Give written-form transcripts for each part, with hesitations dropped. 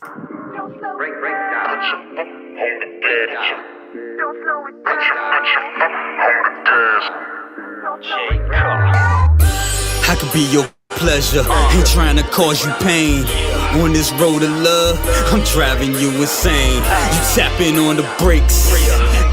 Break down. Don't slow it down. I could be your pleasure, ain't trying to cause you pain. On this road of love, I'm driving you insane. You tapping on the brakes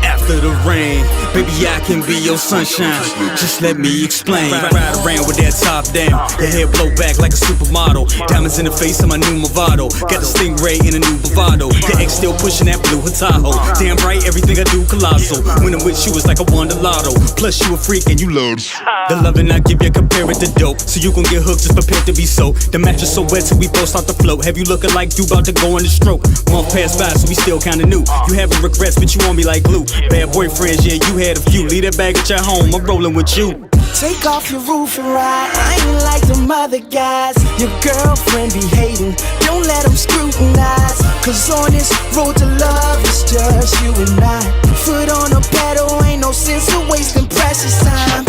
after the rain. Baby, I can be your sunshine, just let me explain. Ride around with that top down, your hair blow back like a supermodel. Diamonds in the face of my new Movado. Got the Stingray in a new Bravado. The ex still pushing that blue Tahoe. Damn right, everything I do colossal. When I'm with you, it's like I won the lotto. Plus you a freak and you love the loving I give you, compare it to dope. So you gon' get hooked, just prepared to be soaked. The mattress so wet till we both start to float. Have you looking like you about to go on the stroke? Month passed by, so we still kinda new. You having regrets, but you on me like glue. Bad boyfriends, yeah, you had a few. Leave that bag at your home, I'm rolling with you. Take off your roof and ride. I ain't like them other guys. Your girlfriend be hating, don't let them scrutinize. Cause on this road to love, it's just you and I. Foot on the pedal, ain't no sense of wasting precious time.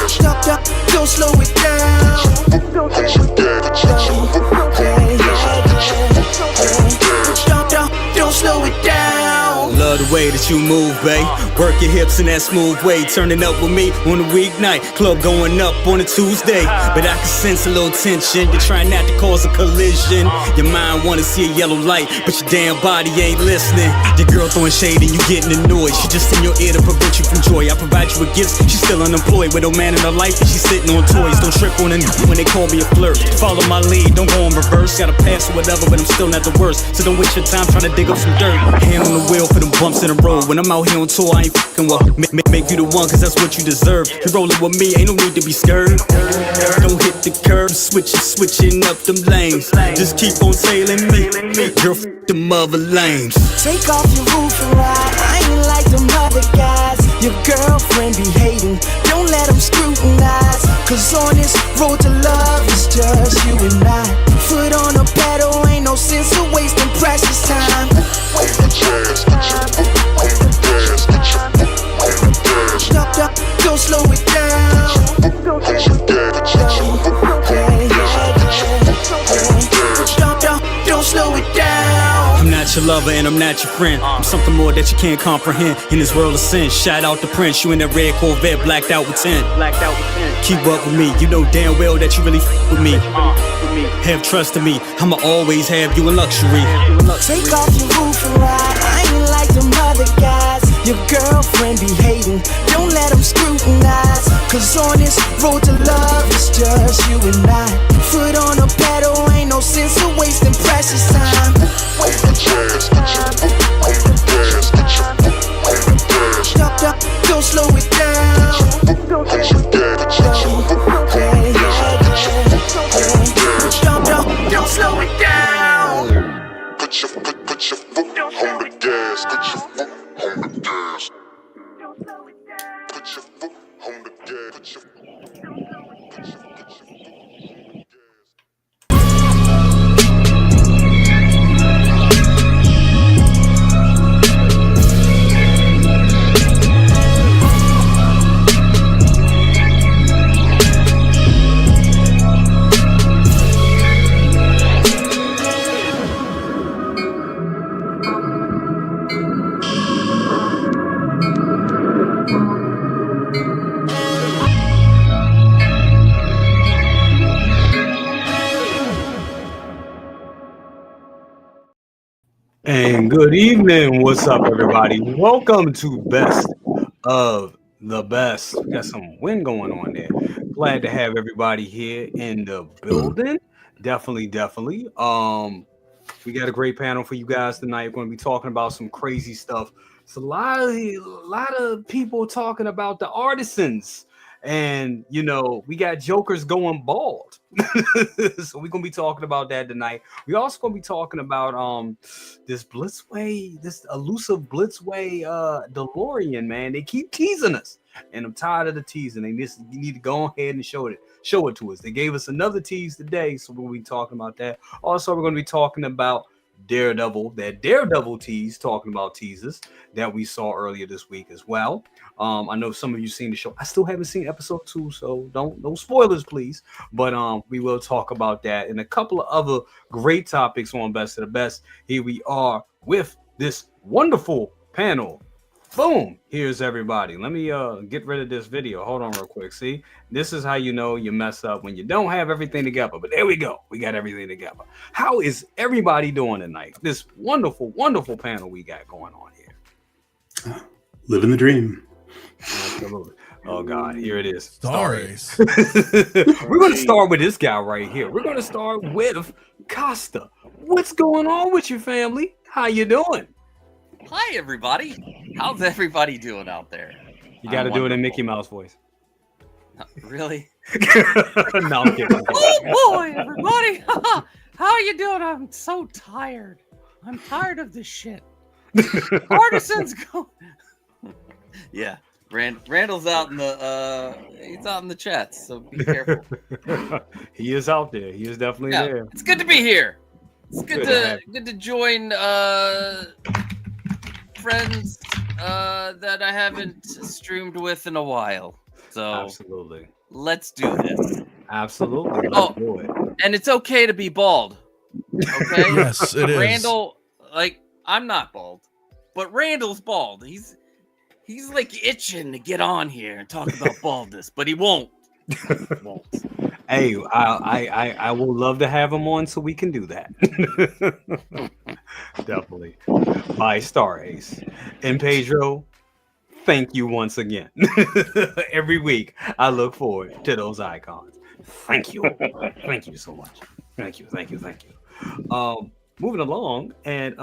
Stop, don't slow it down. Don't slow it down. Love the way that you move, babe. Work your hips in that smooth way. Turning up with me on a weeknight. Club going up on a Tuesday. But I can sense a little tension. You're trying not to cause a collision. Your mind wanna see a yellow light, but your damn body ain't listening. Your girl throwing shade and you getting annoyed. She just in your ear to prevent you from joy. I provide you with gifts, she's still unemployed. With no man in her life and she's sitting on toys. Don't trip on it when they call me a flirt. Follow my lead, don't go in reverse. Got a pass or whatever, but I'm still not the worst. So don't waste your time trying to dig up some dirt. Hand on the wheel for them bumps in the road. When I'm out here on tour, I ain't fucking with. Make you the one, cause that's what you deserve. You rollin' with me, ain't no need to be scared. Don't hit the curb, switching up them lanes. Just keep on sailing me. Girl, them other lanes. Take off your roof and ride. I ain't like them other guys. Your girlfriend be hating, don't let them scrutinize. Cause on this road to love, it's just you and I. Foot on the pedal, ain't no sense of wasting precious time. Stop, don't slow it down. Don't slow it down. I'm not your lover and I'm not your friend. I'm something more that you can't comprehend. In this world of sin, shout out to Prince. You in that red Corvette, blacked out with 10. Keep up with me, you know damn well that you really with me. Have trust in me, I'ma always have you in luxury. Take off your roof and ride. I ain't like them other guys. Your girlfriend be hating, don't let them scrutinize. Cause on this road to love, it's just you and I. Foot on the pedal, ain't no sense of wasting precious time. Stop, don't slow it down. Don't slow it down. Put your foot on the gas. Put your foot on the gas. Put your foot on the gas. Put your foot on the gas. And good evening. What's up, everybody? Welcome to Best of the Best. We got some wind going on there. Glad to have everybody here in the building. Definitely. We got a great panel for you guys tonight. We're going to be talking about some crazy stuff. It's a lot of people talking about the artisans. And, you know, we got jokers going bald. So we're going to be talking about that tonight. We also going to be talking about this Blitzway, this elusive Blitzway DeLorean, man. They keep teasing us. And I'm tired of the teasing. You need to go ahead and show it to us. They gave us another tease today, so we'll be talking about that. Also, we're going to be talking about Daredevil, that Daredevil tease, talking about teasers that we saw earlier this week as well. I know some of you seen the show. I still haven't seen episode 2, so no spoilers, please. But we will talk about that and a couple of other great topics on Best of the Best. Here we are with this wonderful panel. Boom! Here's everybody. Let me get rid of this video. Hold on real quick. See, this is how you know you mess up when you don't have everything together. But there we go. We got everything together. How is everybody doing tonight? This wonderful, wonderful panel we got going on here. Living the dream. Absolutely. Oh God, here it is. Stories. We're going to start with this guy right here. We're going to start with Costa. What's going on with your family? How you doing? Hi, everybody. How's everybody doing out there? You got to do it in Mickey Mouse voice. Really? No, I'm kidding. Oh boy, everybody! How you doing? I'm so tired. I'm tired of this shit. Artisans go. Yeah, Randall's out in the he's out in the chats, so be careful. He is out there. He is definitely there. It's good to be here. It's good to join friends that I haven't streamed with in a while. So absolutely, let's do this. Absolutely, let's do it. And it's okay to be bald. Okay. Yes, it is. Randall, like, I'm not bald, but Randall's bald. He's like itching to get on here and talk about baldness, but he won't. Hey, I will love to have him on so we can do that. Definitely. My Star Ace. And Pedro, thank you once again. Every week, I look forward to those icons. Thank you. Thank you so much. Thank you. Moving along, and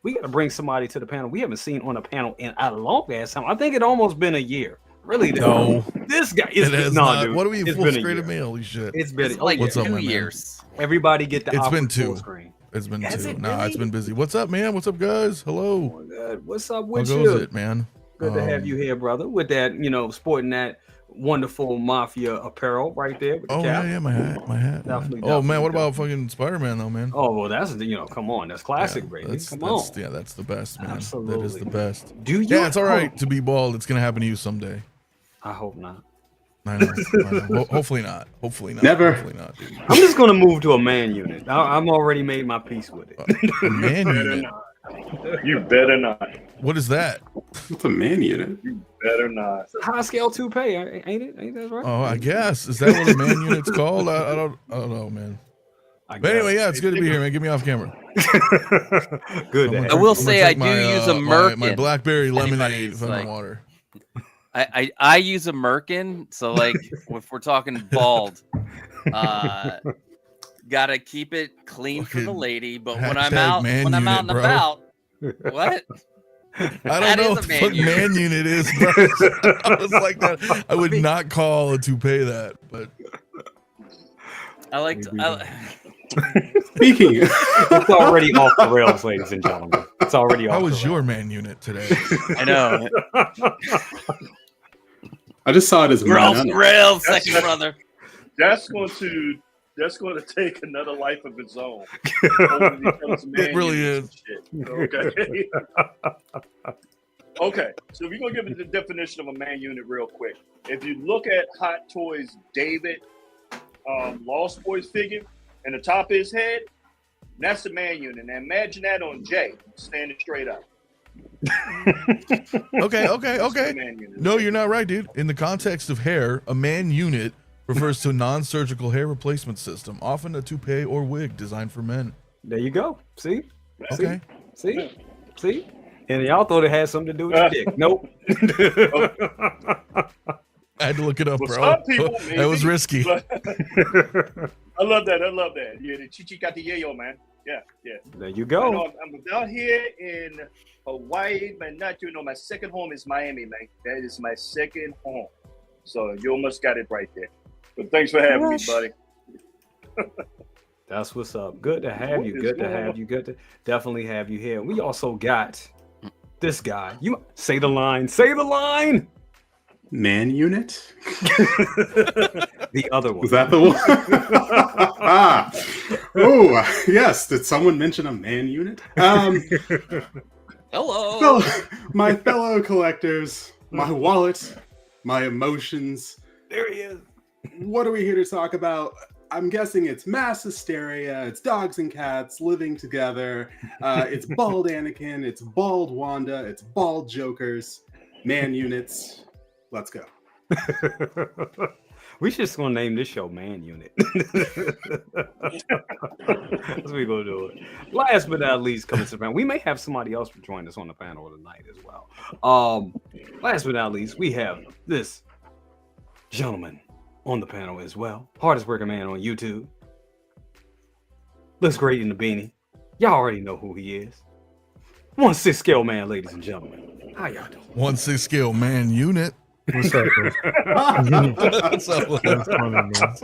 we got to bring somebody to the panel we haven't seen on a panel in a long ass time. I think it almost been a year. Really? No. This guy is not. Dude, what are we, it's full been a screen year. of me? Holy shit. It's been like What's up, 2 my man? years. Everybody get the It's been awkward 2. full screen. It's been Has 2. it Nah, really? it's been busy. What's up, man? What's up, guys? Hello. Oh my God. What's up How with goes you? it, man? Good to have you here, brother. With that, sporting that wonderful Mafia apparel right there. With the Oh, cap. yeah, my hat. Definitely, Oh, man, what definitely. about fucking Spider-Man, though, man? Oh well, that's come on, that's classic, baby. That's, Come that's, on. Yeah, that's the best, man. That is Absolutely. the best. Do you? Yeah, it's all right to be bald. It's going to happen to you someday. I hope not. I know. Hopefully not. Hopefully not. Never. Hopefully not. I'm just gonna move to a man unit. I'm already made my peace with it. A man unit. You better not. What is that? What's a man unit? You better not. It's a high scale toupee, ain't it? Ain't that right? Oh, I guess. Is that what a man unit's called? I don't know, man. But anyway, yeah, it's good to be here, man. Get me off camera. Good. I'm to gonna have I will drink- say I'm I gonna do drink use a Merkin. my blackberry lemonade Anybody's from like- the water. I use a Merkin, so like if we're talking bald, gotta keep it clean for the Fucking lady. But when I'm hashtag out, man when I'm out unit, and bro. about, what? I That don't know is what a the man fuck unit. man unit is, bro. I was like that. I would not call a toupee that, but I like to. Speaking. It's already off the rails, ladies and gentlemen. It's already off. how the was rails. your man unit today? I know. I just saw it as We're off mine. the rails, second brother. That's going to take another life of its own. It really is. Okay. Okay. So we're gonna give it the definition of a man unit real quick. If you look at Hot Toys David Lost Boys figure and the top of his head, that's a man unit. Now imagine that on Jay standing straight up. Okay. That's a man unit. No, you're not right, dude. In the context of hair, a man unit refers to a non-surgical hair replacement system, often a toupee or wig designed for men. There you go. See? Okay. See? And y'all thought it had something to do with your dick. Nope. I had to look it up, Well, bro. some people, That was maybe, risky. but- I love that. Yeah, the chichi got the yayo, man. Yeah. There you I go. know I'm out here in Hawaii, but not my second home is Miami, man. That is my second home. So you almost got it right there. But thanks for having me, buddy. That's what's up. Good to have you. Good to have you. Good to definitely have you here. We also got this guy. You say the line. Say the line. Man unit? The other one. Was that the one? Oh, yes. Did someone mention a man unit? Hello. My fellow collectors, my wallet, my emotions. There he is. What are we here to talk about? I'm guessing it's mass hysteria, it's dogs and cats living together, it's bald Anakin, it's bald Wanda, it's bald Jokers, man units. Let's go. We just gonna name this show Man Unit. That's what we gonna do it. Last but not least, coming to the panel, we may have somebody else join us on the panel tonight as well. Last but not least, we have this gentleman on the panel as well. Hardest working man on YouTube. Looks great in the beanie. Y'all already know who he is. 1/6ScaleMan, ladies and gentlemen. How y'all doing? 1/6ScaleMan unit. What's up, bro? What's up? What's going on, man?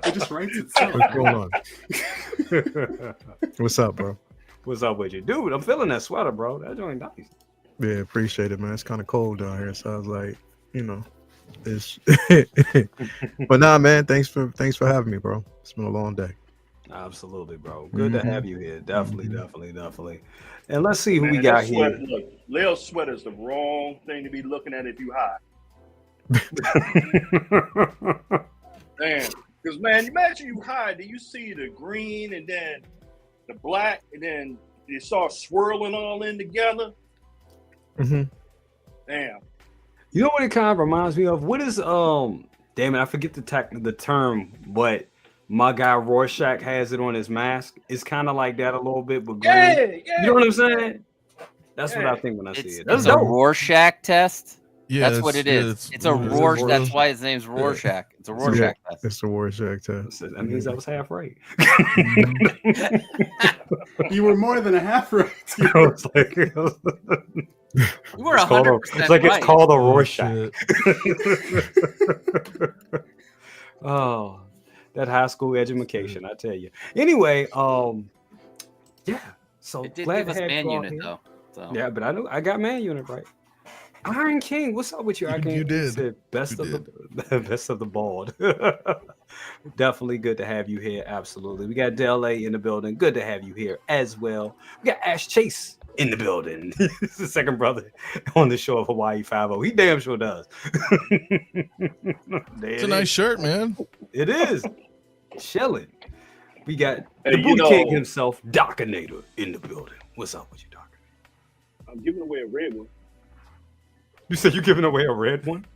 It just writes itself. What's going on? What's up, bro? What's up with you? Dude, I'm feeling that sweater, bro. That joint nice. Yeah, appreciate it, man. It's kind of cold down here, so I was like, it's. But nah, man. Thanks for having me, bro. It's been a long day. Absolutely, bro. Good to have you here. Definitely. And let's see who we got here. Look, Leo's sweater is the wrong thing to be looking at if you high. Damn. Because, man, imagine you high, then you see the green and then the black, and then it starts swirling all in together. Mm-hmm. Damn. You know what it kind of reminds me of? What is damn it, I forget the term, but my guy Rorschach has it on his mask. It's kind of like that a little bit, but green. Yeah. You know what I'm saying? That's what I think when I see it. That's It's a dope. Rorschach test. Yeah, That's what it is. It's a Rorschach. That's why his name's Rorschach. It's a Rorschach test. It's a Rorschach test. That means I was half right. You were more than a half right. I was like, You were it's called 100% it's like right. it's called a Oh, Rorschach. shit. Oh, that high school education, I tell you. Anyway, yeah. So It did glad give to us have man you all unit here. though. So. Yeah, but I got man unit right. Iron King, what's up with you? Iron King? You did. Said best You of the best of the bald. Definitely good to have you here. Absolutely. We got Del A in the building. Good to have you here as well. We got Ash Chase in the building. He's the second brother on the show of Hawaii 5-0. He damn sure does. It's a nice shirt, man. It is. Chilling. We got Hey, the you Booty King know- himself, Docinator, in the building. What's up with you, Doc? I'm giving away a red one. You said you're giving away a red one?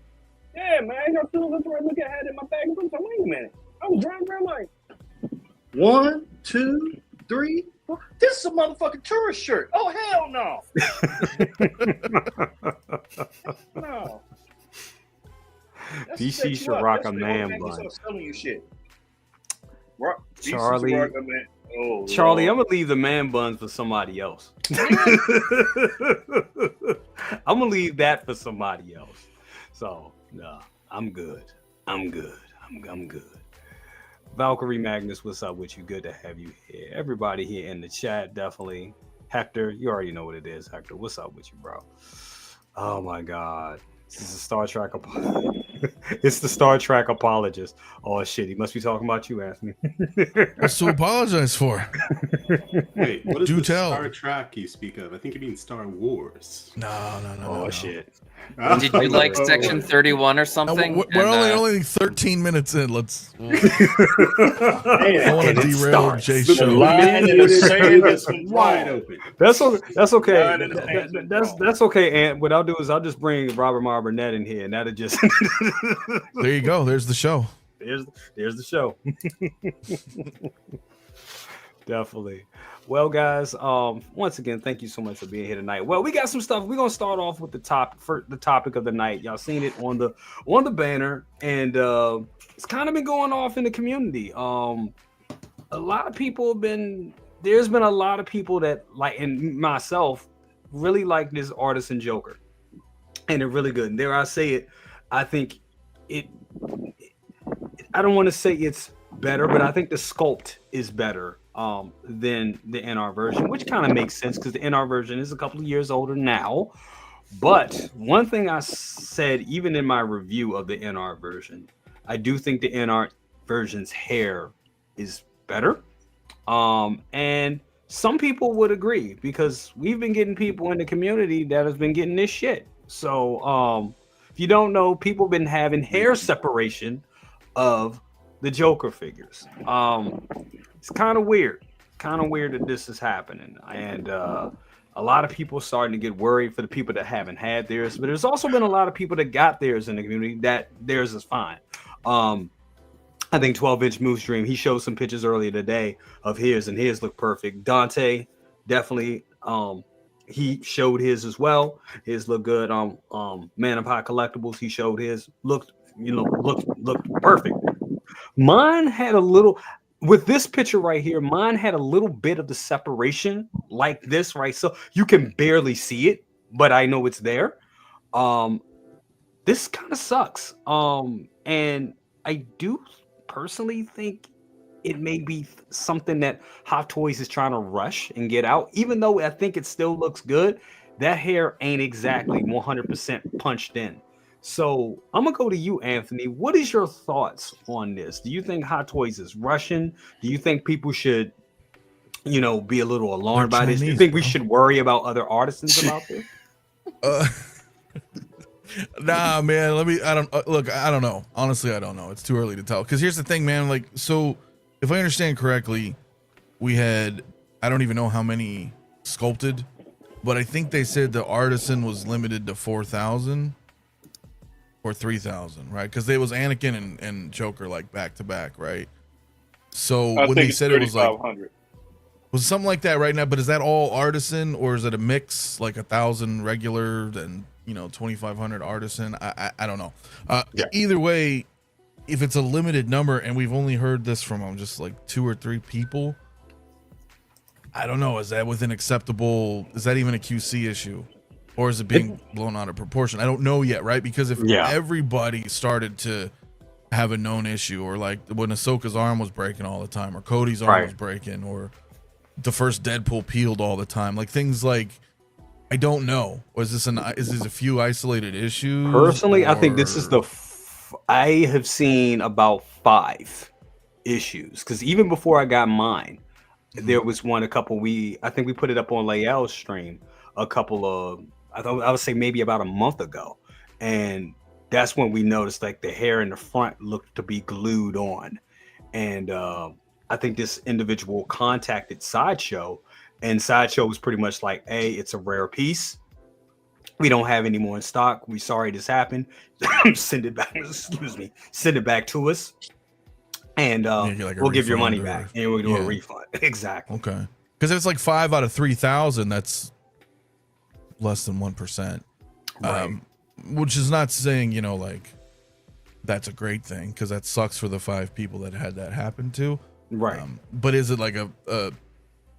Yeah, man. I got two look at I had it in my bag. I'm like, wait a minute. I was driving around like 1, 2, 3, 4. This is a motherfucking tourist shirt. Oh hell no. No. That's to DC set you should up. rock That's a the man only thing bun. that's selling you shit. DC should Charlie. rock a man. Oh, Charlie, I'm Lord. gonna leave the man buns for somebody else. I'm gonna leave that for somebody else. So no, I'm good. I'm good. Valkyrie Magnus, what's up with you? Good to have you here. Everybody here in the chat, definitely. Hector, you already know what it is. Hector, what's up with you, bro? Oh my God. This is a Star Trek it's the Star Trek apologist. Oh shit, he must be talking about you, Anthony. What's to apologize for? Wait, what is Do the tell. Star Trek you speak of? I think you mean Star Wars. No. Oh shit. Did you like Section 31 or something? We're And, only 13 minutes in. Let's. I Damn. want And to it derail starts. Jay's The show. line in the sand is wide open. That's okay. Line in the sand is That's okay. And what I'll do is I'll just bring Robert Ma Burnett in here, and that'll just There you go. There's the show. there's the show. Definitely. Well, guys, once again, thank you so much for being here tonight. Well, we got some stuff. We're gonna start off with the topic of the night. Y'all seen it on the banner, and it's kind of been going off in the community. A lot of people there's been a lot of people that like, and myself, really like this Artisan Joker, and they're really good. And dare I say it, I think I don't want to say it's better, but I think the sculpt is better than the NR version, which kind of makes sense because the NR version is a couple of years older now. But one thing I said, even in my review of the NR version, I do think the NR version's hair is better. And some people would agree because we've been getting people in the community that has been getting this shit. So if you don't know, people been having hair separation of the Joker figures. It's kind of weird. That this is happening, and a lot of people starting to get worried for the people that haven't had theirs. But there's also been a lot of people that got theirs in the community that theirs is fine. I think 12-inch Moose Dream, he showed some pictures earlier today of his, and his look perfect. Dante definitely, he showed his as well. His look good. Metamorphic Collectibles, he showed his looked perfect. Mine had a little, with this picture right here, mine had a little bit of the separation like this, right? So you can barely see it, but I know it's there. This kind of sucks. And I do personally think it may be something that Hot Toys is trying to rush and get out, even though I think it still looks good. That hair ain't exactly 100% punched in. So I'm gonna go to you, Anthony. What is your thoughts on this? Do you think Hot Toys is rushing? Do you think people should, be a little alarmed by this? Do you think we should worry about other artisans about this? Nah, man. I don't know. Honestly, I don't know. It's too early to tell. Because here's the thing, man. Like, so if I understand correctly, we had, I don't even know how many sculpted, but I think they said the artisan was limited to 4,000 or 3,000, right? Because there was Anakin and Joker like back to back, right? So when they said it was like, was something like that right now, but is that all artisan or is it a mix, like 1,000 regular and 2,500 artisan? I don't know. Either way, if it's a limited number and we've only heard this from just like 2 or 3 people, I don't know. Is that within acceptable? Is that even a QC issue, or is it being blown out of proportion? I don't know yet, right? Because if everybody started to have a known issue, or like when Ahsoka's arm was breaking all the time, or Cody's arm was breaking, or the first Deadpool peeled all the time, like things like, I don't know. Is this a few isolated issues? Personally, I think this is I have seen about 5 issues, because even before I got mine, there was one I think we put it up on Layel's stream a couple of, I would say maybe about a month ago, and that's when we noticed like the hair in the front looked to be glued on, and I think this individual contacted Sideshow, and Sideshow was pretty much like, hey, it's a rare piece. We don't have any more in stock. We sorry this happened. Send it back. Send it back to us, and we'll give your money back, and we'll do a refund. Exactly. Okay. Because if it's like 5 out of 3,000, that's less than 1%. Right. Which is not saying, like that's a great thing, because that sucks for the 5 people that had that happen to. Right. But is it like a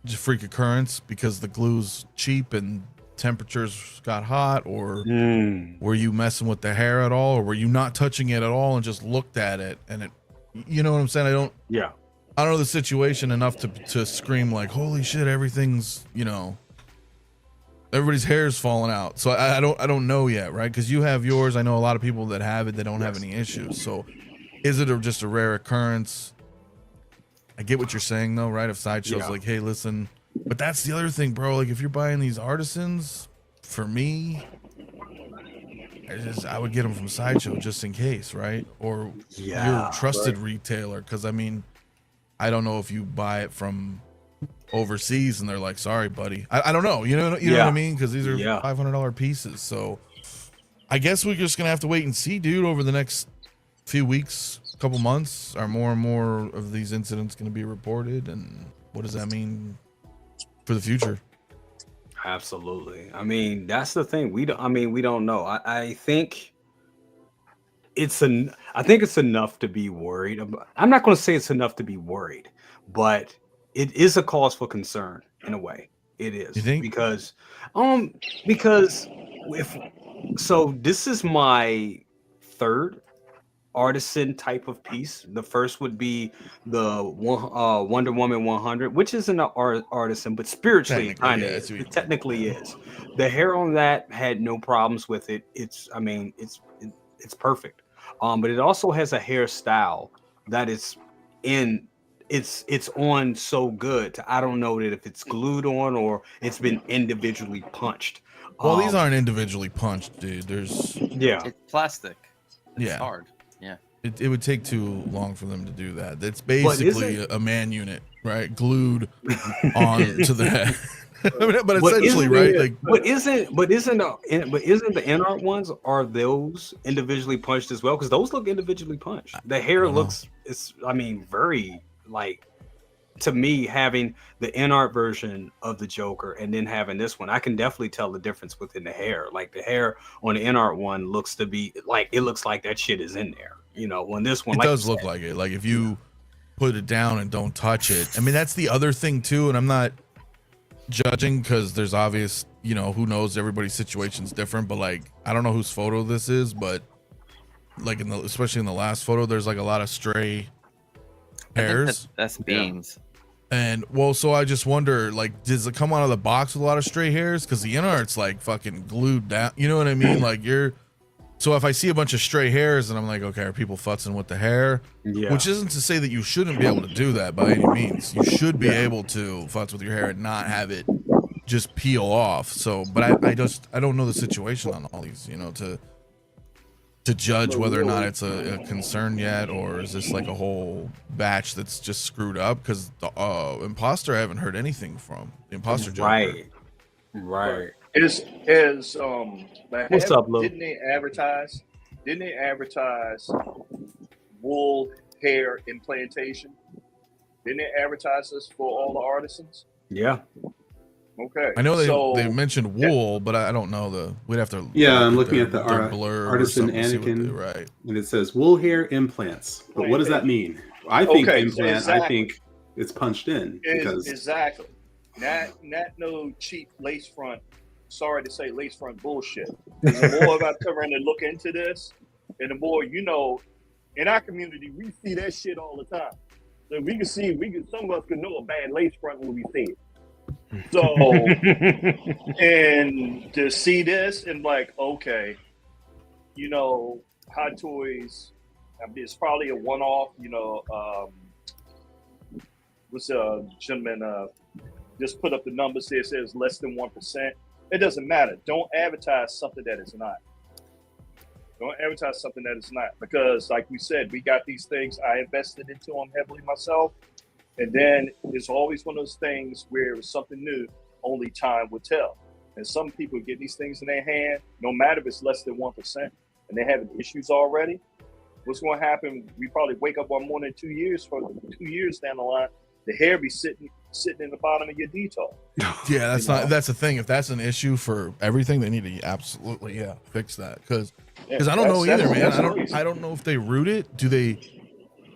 just freak occurrence because the glue's cheap and temperatures got hot, or were you messing with the hair at all, or were you not touching it at all and just looked at it and it, you know what I'm saying? I don't know the situation enough to scream like, holy shit, everything's, everybody's hair's falling out. So I don't know yet, right? Because you have yours. I know a lot of people that have it, they don't have any issues. So is it just a rare occurrence? I get what you're saying though, right? If Sideshow's like, hey, listen, but that's the other thing, bro. Like if you're buying these artisans, for me, I would get them from Sideshow just in case, right? Or your trusted retailer, because I mean, I don't know if you buy it from overseas and they're like, sorry, buddy. I don't know. You know what I mean? Because these are $500 pieces. So I guess we're just gonna have to wait and see, dude, over the next few weeks, couple months. Are more and more of these incidents going to be reported, and what does that mean for the future? Absolutely. I mean, that's the thing. We don't know. I think it's enough to be worried about. I'm not going to say it's enough to be worried, but it is a cause for concern in a way. It is. You think? Because this is my 3rd artisan type of piece. The first would be the Wonder Woman 100, which isn't an artisan, but spiritually kind of it technically is. The hair on that had no problems with it. It's perfect. But it also has a hairstyle that is in it's on so good. I don't know that if it's glued on or it's been individually punched. Well, these aren't individually punched, dude. There's yeah, It's plastic. It's Yeah. hard. Yeah. it would take too long for them to do that. It's basically a man unit, right? Glued onto the head. but essentially, right? Like, but isn't the InArt ones, are those individually punched as well? Because those look individually punched. The hair looks, very like, to me, having the InArt version of the Joker and then having this one, I can definitely tell the difference within the hair. Like the hair on the InArt one looks to be like, it looks like that shit is in there. You know, when this one, it does look like it. Like if you put it down and don't touch it. I mean, that's the other thing too. And I'm not judging because there's obvious, who knows, everybody's situation's different. But like, I don't know whose photo this is, but like especially in the last photo, there's like a lot of stray hairs. That's beams. And well, so I just wonder, like, does it come out of the box with a lot of stray hairs? Because the InArt's like fucking glued down. You know what I mean? Like so if I see a bunch of stray hairs and I'm like, okay, are people futzing with the hair? Yeah. Which isn't to say that you shouldn't be able to do that by any means. You should be able to futz with your hair and not have it just peel off. So, but I don't know the situation on all these, to judge whether or not it's a concern yet, or is this like a whole batch that's just screwed up? Because the imposter I haven't heard anything from. The imposter Joker. Right. What's up, Lou? Didn't they advertise wool hair implantation? Didn't they advertise this for all the artisans? Yeah. Okay. I know they mentioned wool, but I don't know we'd have to. Yeah, I'm looking at the blur Artisan Anakin, right? And it says wool hair implants. But what does that mean? I think implant. So exactly. I think it's punched in because exactly. Not no cheap lace front. Sorry to say, lace front bullshit. The more I come around and look into this, and the more in our community, we see that shit all the time. So some of us can know a bad lace front when we see it. So, and to see this and like, okay, Hot Toys, it's probably a one-off, what's gentleman, just put up the numbers there, it says less than 1%. It doesn't matter. Don't advertise something that it's not. Don't advertise something that it's not. Because like we said, we got these things. I invested into them heavily myself. And then it's always one of those things where it was something new, only time would tell. And some people get these things in their hand, no matter if it's less than 1%, and they're having issues already. What's going to happen? We probably wake up one morning 2 years down the line, the hair be sitting in the bottom of your detail. Yeah, that's the thing. If that's an issue for everything, they need to absolutely fix that. Because I don't know either, man. I don't know if they root it.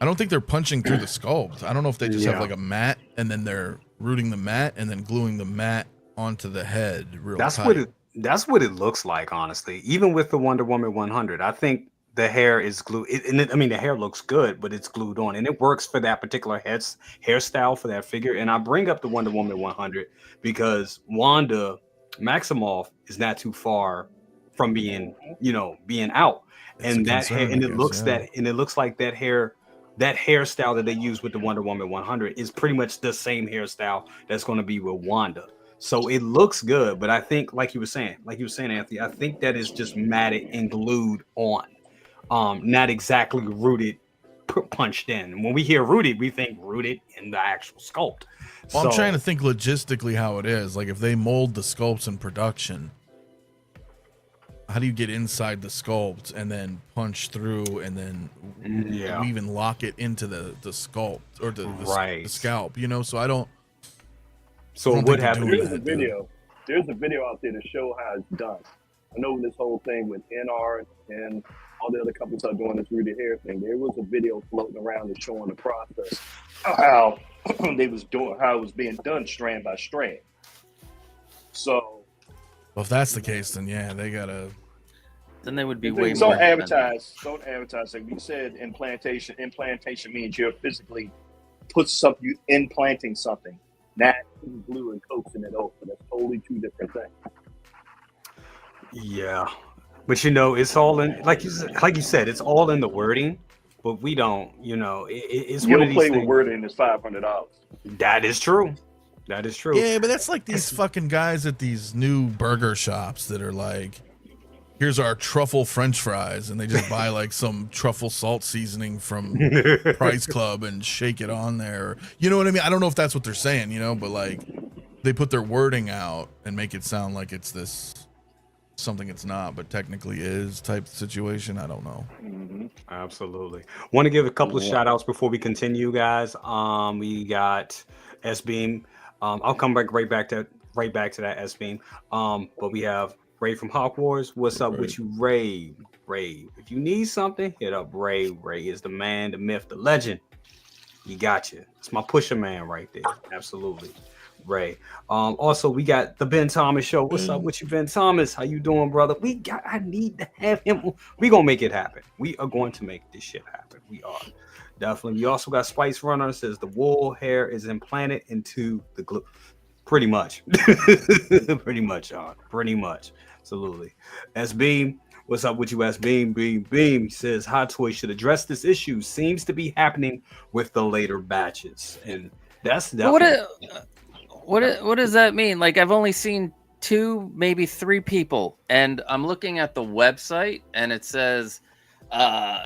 I don't think they're punching through the sculpt. I don't know if they just have like a mat and then they're rooting the mat and then gluing the mat onto the head real tight. That's what it looks like, honestly. Even with the Wonder Woman 100, I think the hair is glued. The hair looks good, but it's glued on, and it works for that particular hairstyle for that figure. And I bring up the Wonder Woman 100 because Wanda Maximoff is not too far from being out, and it looks like that hairstyle that they use with the Wonder Woman 100 is pretty much the same hairstyle that's going to be with Wanda. So it looks good, but I think, like you were saying, Anthony, I think that is just matted and glued on. Not exactly rooted, punched in. When we hear rooted, we think rooted in the actual sculpt. Well, I'm trying to think logistically how it is. Like if they mold the sculpts in production, how do you get inside the sculpt and then punch through and then weave and lock it into the sculpt or the scalp? So I don't. So what happened? There's a video out there to show how it's done. I know this whole thing with InArt and all the other companies are doing this rooted hair thing. There was a video floating around and showing the process, how they was doing, how it was being done strand by strand. So, well, if that's the case, then they gotta. Then they would be way more. Don't advertise. Like we said, implantation. Implantation means you're physically implanting something, not glue and coaxing it over. That's totally two different things. Yeah. But it's all in, like you said, it's all in the wording but we don't. You know, it's You one of don't these play with things. wording. It's $500. That is true. That is true. Yeah, but that's like these fucking guys at these new burger shops that are like, here's our truffle French fries, and they just buy like some truffle salt seasoning from Price Club and shake it on there. You know what I mean? I don't know if that's what they're saying, you know, but like they put their wording out and make it sound like it's this something it's not, but technically is type situation. I don't know. Absolutely. Want to give a couple of shout outs before we continue, guys. We got S-Beam. I'll come back right back to that S-Beam. But we have Ray from Hogwarts. What's up with you, Ray? Ray, if you need something, hit up Ray. Ray is the man, the myth, the legend. He got you. It's my pusher man right there. Absolutely. Ray. Also, we got the Ben Thomas show. What's up with you, Ben Thomas? How you doing, brother? I need to have him. We gonna make it happen. We are going to make this shit happen. We are. Definitely. We also got Spice Runner says the wool hair is implanted into the glue. Pretty much. Pretty much. Absolutely. S-Beam. What's up with you, S-Beam? Beam. He says Hot Toys should address this issue. Seems to be happening with the later batches. And that's definitely... What does that mean? Like, I've only seen 2, maybe 3 people, and I'm looking at the website, and it says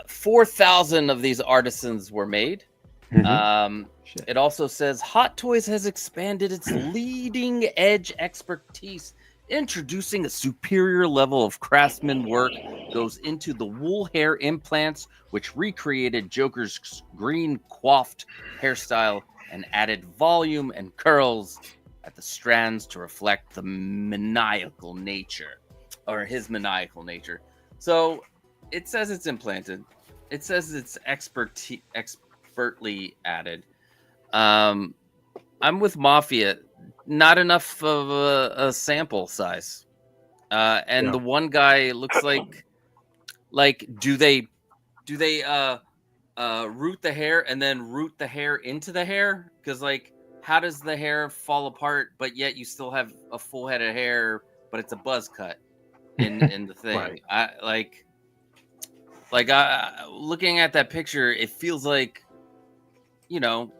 4,000 of these artisans were made. It also says Hot Toys has expanded its leading edge expertise, introducing a superior level of craftsman work goes into the wool hair implants, which recreated Joker's green coiffed hairstyle and added volume and curls at the strands to reflect the maniacal nature, or his maniacal nature. So it says it's implanted. It says it's expertly added. I'm with Mafia. Not enough of a sample size. And the one guy looks like do they root the hair and then root the hair into the hair? Because like, how does the hair fall apart, but yet you still have a full head of hair, but it's a buzz cut in the thing? Right. I looking at that picture, it feels like, you know,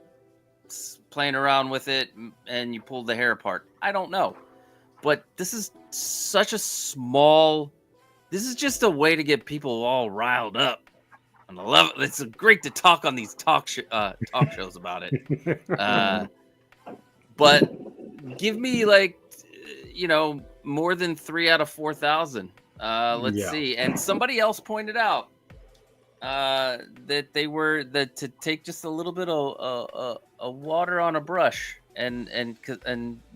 playing around with it and you pull the hair apart. I don't know, but this is such a small. This is just a way to get people all riled up. And I love it. It's great to talk on these talk shows about it. But give me like, you know, more than 3 out of 4,000. Let's see. And somebody else pointed out that to take just a little bit of water on a brush and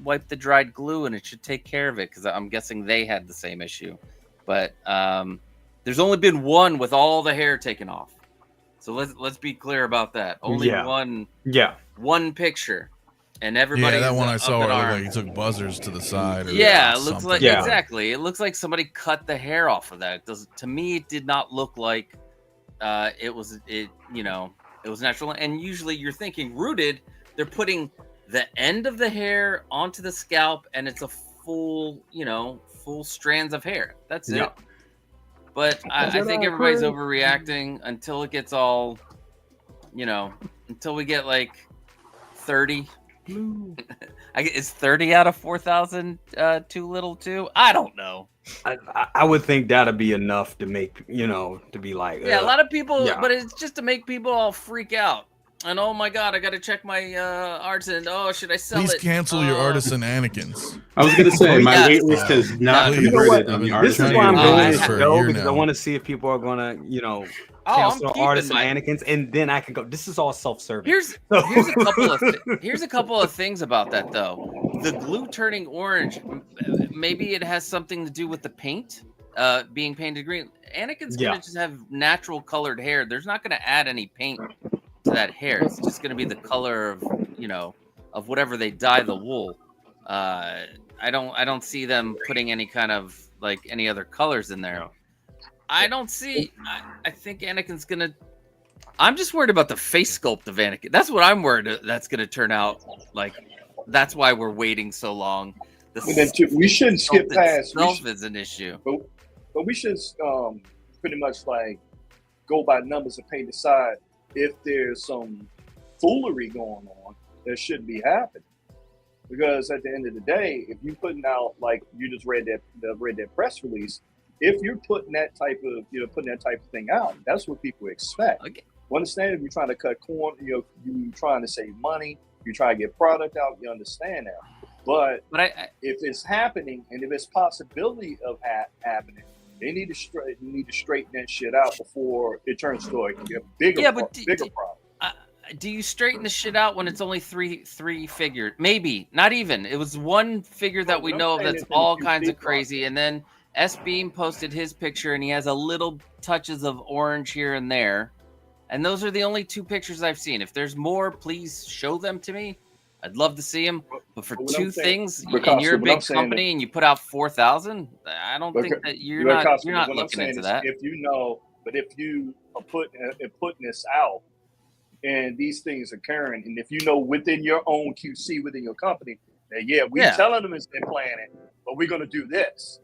wipe the dried glue, and it should take care of it. Because I'm guessing they had the same issue. But there's only been one with all the hair taken off. So let's be clear about that. Only one picture, and everybody. Yeah, that one I saw where it looked like he took buzzers to the side. Or it looks like exactly. It looks like somebody cut the hair off of that. It does. To me, it did not look like it was natural. And usually, you're thinking rooted. They're putting the end of the hair onto the scalp, and it's a full strands of hair. That's it. But I think everybody's overreacting until it gets all, until we get like 30. Is 30 out of 4,000 too little too? I don't know. I would think that'd be enough to make, to be like. Yeah, a lot of people, but it's just to make people all freak out. And oh my god, I gotta check my artisan. Oh, should I sell it? Please cancel your artisan Anakins. I was gonna say my wait list has not converted on the artisan. This is why I'm doing this show, because I want to see if people are gonna, cancel artisan Anakins, and then I can go. This is all self-serving. Here's a couple of things about that though. The glue turning orange, maybe it has something to do with the paint being painted green. Anakin's gonna just have natural colored hair. There's not gonna add any paint to that hair. It's just going to be the color of of whatever they dye the wool. I don't see them putting any kind of like any other colors in there. I don't see. I think Anakin's gonna. I'm just worried about the face sculpt of Anakin. That's what I'm worried that's gonna turn out like. That's why we're waiting so long. We shouldn't skip past. Itself is an issue, but we should pretty much like go by numbers and paint aside if there's some foolery going on that shouldn't be happening. Because at the end of the day, if you're putting out, like you just read that press release, if you're putting that type of thing out, that's what people expect. Okay. You understand? If you're trying to cut corn, you're trying to save money, you're trying to get product out, you understand that. But if it's happening and if it's possibility of happening, they need to straighten that shit out before it turns to a bigger problem. Do you straighten the shit out when it's only three figure? Maybe not even. It was one figure that we know of that's all kinds of crazy, and then S Beam posted his picture, and he has a little touches of orange here and there, and those are the only 2 pictures I've seen. If there's more, please show them to me. I'd love to see them. But for 2 things, and you're a big company and you put out 4,000, I don't think that you're not looking into that. If you are putting this out, and these things occurring, and if you know within your own QC within your company that we're telling them it's their planet, but we're going to do this.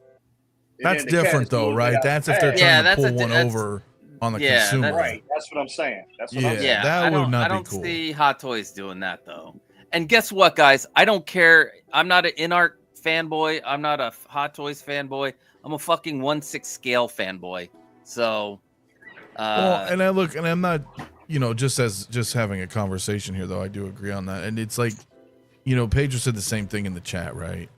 And that's different though, right? That's if they're trying to pull one over on the consumer. Right. That's what I'm saying. That would not be cool. I don't see Hot Toys doing that though. And guess what, guys? I don't care. I'm not an InArt fanboy. I'm not a Hot Toys fanboy. I'm a fucking 1/6 scale fanboy. So, and I'm not, just having a conversation here though. I do agree on that, and it's like, Pedro said the same thing in the chat, right?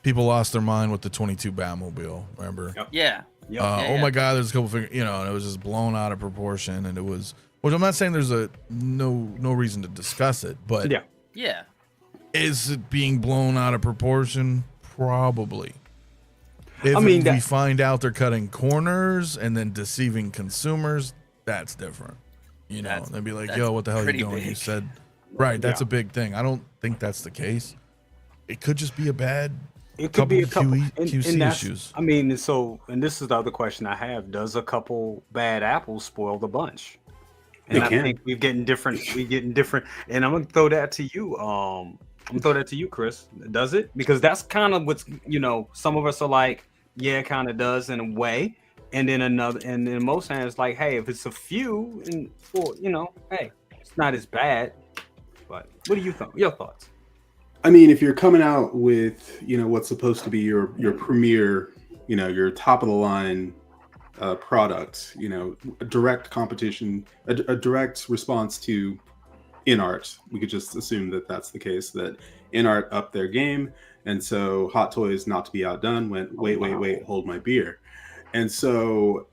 People lost their mind with the 22 Batmobile. Remember? Yeah. Oh my God, there's a couple figures, and it was just blown out of proportion, and it was. Which I'm not saying there's no reason to discuss it, but yeah, is it being blown out of proportion? Probably. If we find out they're cutting corners and then deceiving consumers, that's different. They'd be like, "Yo, what the hell are you doing?" Big. You said, right? That's a big thing. I don't think that's the case. It could just be a bad. It could be a couple QC issues. And this is the other question I have: does a couple bad apples spoil the bunch? And I think we're getting different. And I'm gonna throw that to you. Chris. Does it? Because that's kind of what's, some of us are like, yeah, it kind of does in a way. And then in most hands, like, hey, if it's a few, hey, it's not as bad. But what do you think? Your thoughts? I mean, if you're coming out with, what's supposed to be your premier, your top of the line product, a direct competition, a direct response to InArt. We could just assume that that's the case, that InArt upped their game, and so Hot Toys, not to be outdone, went, wait, hold my beer. And so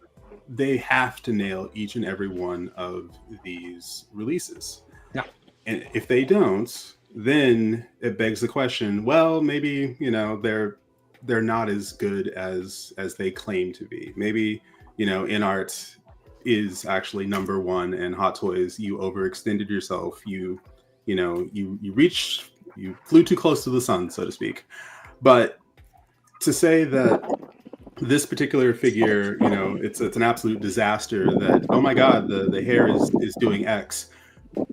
they have to nail each and every one of these releases. Yeah. And if they don't, then it begs the question, well, maybe, they're not as good as they claim to be. Maybe, InArt is actually number one, and Hot Toys, you overextended yourself. You flew too close to the sun, so to speak. But to say that this particular figure, it's an absolute disaster, that, oh my God, the hair is doing X.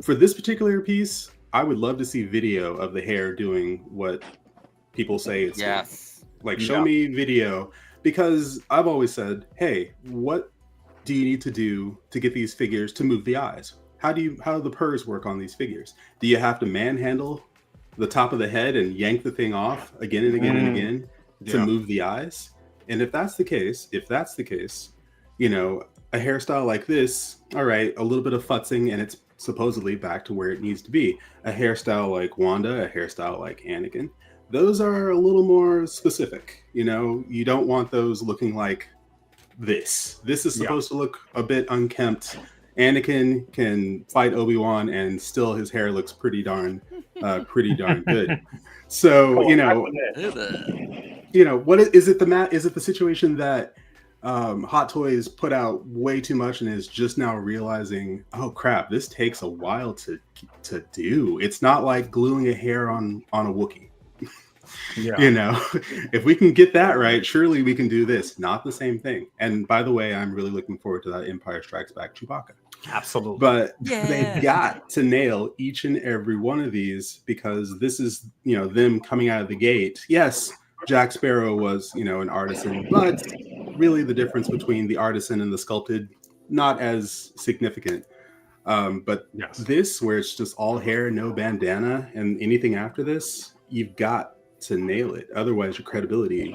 For this particular piece, I would love to see video of the hair doing what people say it's doing. Like, show me video, because I've always said, hey, what do you need to do to get these figures to move the eyes? How do the purrs work on these figures? Do you have to manhandle the top of the head and yank the thing off again and again and again to move the eyes? And if that's the case, a hairstyle like this, all right, a little bit of futzing and it's supposedly back to where it needs to be. A hairstyle like Wanda, a hairstyle like Anakin, those are a little more specific. You don't want those looking like this. This is supposed to look a bit unkempt. Anakin can fight Obi-Wan and still his hair looks pretty darn good. So, what is it? Is it the situation that Hot Toys put out way too much and is just now realizing, oh crap, this takes a while to do. It's not like gluing a hair on a Wookiee. If we can get that right, surely we can do this. Not the same thing. And by the way, I'm really looking forward to that Empire Strikes Back Chewbacca. Absolutely. But they've got to nail each and every one of these, because this is, them coming out of the gate. Yes, Jack Sparrow was, an artisan, but really the difference between the artisan and the sculpted not as significant. But Yes. this, where it's just all hair, no bandana, and anything after this, you've got to nail it. Otherwise, your credibility,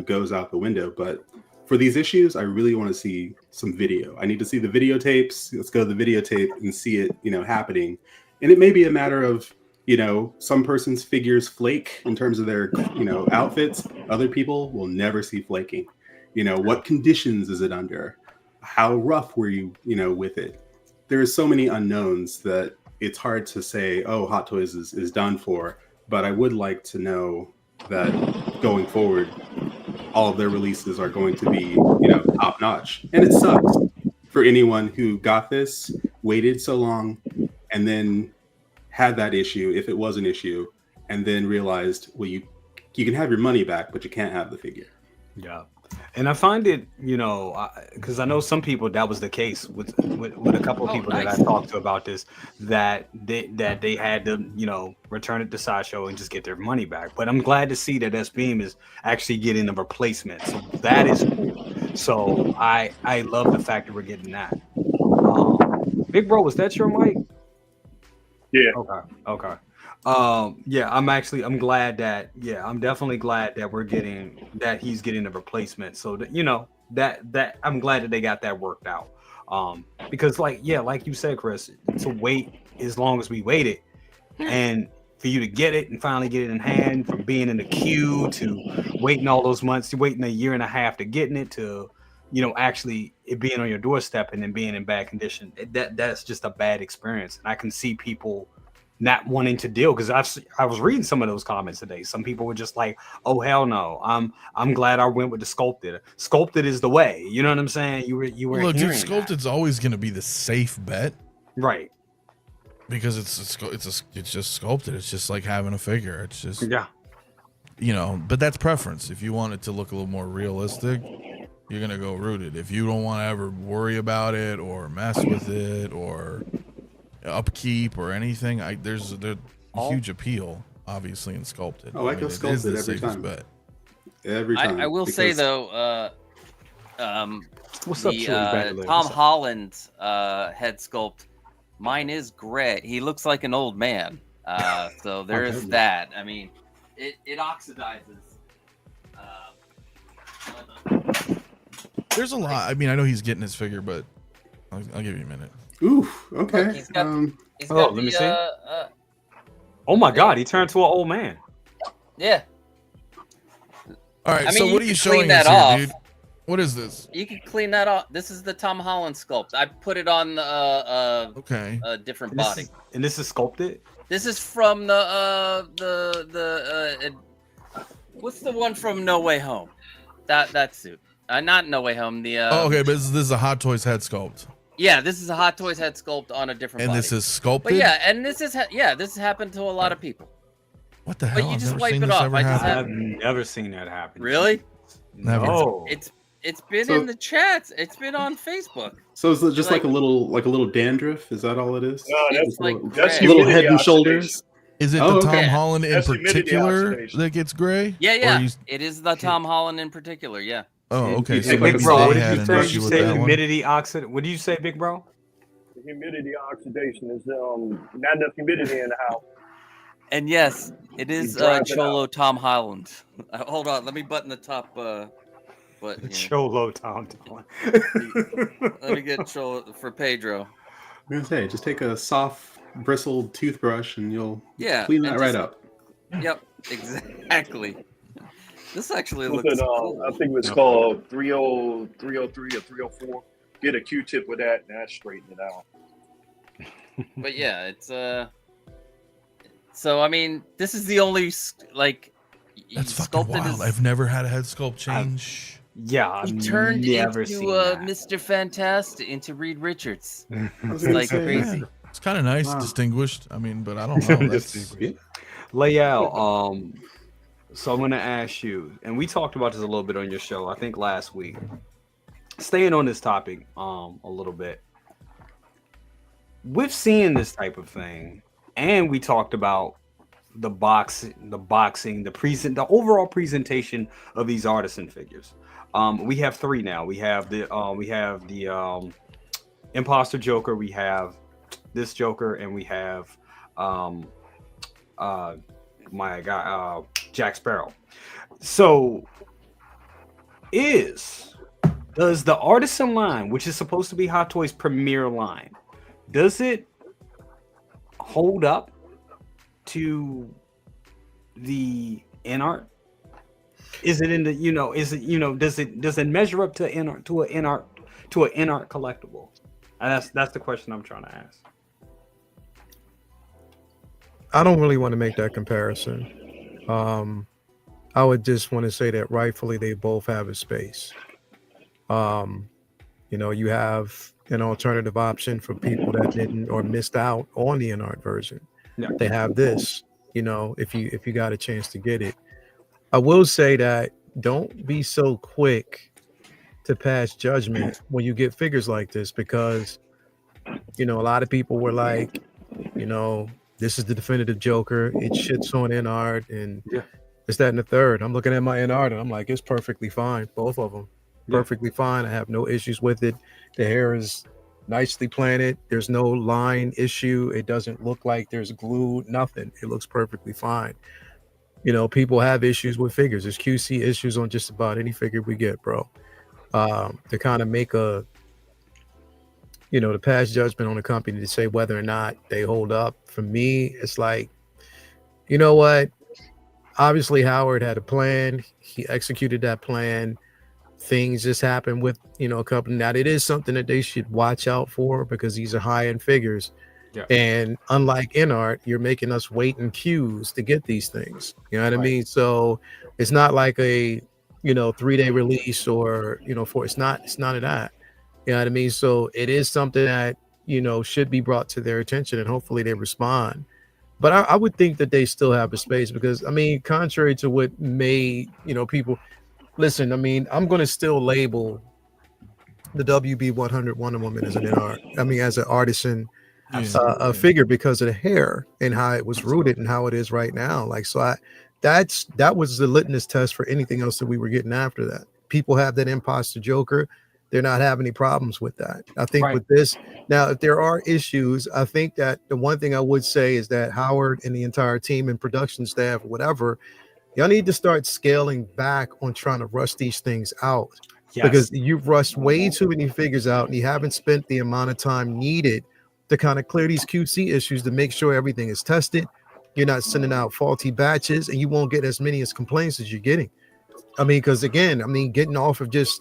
goes out the window. But for these issues, I really want to see some video. I need to see the videotapes. Let's go to the videotape and see it, happening. And it may be a matter of, some person's figures flake in terms of their, outfits. Other people will never see flaking. What conditions is it under? How rough were you, with it? There's so many unknowns that it's hard to say, oh, Hot Toys is done for. But I would like to know that going forward, all of their releases are going to be, top notch. And it sucks for anyone who got this, waited so long, and then had that issue, if it was an issue, and then realized, well, you can have your money back, but you can't have the figure. Yeah. And I find it, because I know some people that was the case with a couple of people that I talked to about this, that they had to, return it to Sideshow and just get their money back. But I'm glad to see that S-Beam is actually getting a replacement. So that is cool. So I love the fact that we're getting that. Big Bro, was that your mic? Yeah. Okay. I'm glad that, I'm definitely glad that he's getting a replacement. So that, that I'm glad that they got that worked out. Because like you said, Chris, to wait as long as we waited and for you to get it and finally get it in hand, from being in the queue to waiting all those months, to waiting a year and a half to getting it, to, actually it being on your doorstep and then being in bad condition, that's just a bad experience. And I can see people not wanting to deal, because I was reading some of those comments today. Some people were just like, "Oh hell no, I'm glad I went with the sculpted. Sculpted is the way." You know what I'm saying? You were look, dude, hearing sculpted's always going to be the safe bet, right? Because it's just sculpted. It's just like having a figure. It's just but that's preference. If you want it to look a little more realistic, you're gonna go rooted. If you don't want to ever worry about it or mess with it or upkeep or anything, there's a huge appeal obviously in sculpted. I go sculpted every time. Bet. Every time. I will say though, what's up, Tom Holland's head sculpt, mine is gray. He looks like an old man. So there is that. I mean, it oxidizes. There's a lot. I mean, I know he's getting his figure, but I'll give you a minute. Ooh, okay. Look, he's got let me see. Oh my God, he turned to an old man. Yeah. All right, I mean, so you what are you can showing clean us that here, off. dude? What is this? You can clean that off. This is the Tom Holland sculpt. I put it on a different body. And this is sculpted? This is from the what's the one from No Way Home? That suit. Not No Way Home. The okay, but this is a Hot Toys head sculpt. Yeah, this is a Hot Toys head sculpt on a different and body. this is sculpted. But yeah, and this has happened to a lot of people. What the hell? But you I've just never wipe seen it this off. ever I just happen. I've never seen that happen. Really? Never. No. It's been in the chats. It's been on Facebook. So is it just like a little dandruff? Is that all it is? No, It's like that's gray. little head humidity and shoulders. oxidation. Is it Oh, the Tom okay. Holland in That's humidity particular oxidation. that gets gray? Yeah. Or you- It is the Tom Holland in particular. Yeah. Oh, okay. So Hey, maybe Big Bro, what they did had you an say? issue You with say that one. humidity oxid. What do you say, Big Bro? The humidity oxidation is not enough humidity in the house. And yes, it is drives it Cholo Tom Holland. Hold on, let me button the top button. Here. Cholo Tom. Let me get Cholo for Pedro. I'm gonna say, just take a soft bristled toothbrush and you'll Yeah, clean and that right just- up. Yep, exactly. This actually What's looks it, cool. I think it's called 303 or 304. Get a Q-tip with that, and that straighten it out. But yeah, it's So I mean, this is the only That's fucking wild. I've never had a head sculpt change. I've He turned never into seen that. Mr. Fantastic, into Reed Richards. I was It's gonna like say, crazy. It's kind of nice, Wow. distinguished. I mean, but I don't know. That's, Layout. So I'm gonna ask you, and we talked about this a little bit on your show, I think last week. Staying on this topic, a little bit. With seeing this type of thing, and we talked about the boxing, the overall presentation of these artisan figures. We have three now. We have the Imposter Joker, we have this Joker, and we have my guy Jack Sparrow. So does the Artisan line, which is supposed to be Hot Toys' premier line, does it hold up to the InArt? Is it in the, does it measure up to an InArt collectible? And that's the question I'm trying to ask. I don't really want to make that comparison. I would just want to say that rightfully they both have a space. You have an alternative option for people that didn't or missed out on the InArt version. Yeah. They have this, if you got a chance to get it. I will say that don't be so quick to pass judgment when you get figures like this, because a lot of people were like, this is the definitive Joker, it shits on InArt and it's that and the third. I'm looking at my InArt and I'm like, it's perfectly fine, both of them perfectly fine. I have no issues with it. The hair is nicely planted, there's no line issue, it doesn't look like there's glue, nothing. It looks perfectly fine. People have issues with figures. There's QC issues on just about any figure we get, bro. To kind of make to pass judgment on a company to say whether or not they hold up, for me, it's like, you know what? Obviously, Howard had a plan. He executed that plan. Things just happen with, a company. Now, it is something that they should watch out for because these are high-end figures. Yeah. And unlike InArt, you're making us wait in queues to get these things. You know what I mean? So it's not like a 3-day release or it's none of that. You know what I mean? So it is something that should be brought to their attention, and hopefully they respond. But I would think that they still have a space because, contrary to what made people listen, I'm going to still label the WB100 Wonder Woman as an InArt. As an artisan figure because of the hair and how it was rooted and how it is right now. That was the litmus test for anything else that we were getting after that. People have that imposter Joker. They're not having any problems with that. I think with this, now, if there are issues, I think that the one thing I would say is that Howard and the entire team and production staff, whatever, y'all need to start scaling back on trying to rush these things out. Yes. Because you've rushed way too many figures out and you haven't spent the amount of time needed to kind of clear these QC issues to make sure everything is tested. You're not sending out faulty batches and you won't get as many complaints as you're getting. Because again, getting off of just,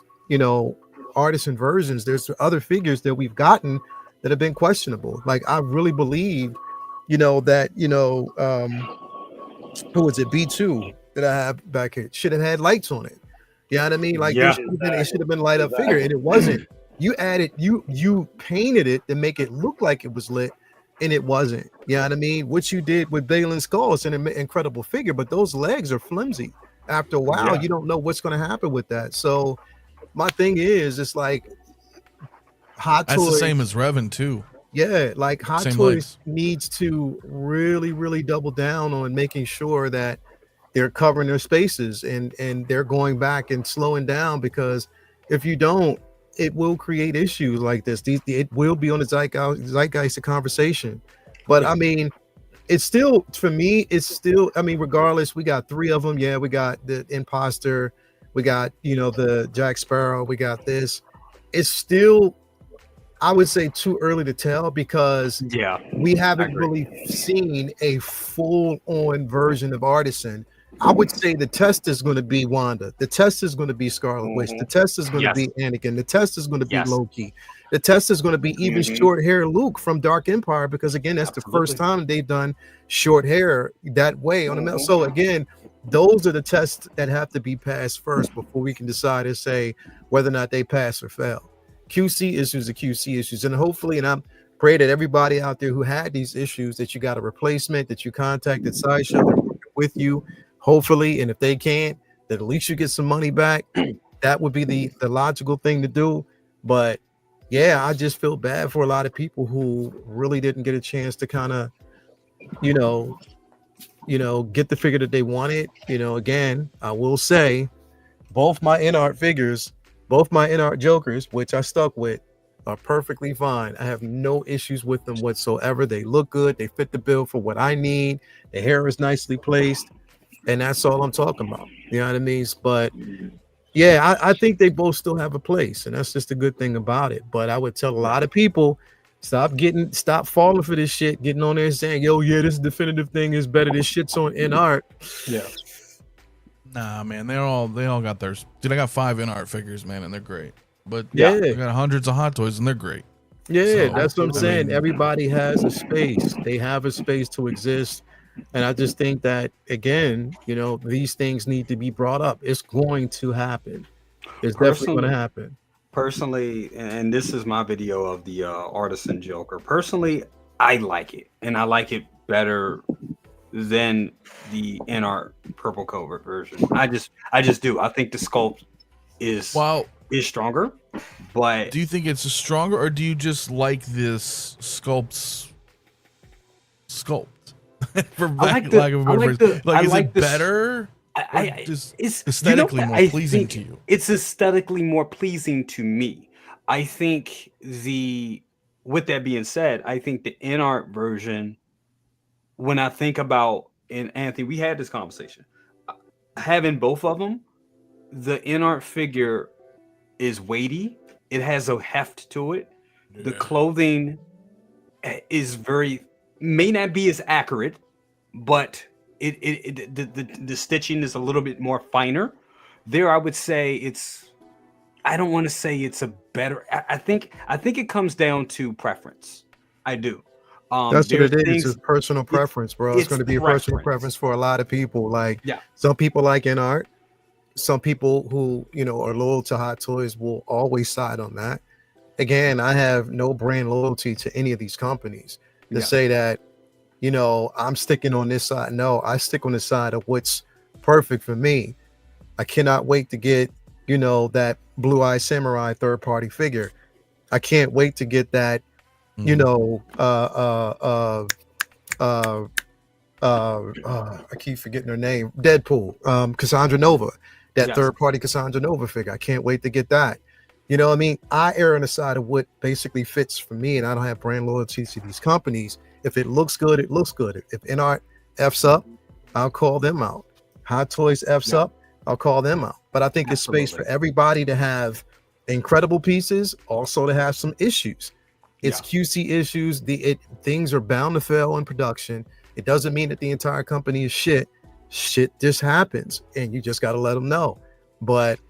artisan versions, there's other figures that we've gotten that have been questionable. Like I really believe, that, who was it? B2 that I have back here should have had lights on it. You know what I mean? Like it should have been light up figure and it wasn't. You added, you painted it to make it look like it was lit, and it wasn't. You know what I mean? What you did with Balin's skull is an incredible figure, but those legs are flimsy. After a while, you don't know what's going to happen with that. So my thing is, it's like Hot Toys. That's the same as Revan too. Yeah, like Hot Toys needs to really, really double down on making sure that they're covering their spaces and they're going back and slowing down, because if you don't, it will create issues like this. It will be on the zeitgeist of conversation. But it's still, for me, it's still, regardless, we got 3 of them. Yeah, we got the Imposter, we got, the Jack Sparrow, we got this. It's still, I would say, too early to tell because we haven't really seen a full-on version of Artisan. I would say the test is going to be Wanda. The test is going to be Scarlet Witch. The test is going to be Anakin. The test is going to be Loki. The test is going to be even short hair Luke from Dark Empire, because again, that's the first time they've done short hair that way on the metal. So again, those are the tests that have to be passed first before we can decide and say whether or not they pass or fail. QC issues are QC issues, and hopefully, and I pray that everybody out there who had these issues, that you got a replacement, that you contacted Sideshow, they're working with you. Hopefully, and if they can't, that at least you get some money back. That would be the logical thing to do. But yeah, I just feel bad for a lot of people who really didn't get a chance to kind of, get the figure that they wanted. Again, I will say both my InArt figures, both my InArt Jokers, which I stuck with, are perfectly fine. I have no issues with them whatsoever. They look good. They fit the bill for what I need. The hair is nicely placed, and that's all I'm talking about. You know what I mean? But yeah, I think they both still have a place, and that's just a good thing about it. But I would tell a lot of people, stop falling for this shit, getting on there and saying, yo, yeah, this definitive thing is better. This shit's on InArt. Yeah. Nah, man, they all got theirs. Dude, I got 5 InArt figures, man, and they're great. But Yeah. I got hundreds of Hot Toys, and they're great. Yeah, So, that's what I'm I saying. mean- Everybody has a space. They have a space to exist. And I just think that, again, you know, these things need to be brought up. It's going to happen. It's definitely going to happen. Personally, and this is my video of the Artisan Joker. Personally, I like it, and I like it better than the InArt purple covert version. I just do. I think the sculpt is stronger, but do you think it's stronger, or do you just like this sculpt? For lack of a better phrase, is it better? It's aesthetically more pleasing to you. It's aesthetically more pleasing to me. I think with that being said, I think the InArt version, when I think about, and Anthony, we had this conversation, having both of them, the InArt figure is weighty. It has a heft to it. Yeah. The clothing is may not be as accurate, but the stitching is a little bit more finer. There, I would say I don't want to say it's a better. I think it comes down to preference. I do. That's what it is. It's personal preference, bro. It's going to be a personal preference for a lot of people. Like, some people like InArt. Some people who, you know, are loyal to Hot Toys will always side on that. Again, I have no brand loyalty to any of these companies to say that, you know, I'm sticking on this side. No, I stick on the side of what's perfect for me. I cannot wait to get, you know, that Blue Eye Samurai third-party figure. I can't wait to get that, you know, I keep forgetting her name. Deadpool, Cassandra Nova, that third-party Cassandra Nova figure. I can't wait to get that. You know what I mean? I err on the side of what basically fits for me, and I don't have brand loyalty to these companies. If it looks good, it looks good. If InArt F's up, I'll call them out. Hot Toys F's up, I'll call them out. But I think it's space for everybody to have incredible pieces, also to have some issues. It's QC issues. Things are bound to fail in production. It doesn't mean that the entire company is shit. Shit just happens, and you just got to let them know. But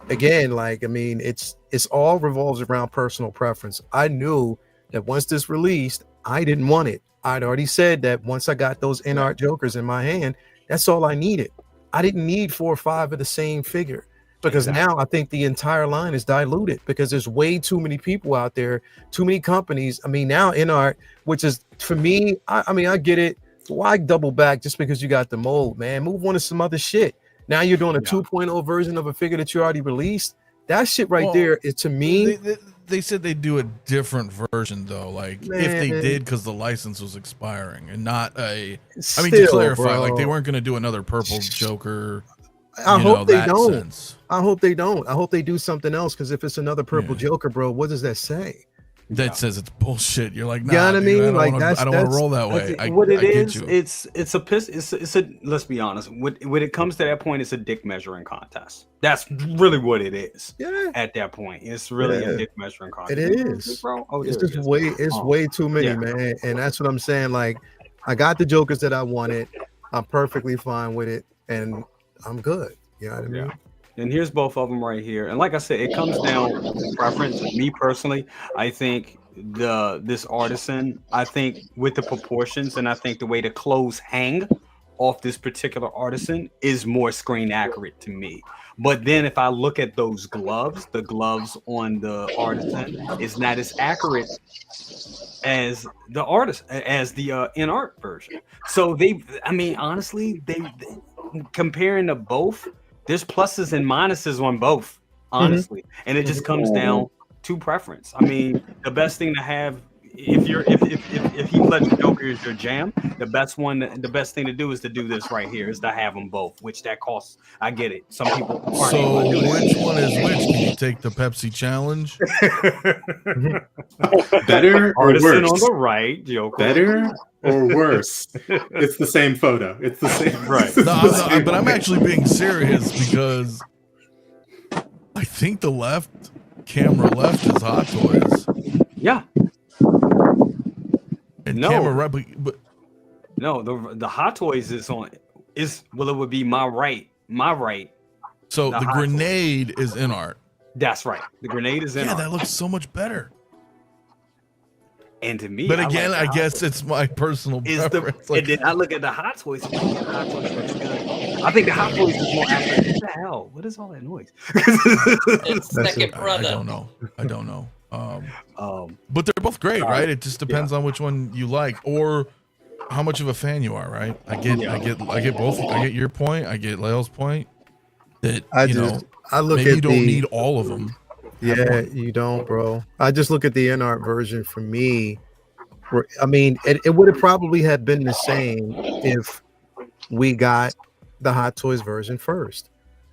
again, like, I mean, it's all revolves around personal preference. I knew that once this released, I didn't want it. I'd already said that once I got those InArt Jokers in my hand, that's all I needed. I didn't need 4 or 5 of the same figure, because now I think the entire line is diluted because there's way too many people out there, too many companies. I mean, now InArt, which is, for me, I mean, I get it. Why double back just because you got the mold, man? Move on to some other shit. Now you're doing a 2.0 version of a figure that you already released. That shit right there is, to me. They said they'd do a different version though, like if they did, because the license was expiring, and not a. I mean, to clarify, like they weren't going to do another purple Joker. I hope they don't. I hope they don't. I hope they do something else, because if it's another purple Joker, bro, what does that say? That says it's bullshit. You're like, nah, you know what I mean? Like, I don't want to roll that way. It's a. Let's be honest. When it comes to that point, it's a dick measuring contest. That's really what it is. Yeah. At that point, it's really a dick measuring contest. It is, bro. It's just way too many, man. And that's what I'm saying. Like, I got the Jokers that I wanted. I'm perfectly fine with it, and I'm good. You know what I mean? And here's both of them right here. And like I said, it comes down to preference. Me personally, I think this Artisan, I think with the proportions, and I think the way the clothes hang off this particular Artisan is more screen accurate to me. But then if I look at those gloves, the gloves on the Artisan is not as accurate as the InArt version. So honestly, they comparing to both, there's pluses and minuses on both, honestly. And it just comes down to preference. I mean, the best thing to have if Heath Ledger Joker is your jam, the best thing to do is to do this right here, is to have them both, which that costs. I get it. Some people aren't able to do that. Which one is which? Can you take the Pepsi challenge? Better or Artisan worse? on the right, Joker. Better or worse? It's the same photo. It's the same. Right. No, but I'm actually being serious because I think the camera left is Hot Toys. Yeah. And No. camera right, but No, the Hot Toys it would be my right. so the Hot grenade is InArt. That's right. The grenade is in. Yeah, that looks so much better. And to me, But I again, like I the guess it's my personal is preference. and then I look at the Hot Toys. And the Hot Toys looks good. I think the Hot Toys is more accurate. What the hell? What is all that noise? It's second I brother. don't know. But they're both great, right? It just depends on which one you like or how much of a fan you are, right? I get both. I get your point. I get Lael's point. That I look maybe at you don't need all of them. Yeah, you don't, bro. I just look at the InArt version for me. I mean, it would have probably have been the same if we got the Hot Toys version first.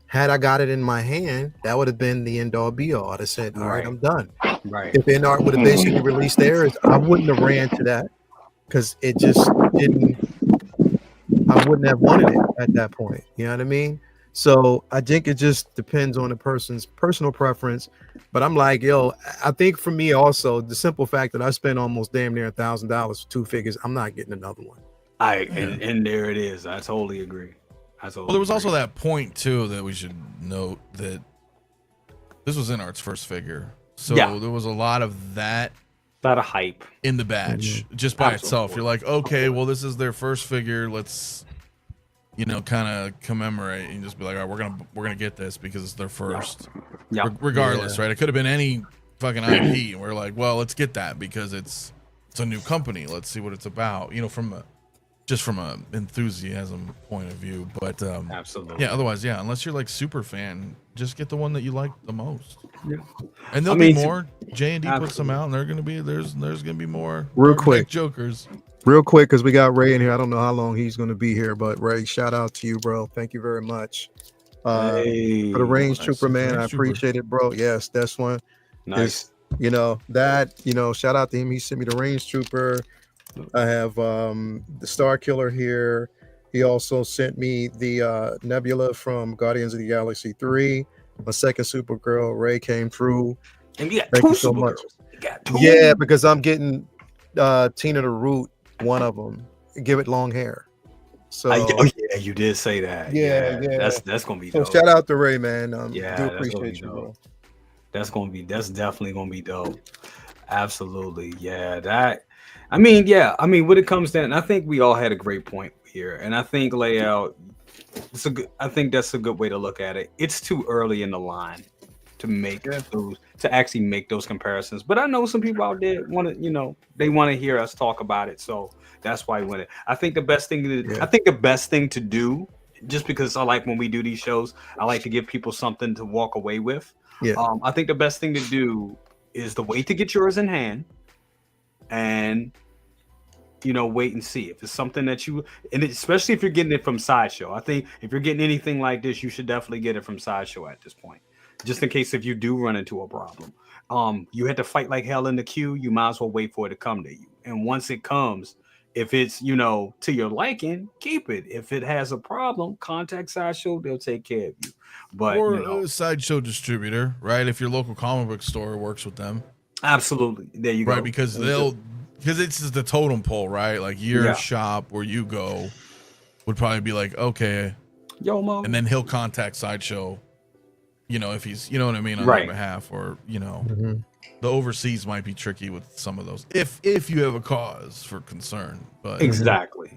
Had I got it in my hand, that would have been the end all be all. I'd have said, all right, I'm done. Right. If InArt would have basically released theirs, I wouldn't have ran to that because it just didn't. I wouldn't have wanted it at that point. You know what I mean? So I think it just depends on the person's personal preference. But I'm like, yo, I think for me also, the simple fact that I spent almost damn near $1,000 for 2 figures, I'm not getting another one. And there it is. I totally agree. Well, there was also that point too that we should note that this was InArt's first figure, so there was a lot of that. A lot of hype in the batch just by itself. You're like, okay, well, this is their first figure. Let's, kind of commemorate and just be like, all right, we're gonna get this because it's their first. Yeah. Regardless, right? It could have been any fucking IP, and we're like, well, let's get that because it's a new company. Let's see what it's about. From a enthusiasm point of view. But absolutely, yeah. Otherwise, yeah. Unless you're like super fan, just get the one that you like the most. Yeah. And there'll be more. J&D puts them out, and there's gonna be more. Real quick, Jokers. Real quick, because we got Ray in here. I don't know how long he's going to be here, but Ray, shout out to you, bro. Thank you very much for the Range Trooper, man. I appreciate it, bro. Yes, that's one. Nice. Shout out to him. He sent me the Range Trooper. I have the Star Killer here. He also sent me the Nebula from Guardians of the Galaxy 3. My second Supergirl, Ray, came through. And you got Thank two you so much. Two. Yeah, because I'm getting Tina the Root, one of them. Give it long hair. So yeah, you did say that. Yeah. That's gonna be so dope. Shout out to Ray, man. Do that's appreciate you, bro. That's definitely gonna be dope. Absolutely. Yeah. I mean, when it comes down, I think we all had a great point here. And I think layout, I think that's a good way to look at it. It's too early in the line to actually make those comparisons. But I know some people out there they want to hear us talk about it. So that's why we went it. I think the best thing to do, just because I like when we do these shows, I like to give people something to walk away with. Yeah. I think the best thing to do is to wait to get yours in hand and wait and see if it's something that especially if you're getting it from Sideshow. I think if you're getting anything like this, you should definitely get it from Sideshow at this point, just in case if you do run into a problem. You had to fight like hell in the queue. You might as well wait for it to come to you. And once it comes, if it's to your liking, keep it. If it has a problem, contact Sideshow. They'll take care of you. But or a Sideshow distributor, right? If your local comic book store works with them, absolutely. There you go. Right, because it's just the totem pole, right? Like your shop where you go would probably be like, okay, yo, Mo, and then he'll contact Sideshow. If he's, what I mean, on right. their behalf, or the overseas might be tricky with some of those if you have a cause for concern. But exactly.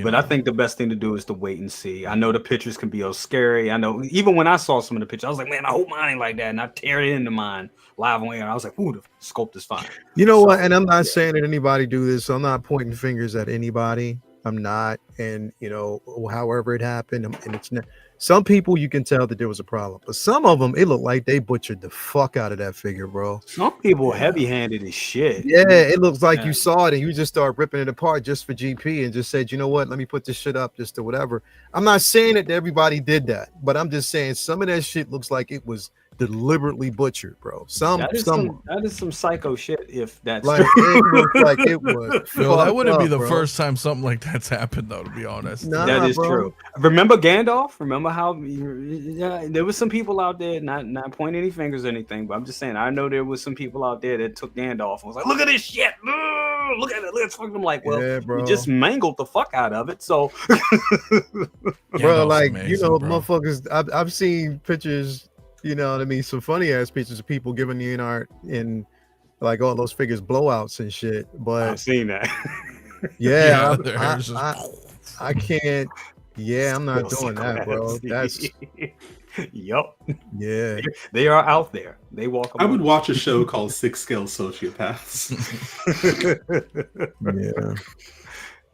But I think the best thing to do is to wait and see. I know the pictures can be scary. I know even when I saw some of the pictures, I was like, man, I hope mine ain't like that, and I tear it into mine live on air. I was like, ooh, the sculpt is fine. You know what? And I'm not saying that anybody do this. So I'm not pointing fingers at anybody. I'm not. And you know, however it happened, and it's not. Some people you can tell that there was a problem, but some of them it looked like they butchered the fuck out of that figure, bro. Some people heavy-handed as shit. Yeah, it looks like you saw it and you just started ripping it apart just for GP and just said, you know what, let me put this shit up just to whatever. I'm not saying that everybody did that, but I'm just saying some of that shit looks like it was deliberately butchered, bro. That is some psycho shit. If that's like it looks like it was. Yo, that wouldn't be the bro. first time something like that's happened, though. To be honest, Nah, that is bro. true. Remember Gandalf? Remember how there was some people out there, not pointing any fingers or anything, but I'm just saying I know there was some people out there that took Gandalf and was like, look at this shit, look at it, let's fuck them. Like, well, Yeah, we bro. just mangled the fuck out of it. So, Bro, like amazing, you know, bro. motherfuckers. I've seen pictures. You know what I mean? Some funny ass pictures of people giving the InArt in like all those figures blowouts and shit. But I've seen that. yeah, their hair's just- I can't. Yeah, I'm not Still doing that, bro. That's yup. yeah. They are out there. They walk. I would watch a show called Six Scale Sociopaths. Yeah.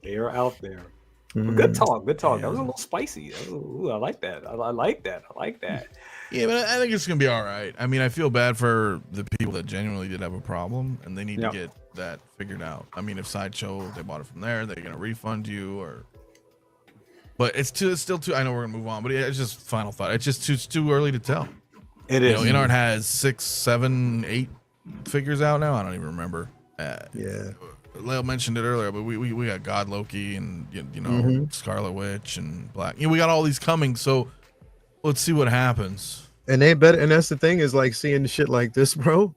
They are out there. Mhm. Good talk. Good talk. That was a little spicy. Ooh, I like that. I like that. I like that. Yeah, but I think it's gonna be all right. I mean, I feel bad for the people that genuinely did have a problem, and they need to get that figured out. I mean, if Sideshow they bought it from there, they're gonna refund you, or. But it's still too. I know we're gonna move on, but it's just final thought. It's just too early to tell. It You is. know, InArt has 6, 7, 8 figures out now. I don't even remember. Yeah. Lale mentioned it earlier, but we got God Loki and you know Scarlet Witch and Black. You know, we got all these coming, so let's see what happens. And they better, and that's the thing is like seeing shit like this, bro.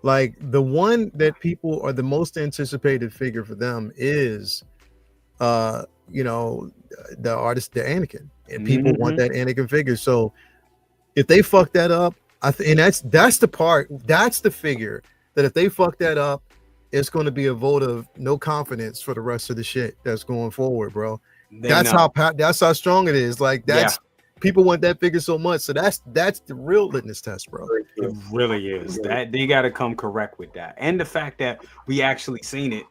Like the one that people are the most anticipated figure for them is you know, the artist, the Anakin, and people want that Anakin figure. So if they fuck that up, and that's the figure that if they fuck that up, it's going to be a vote of no confidence for the rest of the shit that's going forward, bro. That's how strong it is. Like that's people want that figure so much. So that's the real litmus test, bro. It really is. That they got to come correct with that, and the fact that we actually seen it.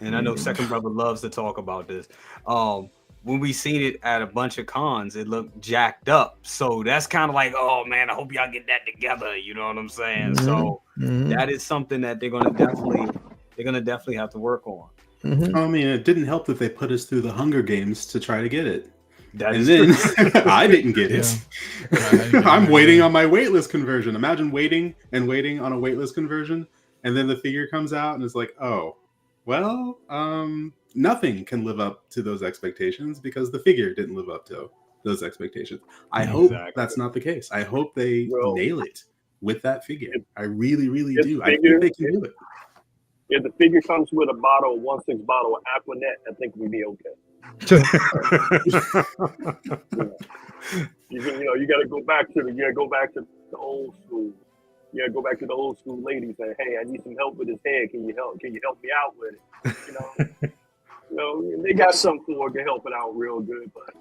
And I know Second Brother loves to talk about this. When we seen it at a bunch of cons, it looked jacked up. So that's kind of like, oh man, I hope y'all get that together. You know what I'm saying? So that is something that they're gonna definitely have to work on. I mean, it didn't help that they put us through the Hunger Games to try to get it. That and is then true. I didn't get it. I'm waiting on my waitlist conversion. Imagine waiting on a waitlist conversion, and then the figure comes out and it's like, oh, well, nothing can live up to those expectations because the figure didn't live up to those expectations. I hope that's not the case. I hope they nail it with that figure. I really, really do. I think they can do it. If the figure comes with a bottle, 1/6 bottle of Aquanet, I think we'd be okay. You got to go back to the old school. You got to go back to the old school ladies and hey, I need some help with his hair. Can you help me out with it? You know, they got some for to help it out real good. But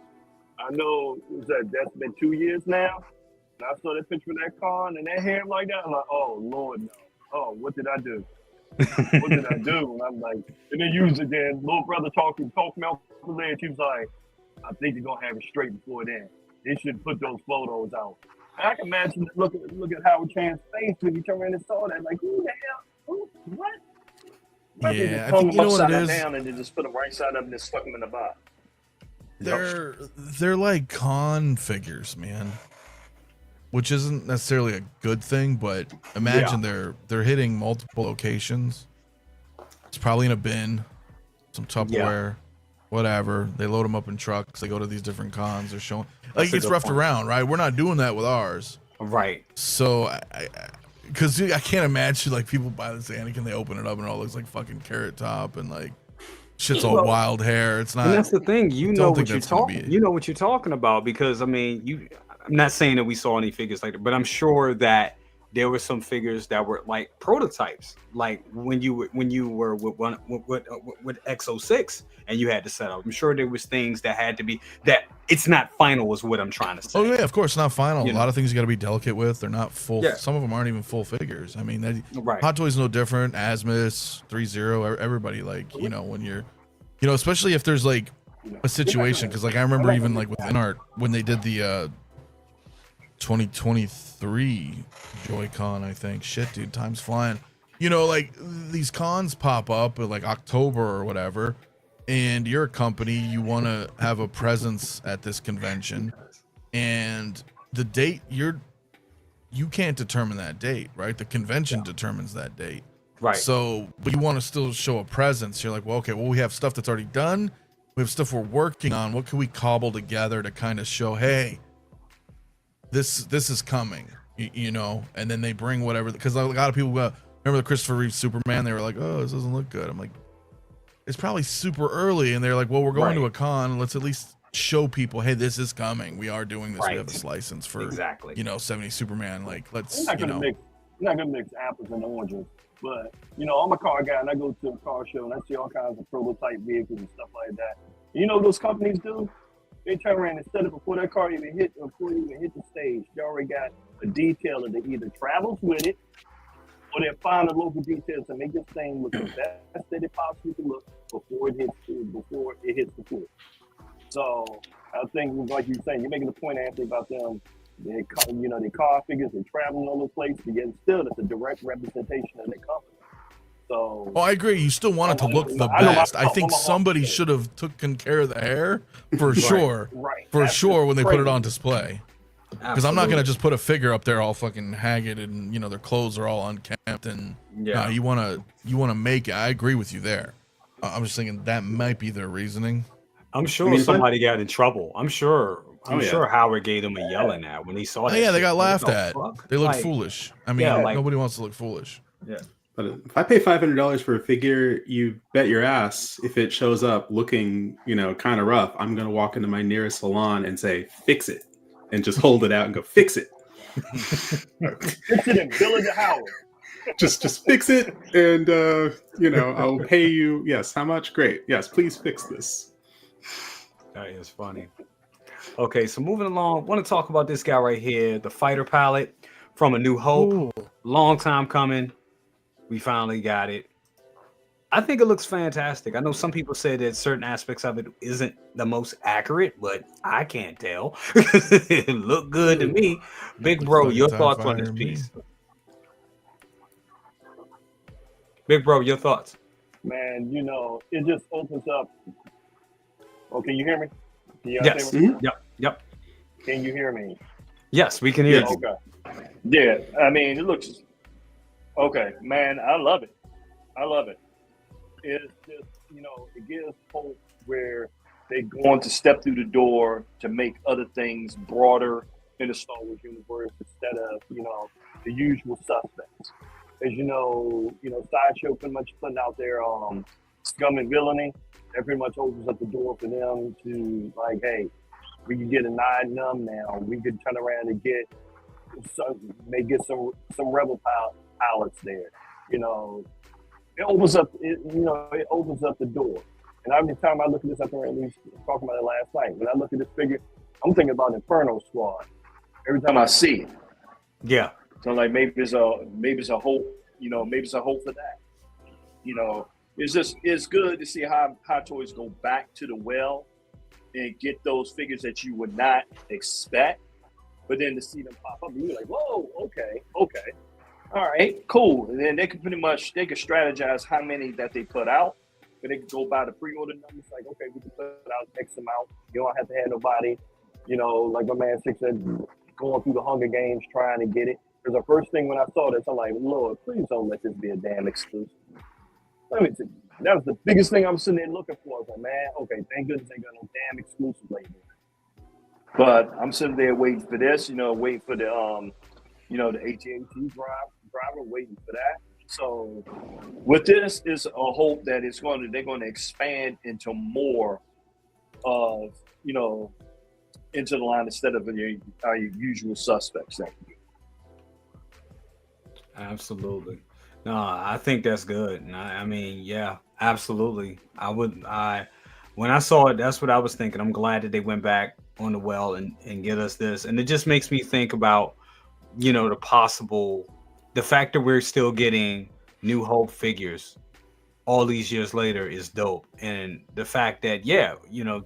I know that's been 2 years now. And I saw that picture of that con and that hair like that. I'm like, oh Lord, no. Oh, what did I do? What did I do? And I'm like, and then usually then little brother talked me off the ledge. He was like, I think you're gonna have it straight before then. They should put those photos out. And I can imagine look at Howard Chan's face when he turned around and saw that. Like, who the hell? Who? What? Yeah, I think you know what it is. Down and then just put them right side up and then stuck them in the box. They're like con figures, man. Which isn't necessarily a good thing, but imagine they're hitting multiple locations. It's probably in a bin, some Tupperware, whatever. They load them up in trucks. They go to these different cons. They're showing like it gets roughed around, right? We're not doing that with ours, right? So, because I can't imagine like people buy this Anakin, they open it up and it all looks like fucking Carrot Top and like shit's all wild hair. It's not. And that's the thing. You know what you're talking. You know what you're talking about because I mean I'm not saying that we saw any figures like that, but I'm sure that there were some figures that were like prototypes, like when you were with X06 and you had to set up. I'm sure there was things that had to be that it's not final, is what I'm trying to say. Oh yeah, of course, not final. A lot of things you got to be delicate with. They're not full. Yeah. Some of them aren't even full figures. I mean, Hot Toys no different. Asmus, 3-0, everybody like when you're You know, especially if there's like a situation, because like I remember even like with InArt when they did the 2023 Joy-Con, I think. Shit, dude, time's flying. You know, like these cons pop up at like October or whatever, and you're a company, you want to have a presence at this convention, and the date you can't determine that date, right? The convention determines that date. Right. So, but you want to still show a presence. You're like, well, okay, well, we have stuff that's already done. We have stuff we're working on. What can we cobble together to kind of show, hey, this is coming, you know? And then they bring whatever, because a lot of people remember the Christopher Reeve Superman. They were like, oh, this doesn't look good. I'm like, it's probably super early. And they're like, well, we're going to a con. Let's at least show people, hey, this is coming. We are doing this. We have this license for, you know, 70 Superman. Like, let's, You're not gonna mix apples and oranges. But, you know, I'm a car guy and I go to a car show and I see all kinds of prototype vehicles and stuff like that. You know what those companies do? They turn around and instead of before that car even hit the stage, they already got a detailer that either travels with it or they find the local details to make this thing look the best that it possibly can look before it hits the floor. So I think, like you were saying, you're making a point, Anthony, about them. They car figures, they travel all over the place, but yet still, it's a direct representation of the company. So, I agree. You still want it to look the best. I think somebody should have taken care of the hair for sure. Right. For sure when they put it on display. Because I'm not gonna just put a figure up there all fucking haggard and you know their clothes are all unkempt and you wanna make it. I agree with you there. I'm just thinking that might be their reasoning. I'm sure somebody got in trouble. I'm sure Howard gave them a yelling at when he saw that. Yeah, they shit. got laughed at. Fuck? They look Like, foolish. I mean, nobody wants to look foolish. Yeah. But if I pay $500 for a figure, you bet your ass if it shows up looking, you know, kind of rough, I'm going to walk into my nearest salon and say, fix it. And just hold it out and go, fix it. Fix it and bill it to Howard. Just fix it and, you know, I'll pay you. Yes. How much? Great. Yes. Please fix this. That is funny. Okay, so moving along, want to talk about this guy right here, the fighter palette from A New Hope. Ooh. Long time coming. We finally got it. I think it looks fantastic. I know some people say that certain aspects of it isn't the most accurate, but I can't tell. It looked good to me. Big bro, your thoughts on this piece? Big bro, your thoughts? Man, you know, it just opens up. Oh, can you hear me? Yes. Mm-hmm. Yep. Can you hear me? Yes, we can hear you. Okay. Yeah, I mean, it looks okay, man. I love it. It's just, you know, it gives hope where they're going to step through the door to make other things broader in the Star Wars universe instead of, you know, the usual suspects. As you know, Sideshow pretty much putting out their scum and villainy. That pretty much opens up the door for them to like, hey, we can get a 9-num now. We could turn around and get some rebel pilots there. You know, it opens up the door. And every time I look at this, I think we were talking about it last night. When I look at this figure, I'm thinking about Inferno Squad. Every time I see it. Yeah. So like maybe it's a hope, you know, maybe it's a hope for that. You know, it's good to see how Hot Toys go back to the well and get those figures that you would not expect, but then to see them pop up and you're like, whoa, okay, all right, cool. And then they can strategize how many that they put out, and they can go by the pre-order numbers. Like, okay, we can put out X amount. You don't have to have nobody, you know, like my man Six said, going through the Hunger Games trying to get it. Because the first thing when I saw this, I'm like, Lord, please don't let this be a damn exclusive. That was the biggest thing I'm sitting there looking for. I was like, man, okay, thank goodness they got no damn exclusive label. But I'm sitting there waiting for this, you know, waiting for the the AT&T driver, waiting for that. So with this is a hope that they're going to expand into more of, you know, into the line instead of our usual suspects. Absolutely. No, I think that's good. I mean, yeah, absolutely. When I saw it, that's what I was thinking. I'm glad that they went back on the well and get us this. And it just makes me think about, you know, the fact that we're still getting New Hope figures all these years later is dope. And the fact that, yeah, you know,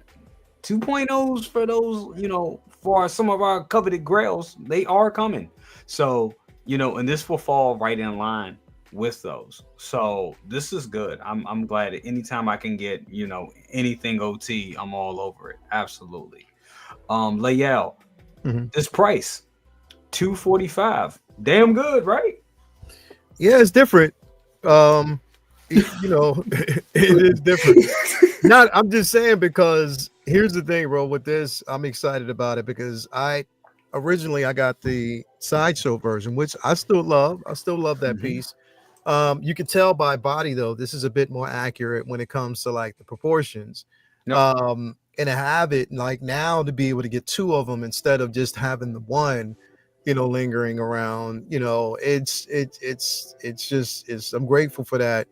2.0s for those, you know, for some of our coveted grails, they are coming. So, you know, and this will fall right in line with those. So this is good. I'm glad that anytime I can get, you know, anything OT, I'm all over it. Absolutely. Layel, this price, $245. Damn good, right? Yeah, it's different. You know, it is different. Not, I'm just saying, because here's the thing, bro. With this, I'm excited about it because I got the sideshow version, which I still love. I still love that piece. You can tell by body though, this is a bit more accurate when it comes to like the proportions. And to have it like now to be able to get two of them instead of just having the one, you know, lingering around, you know, I'm grateful for that.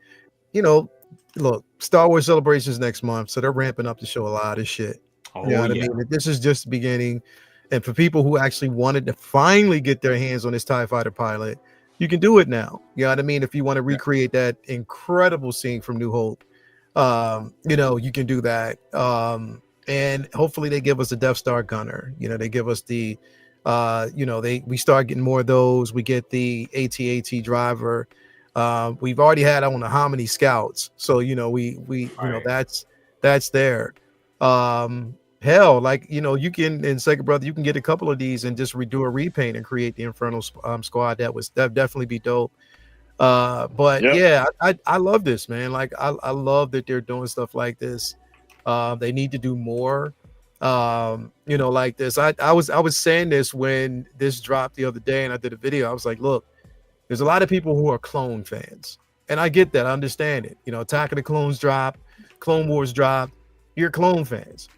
You know, look, Star Wars Celebrations next month, so they're ramping up to show a lot of shit. You know what I mean? This is just the beginning. And for people who actually wanted to finally get their hands on this TIE Fighter pilot, you can do it now. You know what I mean? If you want to recreate that incredible scene from New Hope, you know, you can do that. And hopefully they give us a Death Star gunner. You know, they give us the, you know, we start getting more of those. We get the AT-AT driver. We've already had on the Hominy Scouts. So, you know, we you know, that's there. Hell, like, you know, you can, in Second Brother, you can get a couple of these and just redo a repaint and create the Infernal Squad. That'd definitely be dope. But yeah, I love this, man. Like, I love that they're doing stuff like this. They need to do more, you know, like this. I was saying this when this dropped the other day and I did a video. I was like, look, there's a lot of people who are clone fans, and I get that. I understand it. You know, Attack of the Clones dropped, Clone Wars dropped. You're clone fans.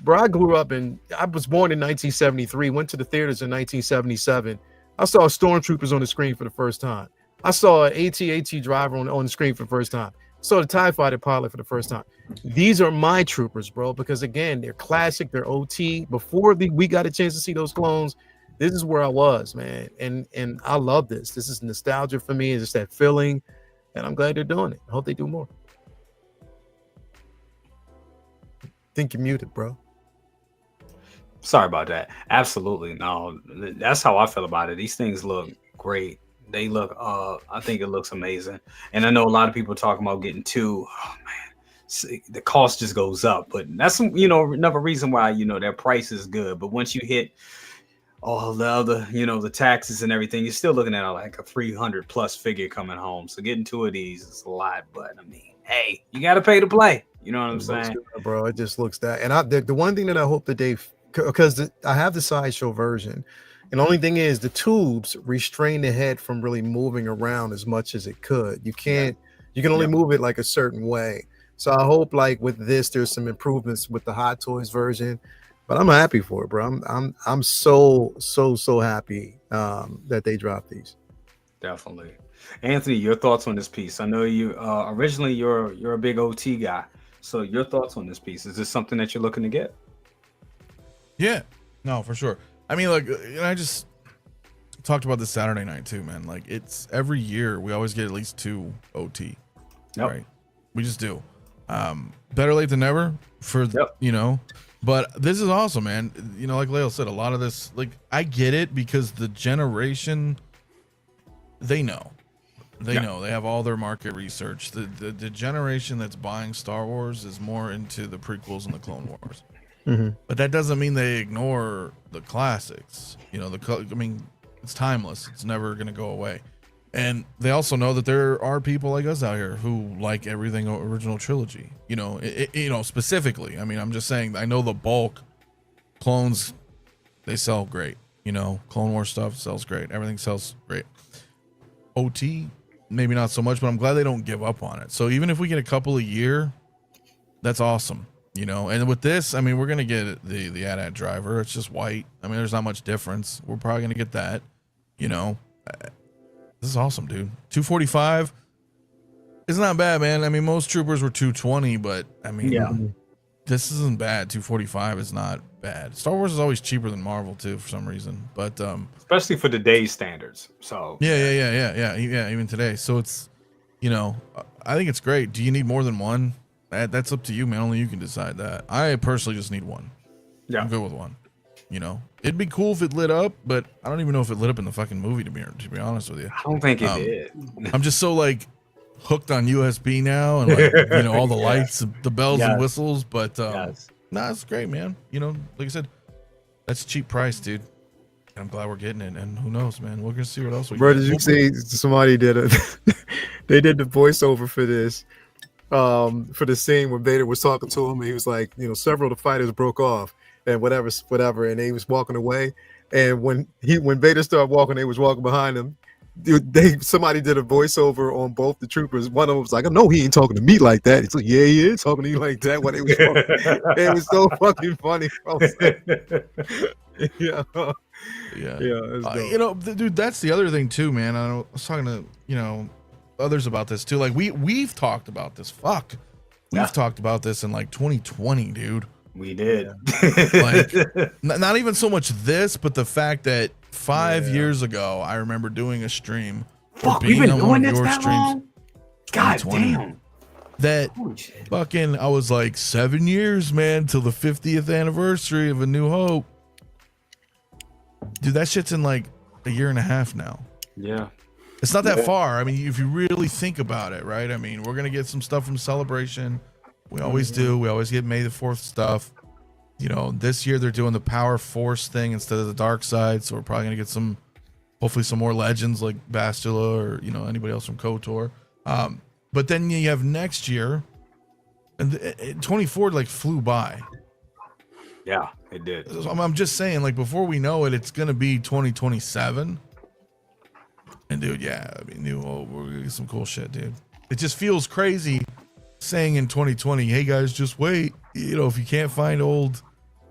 Bro, I was born in 1973, went to the theaters in 1977. I saw Stormtroopers on the screen for the first time. I saw an AT-AT driver on the screen for the first time. I saw the TIE Fighter pilot for the first time. These are my troopers, bro, because again, they're classic, they're OT. Before we got a chance to see those clones, this is where I was, man. And I love this. This is nostalgia for me. It's just that feeling, and I'm glad they're doing it. I hope they do more. Think you're muted, bro. Sorry about that. Absolutely. No, that's how I feel about it. These things look great. They look, I think it looks amazing. And I know a lot of people talking about getting two. Oh, man, the cost just goes up. But that's, you know, another reason why, you know, their price is good. But once you hit all the other, you know, the taxes and everything, you're still looking at like a 300 plus figure coming home. So getting two of these is a lot. But I mean, hey, you got to pay to play. You know what I'm saying? Good, bro, it just looks that. And the one thing that I hope that because I have the sideshow version, and the only thing is the tubes restrain the head from really moving around as much as it could. You can't, you can only move it like a certain way. So I hope like with this, there's some improvements with the Hot Toys version, but I'm happy for it, bro. I'm so happy that they dropped these. Definitely. Anthony, your thoughts on this piece? I know you originally you're a big OT guy. So your thoughts on this piece? Is this something that you're looking to get? Yeah, no, for sure. I mean, like, I just talked about this Saturday night too, man. Like, it's every year we always get at least 2 OT, right? We just do. Better late than never for, you know, but this is awesome, man. You know, like Leo said, a lot of this, like, I get it because the generation, they know. They know. They have all their market research. The generation that's buying Star Wars is more into the prequels and the Clone Wars. But that doesn't mean they ignore the classics. You know, I mean, it's timeless. It's never going to go away. And they also know that there are people like us out here who like everything original trilogy. You know, you know, specifically. I mean, I'm just saying, I know the bulk clones, they sell great. You know, Clone Wars stuff sells great. Everything sells great. OT, maybe not so much, but I'm glad they don't give up on it. So even if we get a couple a year, that's awesome. You know, and with this, I mean, we're gonna get the AT-AT driver. It's just white. I mean, there's not much difference. We're probably gonna get that. You know, this is awesome, dude. 245. It's not bad, man. I mean, most troopers were 220, but I mean, this isn't bad. 245 is not bad. Star Wars is always cheaper than Marvel too, for some reason. But especially for today's standards. So yeah. Even today. So it's you know, I think it's great. Do you need more than one? That's up to you, man. Only you can decide that. I personally just need one. Yeah. I'm good with one. You know, it'd be cool if it lit up, but I don't even know if it lit up in the fucking movie, to be honest with you. I don't think it did. I'm just so like hooked on USB now and like, you know, all the lights, the bells and whistles, but nah, it's great, man. You know, like I said, that's a cheap price, dude. I'm glad we're getting it, and who knows, man? We're gonna see what else we Bro, get. did you see somebody did a they did the voiceover for this for the scene when Vader was talking to him, and he was like, you know, several of the fighters broke off and whatever, and he was walking away, and when Vader started walking, they was walking behind him. Dude, somebody did a voiceover on both the troopers. One of them was like, "No, he ain't talking to me like that." He's like, "Yeah, he is talking to you like that." When they was talking. It was so fucking funny, bro. Yeah. You know, dude, that's the other thing too, man. I was talking to, you know, others about this too. Like we've talked about this. We've talked about this in like 2020, dude. We did. Like, not even so much this, but the fact that 5 years ago, I remember doing a stream. Fuck, we've been doing this that long? God damn. That fucking, I was like 7 years, man, till the 50th anniversary of A New Hope. Dude, that shit's in like a year and a half now. Yeah. It's not that far. I mean, if you really think about it, right? I mean, we're going to get some stuff from Celebration. We always do. We always get May the 4th stuff. You know, this year they're doing the Power Force thing instead of the Dark Side. So we're probably going to get some, hopefully some more legends like Bastila or, you know, anybody else from KOTOR. But then you have next year, and 24 like flew by. Yeah, it did. So I'm just saying, like, before we know it, it's going to be 2027. And dude, yeah, I mean, we're going to get some cool shit, dude. It just feels crazy saying in 2020, hey guys, just wait. You know, if you can't find old,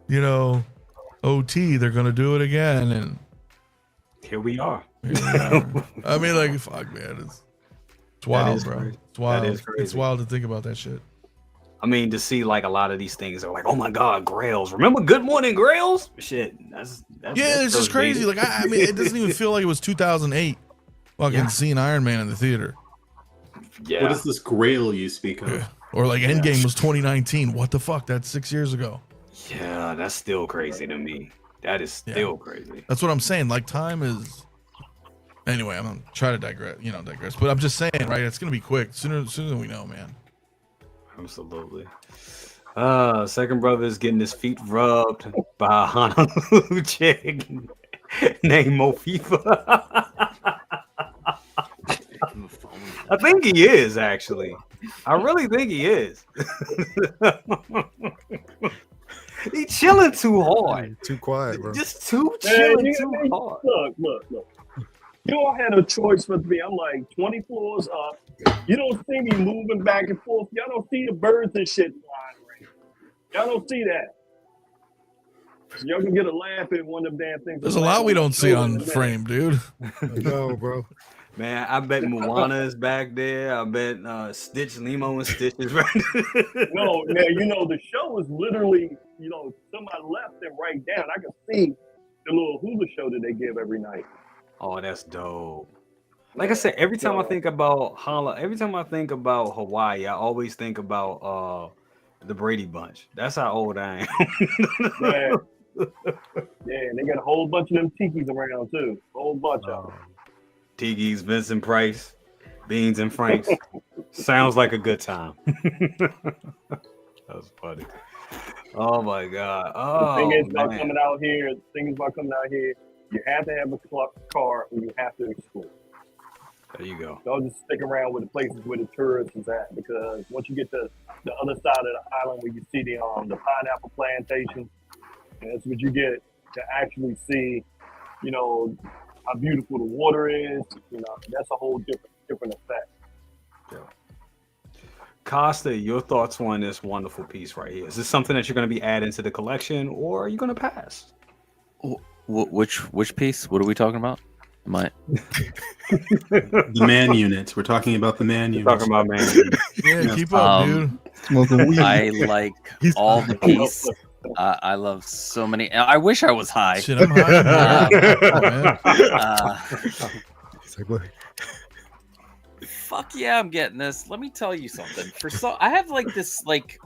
you know, OT, they're going to do it again. And here we are. I mean, like, fuck, man. It's wild, bro. Crazy. It's wild. That is crazy. It's wild to think about that shit. I mean, to see like a lot of these things are like, oh my God, Grails. Remember Good Morning Grails? Shit. That's it's just crazy. Like, I mean, it doesn't even feel like it was 2008 fucking seeing Iron Man in the theater. Yeah. What is this Grail you speak of? Yeah. Or like Endgame was 2019. What the fuck? That's 6 years ago. Yeah, that's still crazy to me. That is still crazy. That's what I'm saying. Like, time is. Anyway, I'm gonna try to digress. But I'm just saying, right? It's gonna be quick. Sooner than we know, man. Absolutely. Second brother is getting his feet rubbed by a Honolulu chick named Mofifa. I think he is, actually. I really think he is. He chilling too hard. Too quiet, bro. Just too chilling too hard. Look. You all had a choice but to be. I'm like 20 floors up. You don't see me moving back and forth. Y'all don't see the birds and shit flying around. Y'all don't see that. So y'all can get a laugh at one of them damn things. There's a lot we don't see on frame, dude. No, bro. Man, I bet Moana is back there. I bet Stitch, Limo, and Stitch is right there. No, man, you know, the show is literally, you know, somebody left and right down. I can see the little hula show that they give every night. Oh, that's dope. Like I said, every time I think about Hawaii, I always think about the Brady Bunch. That's how old I am. Man. Yeah, and they got a whole bunch of them tikis around too. A whole bunch of them. Tiki's, Vincent Price, Beans and Franks. Sounds like a good time. That's funny. Oh my God. Oh, the thing is about coming out here, you have to have a car and you have to explore. There you go. Don't just stick around with the places where the tourists is at, because once you get to the other side of the island where you see the pineapple plantation, and that's what you get to actually see, you know, how beautiful the water is. You know, that's a whole different effect. Yeah. Costa, your thoughts on this wonderful piece right here? Is this something that you're going to be adding to the collection, or are you going to pass? Which piece? What are we talking about? The man unit. We're talking about the man unit. Talking about man unit. Yeah, keep up, dude. I like all the piece. I love so many. I wish I was high. Shit, I'm high. fuck yeah, I'm getting this. Let me tell you something. I have like this like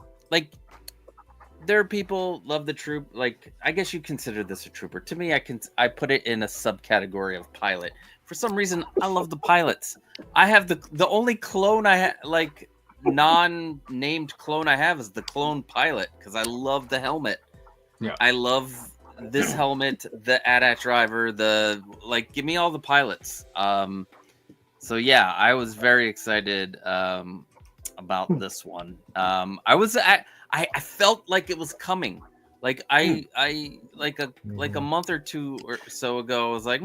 there are people love the troop. Like, I guess you consider this a trooper. To me, I put it in a subcategory of pilot. For some reason, I love the pilots. I have the only clone I have, like non-named clone I have, is the clone pilot because I love the helmet. Yeah, I love this helmet, the AT-AT driver, give me all the pilots. So yeah, I was very excited about this one. I felt like it was coming. Like I like a month or two or so ago, I was like,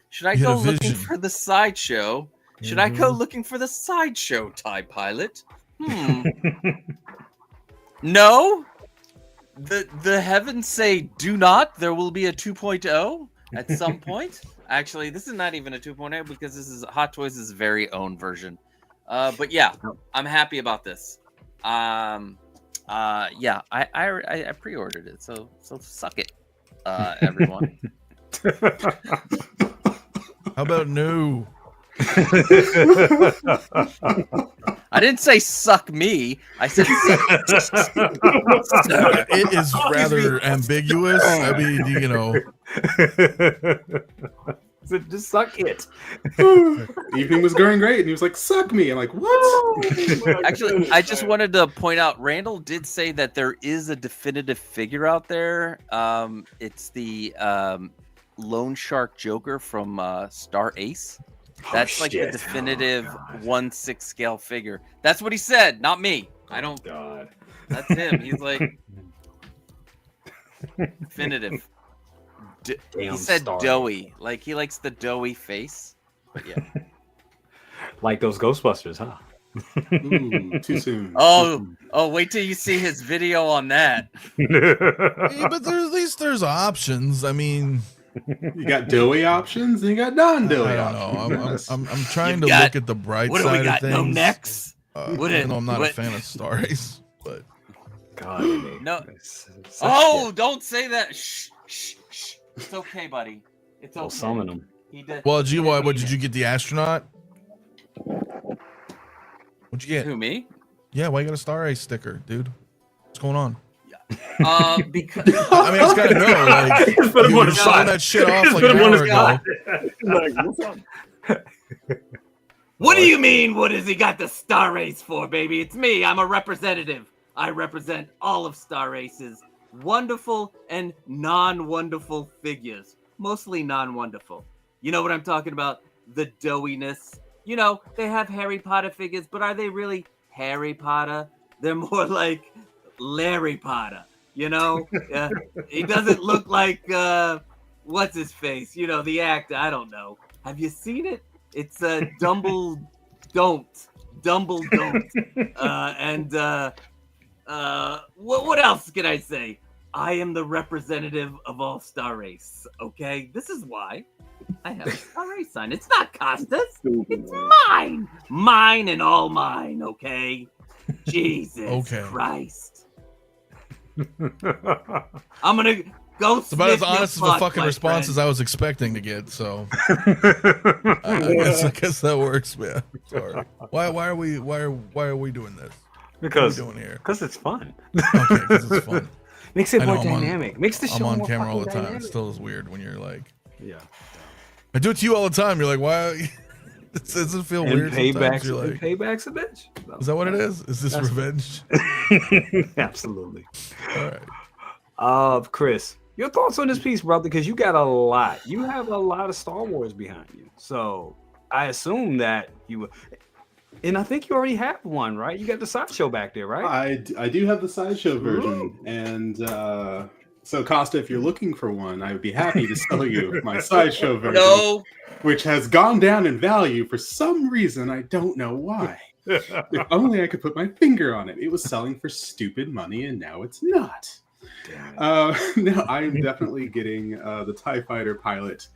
should I go looking for the sideshow? Should I go looking for the sideshow TIE pilot? No. The heavens say do not. There will be a 2.0 at some point. Actually, this is not even a 2.0 because this is Hot Toys' very own version. But yeah, I'm happy about this. Yeah, I pre-ordered it, so suck it, everyone. How about no? I didn't say suck me. I said suck. It is rather ambiguous. I mean, you know. So just suck it. Evening was going great, and he was like, "Suck me." I'm like, "What?" Actually, I just wanted to point out, Randall did say that there is a definitive figure out there. It's the Lone Shark Joker from Star Ace. That's like the definitive 1/6 scale figure. That's what he said, not me. I don't. God. That's him. He's like definitive. He said doughy. Like he likes the doughy face. But yeah. Like those Ghostbusters, huh? Ooh, too soon. Oh, wait till you see his video on that. Yeah, but at least there's options. I mean, you got doughy options and you got non-doughy I don't options. know. I'm trying to look at the bright what do side we got? of things. No necks. Even though I'm not a fan of Star Ace, but God, no. Oh, don't say that. Shh. It's okay, buddy. It's okay. I'll summon him. He did. Well, what did you get? The astronaut? What'd you get? Who, me? Yeah, why you got a Star Ace sticker, dude? What's going on? Because I mean, I just gotta know. Like, you were showing that shit off like an hour ago. Like, what's up? what do you mean? What has he got the Star Race for, baby? It's me. I'm a representative. I represent all of Star Race's wonderful and non-wonderful figures. Mostly non-wonderful. You know what I'm talking about? The doughiness. You know, they have Harry Potter figures, but are they really Harry Potter? They're more like Larry Potter. You know? He doesn't look like, what's his face? You know, the actor. I don't know. Have you seen it? It's Dumble Don't. What else can I say? I am the representative of all Star Race, okay? This is why I have a Star Race sign. It's not Costa's. It's mine. Mine and all mine, okay? Jesus Christ. I'm going to go It's about as honest as the fucking response as I was expecting to get, so I guess that works, man. Sorry. Why are we doing this? Because what are we doing here? Because it's fun. Okay, because it's fun. Makes it I more know, dynamic. Makes the show I'm on more camera all the fucking time. It dynamic. still is weird when you're like, Yeah. I do it to you all the time. You're like, why? Does it feel weird? Sometimes? You're like, payback's a bitch. is that what it is? Is this revenge? Absolutely. All right. Chris, your thoughts on this piece, brother? Because you got a lot. You have a lot of Star Wars behind you. So I assume that you. And I think you already have one, right? You got the sideshow back there, right? I do have the sideshow version, and so Costa, if you're looking for one, I would be happy to sell you my sideshow version, which has gone down in value for some reason. I don't know why. If only I could put my finger on it. It was selling for stupid money, and now it's not. No, I am definitely getting the TIE Fighter pilot.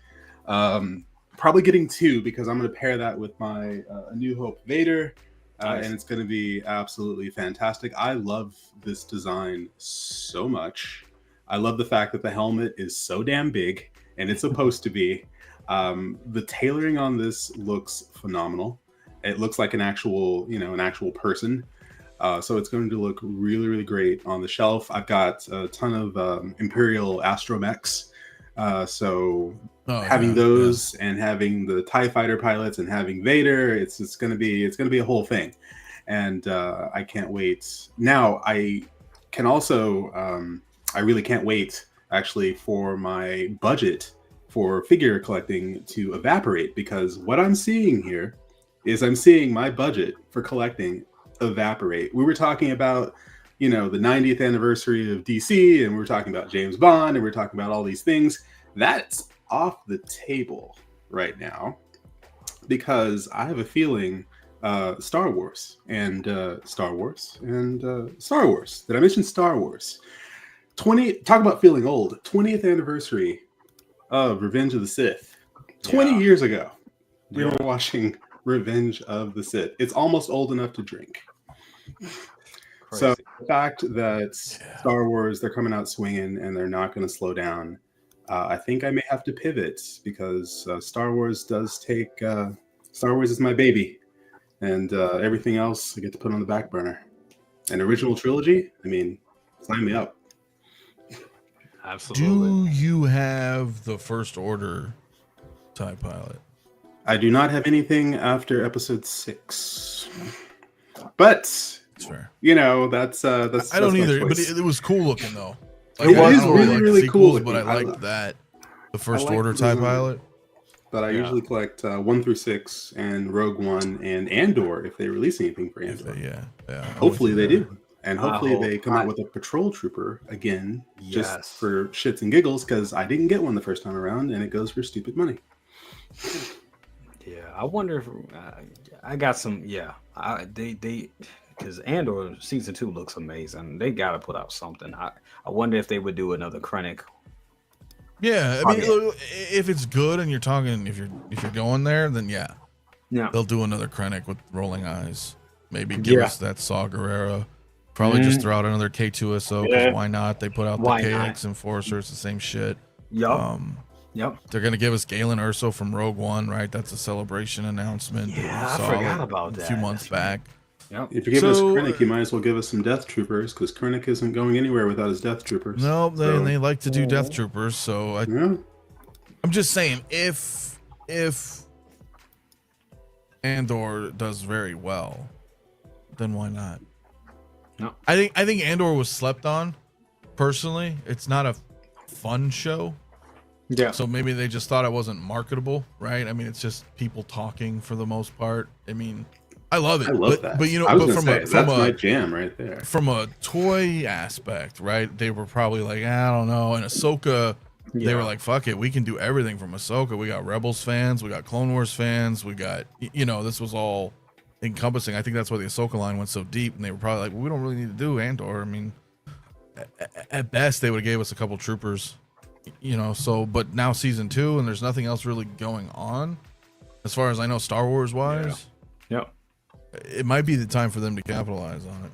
Probably getting two because I'm going to pair that with my A New Hope Vader, and it's going to be absolutely fantastic. I love this design so much. I love the fact that the helmet is so damn big, and it's supposed to be. The tailoring on this looks phenomenal, It looks like an actual, an actual person. So it's going to look really, really great on the shelf. I've got a ton of Imperial astromechs. Having those and having the TIE fighter pilots and having Vader, it's going to be a whole thing. And I can't wait. Now I can also, I really can't wait actually for my budget for figure collecting to evaporate, because what I'm seeing here is I'm seeing my budget for collecting evaporate. We were talking about, the 90th anniversary of DC, and we were talking about James Bond, and we're talking about all these things. That's off the table right now, because I have a feeling Star Wars. Did I mention Star Wars? Talk about feeling old. 20th anniversary of Revenge of the Sith. 20 years ago, we were watching Revenge of the Sith. It's almost old enough to drink. So the fact that Star Wars, they're coming out swinging and they're not going to slow down, I think I may have to pivot, because Star Wars is my baby, and everything else I get to put on the back burner. An original trilogy, sign me up. Absolutely. Do you have the First Order TIE pilot? I do not have anything after episode 6, but that's fair. That's I don't either, but it was cool looking though. It was really, really cool. But I liked that the First Order TIE pilot. But I usually collect 1 through 6 and Rogue One and Andor if they release anything for Andor. Hopefully they do. And hopefully they come out with a patrol trooper again, just for shits and giggles, because I didn't get one the first time around, and it goes for stupid money. Yeah, I wonder if I got some. Yeah, they because Andor season 2 looks amazing. They got to put out something. I wonder if they would do another Krennic. Yeah, if it's good and you're talking, if you're going there, then yeah, they'll do another Krennic with rolling eyes. Maybe give us that Saw Gerrera. Probably just throw out another K2SO, because why not? They put out the KX Enforcer. It's the same shit. Yep. They're going to give us Galen Erso from Rogue One, right? That's a celebration announcement. Yeah, I forgot about that. A few months back. Yep. If you give us Krennic, you might as well give us some Death Troopers, because Krennic isn't going anywhere without his Death Troopers. No, they like to do Death Troopers, so I'm just saying, if Andor does very well, then why not? No, I think Andor was slept on. Personally, it's not a fun show. Yeah. So maybe they just thought it wasn't marketable, right? It's just people talking for the most part. I love it. I love that. But that's my jam right there. From a toy aspect, right? They were probably like, I don't know. And Ahsoka, they were like, fuck it, we can do everything from Ahsoka. We got Rebels fans, we got Clone Wars fans, we got, this was all encompassing. I think that's why the Ahsoka line went so deep, and they were probably like, well, we don't really need to do Andor. At best they would have gave us a couple troopers, but now season 2 and there's nothing else really going on as far as I know, Star Wars wise. It might be the time for them to capitalize on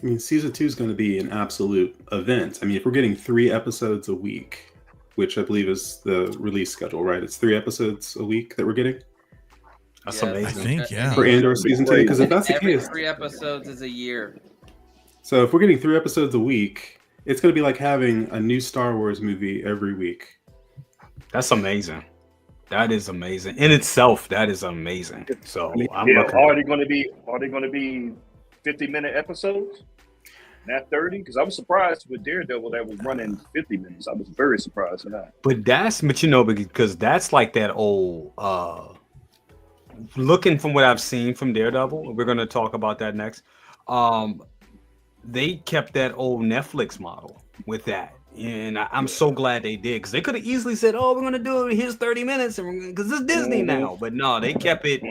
it. Season 2 is going to be an absolute event. If we're getting 3 episodes a week, which I believe is the release schedule, right? It's 3 episodes a week that we're getting. That's amazing. I think, yeah. For Andor season 2, because if that's the case, 3 episodes is a year. So if we're getting 3 episodes a week, it's going to be like having a new Star Wars movie every week. That's amazing. That is amazing in itself. That is amazing. So are they going to be 50-minute episodes? Not 30? Because I was surprised with Daredevil that was running 50 minutes. I was very surprised at that. But because that's like that old. Looking from what I've seen from Daredevil, we're going to talk about that next. They kept that old Netflix model with that. And I'm so glad they did, because they could have easily said, "Oh, we're gonna do it. Here's 30 minutes," because it's Disney now. But no, they kept it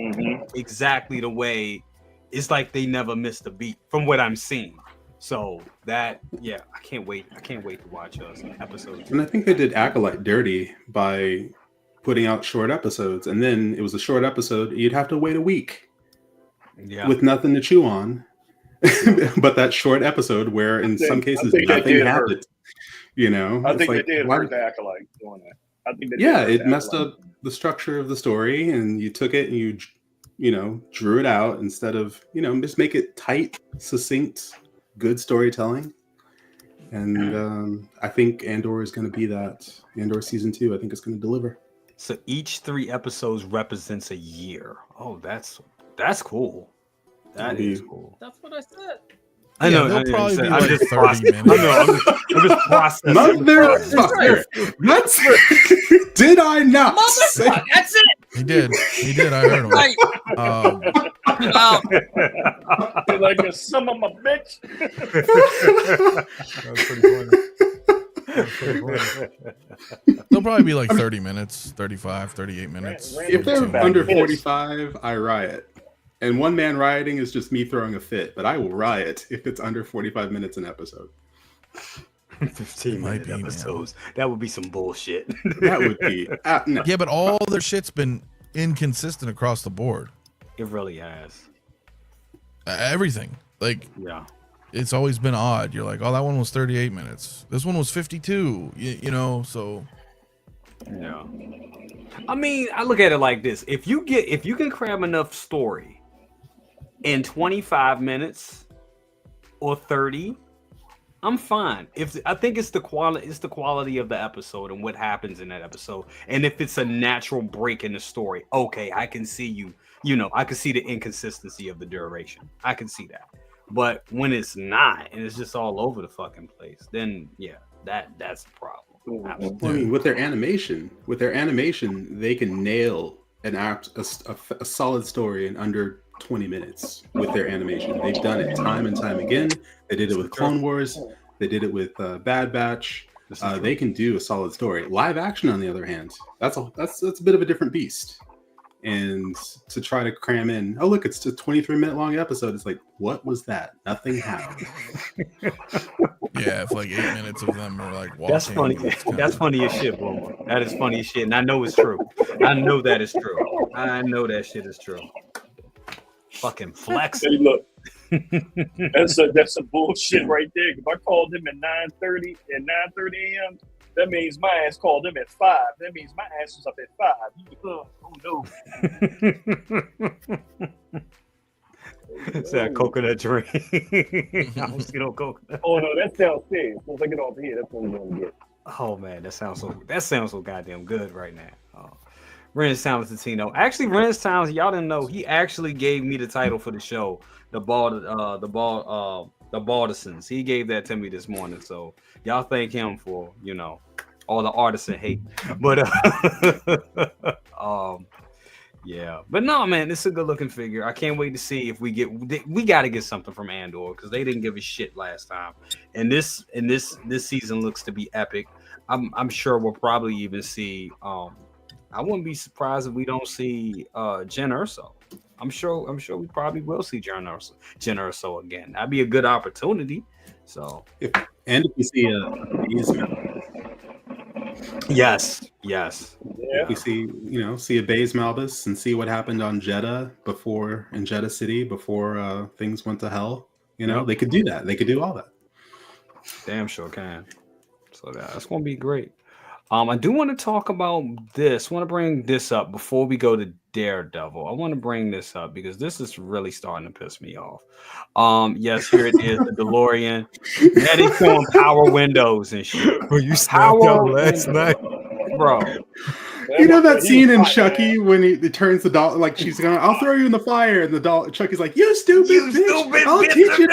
exactly the way. It's like they never missed a beat from what I'm seeing. So I can't wait. I can't wait to watch episodes. And I think they did Acolyte dirty by putting out short episodes, and then it was a short episode. You'd have to wait a week, with nothing to chew on, but that short episode where in some cases nothing happened. I think they did hurt the Acolyte doing that. I think it messed up the structure of the story, and you took it and you drew it out instead of, just make it tight, succinct, good storytelling. And I think Andor is going to be that. Andor season 2, I think it's going to deliver. So each 3 episodes represents a year. Oh, that's cool. That is cool. That's what I said. I know. They'll probably be I'm like just 30 minutes. I know. I'm just processing. That's did I not say? That's it. He did. I heard him. Right. You're like a son of a bitch. That was pretty funny. They'll probably be like 30 minutes, 35, 38 minutes. If they're 42 under minutes. 45, I riot. And one man rioting is just me throwing a fit, but I will riot if it's under 45 minutes an episode. 15-minute episodes. That would be some bullshit. That would be. No. Yeah, but all their shit's been inconsistent across the board. It really has. Everything. Like, yeah, it's always been odd. You're like, oh, that one was 38 minutes. This one was 52. So. Yeah. I mean, I look at it like this: if you can cram enough story in 25 minutes or 30, I'm fine. I think it's the quality of the episode and what happens in that episode. And if it's a natural break in the story, okay, I can see I can see the inconsistency of the duration. I can see that. But when it's not and it's just all over the fucking place, then yeah, that's the problem. I mean, with their animation, they can nail a solid story in under 20 minutes with their animation. They've done it time and time again. They did it with Clone Wars. They did it with Bad Batch. They can do a solid story. Live action, on the other hand, that's a bit of a different beast. And to try to cram in, oh look, it's a 23-minute long episode. It's like, what was that? Nothing happened. Yeah, if like 8 minutes of them are like walking. That's funny. That's funny as shit, bro. That is funny as shit, and I know it's true. I know that is true. I know that shit is true. Fucking flex. Hey, look, that's some bullshit right there. If I called him at 9:30 a.m., that means my ass called him at 5. That means my ass was up at 5. Oh no. It's that coconut drink. Coconut. Oh no, that's downstairs. Once I get off here, that's what I'm gonna get. Oh man, that sounds so goddamn good right now. Oh. Ren's Towns Latino. Actually, Ren's Towns, y'all didn't know, he actually gave me the title for the show, the BALD-ISANS. He gave that to me this morning, so y'all thank him for all the artisan hate. But yeah, but no, man, this is a good looking figure. I can't wait to see if we got to get something from Andor, because they didn't give a shit last time, and this season looks to be epic. I'm sure we'll probably even see. I wouldn't be surprised if we don't see Jen Erso. I'm sure we probably will see Jen Erso again. That'd be a good opportunity. So if we see yes. Yeah. If we see a Baze Malbus and see what happened on Jeddah in Jeddah City before things went to hell. They could do that. They could do all that. Damn sure can. So that's gonna be great. I do want to talk about this. I want to bring this up before we go to Daredevil. I want to bring this up because this is really starting to piss me off. Yes, here it is, the DeLorean. That is showing power windows and shit. Bro, you snapped out last night, bro. That scene in Chucky when he turns the doll, like she's going, "I'll throw you in the fire," and the doll, Chucky's like, "You stupid bitch! I'll teach you."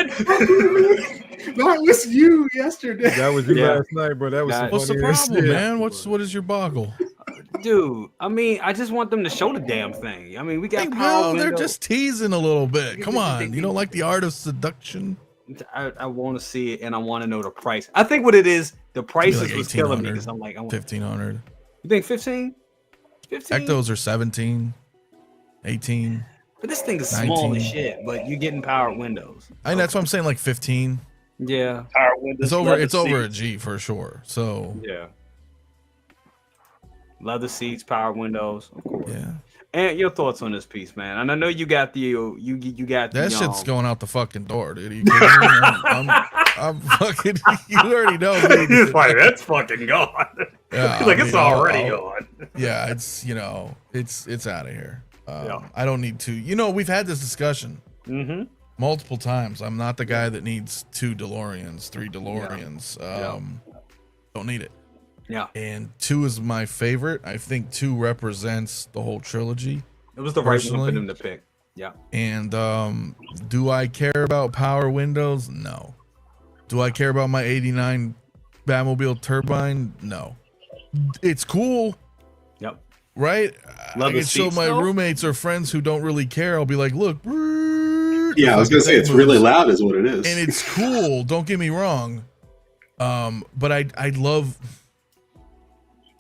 That was you yesterday. That was you last night, bro. That was what's the problem, man? What is your boggle? Dude, I mean, I just want them to show the damn thing. I mean, we got they're just teasing a little bit. Come on, you don't like the art of seduction? I want to see it, and I want to know the price. I think what it is, the prices was killing me because I'm like, $1,500. You think 15? 15? Ectos are 17, 18. But this thing is 19. small as shit. But you're getting powered windows. I mean, that's what I'm saying, like 15. Yeah, power windows. It's over a G for sure. So yeah, leather seats, power windows, of course. Yeah. And your thoughts on this piece, man? And I know you got you got that shit's going out the fucking door, dude. Are you kidding me? I'm fucking. You already know. He's like, that's fucking gone. Yeah, He's like, it's already gone. Yeah, it's it's out of here. I don't need two. You know, we've had this discussion multiple times. I'm not the guy that needs 2 DeLoreans, 3 DeLoreans. Don't need it. Yeah. And 2 is my favorite. I think 2 represents the whole trilogy. It was the right one for them to pick. Yeah. And do I care about power windows? No. Do I care about my 89 Batmobile turbine? No. It's cool. Yep. Right? I can show my roommates or friends who don't really care. I'll be like, look. Yeah, I was going to say, it's really loud is what it is. And it's cool. Don't get me wrong. But I love...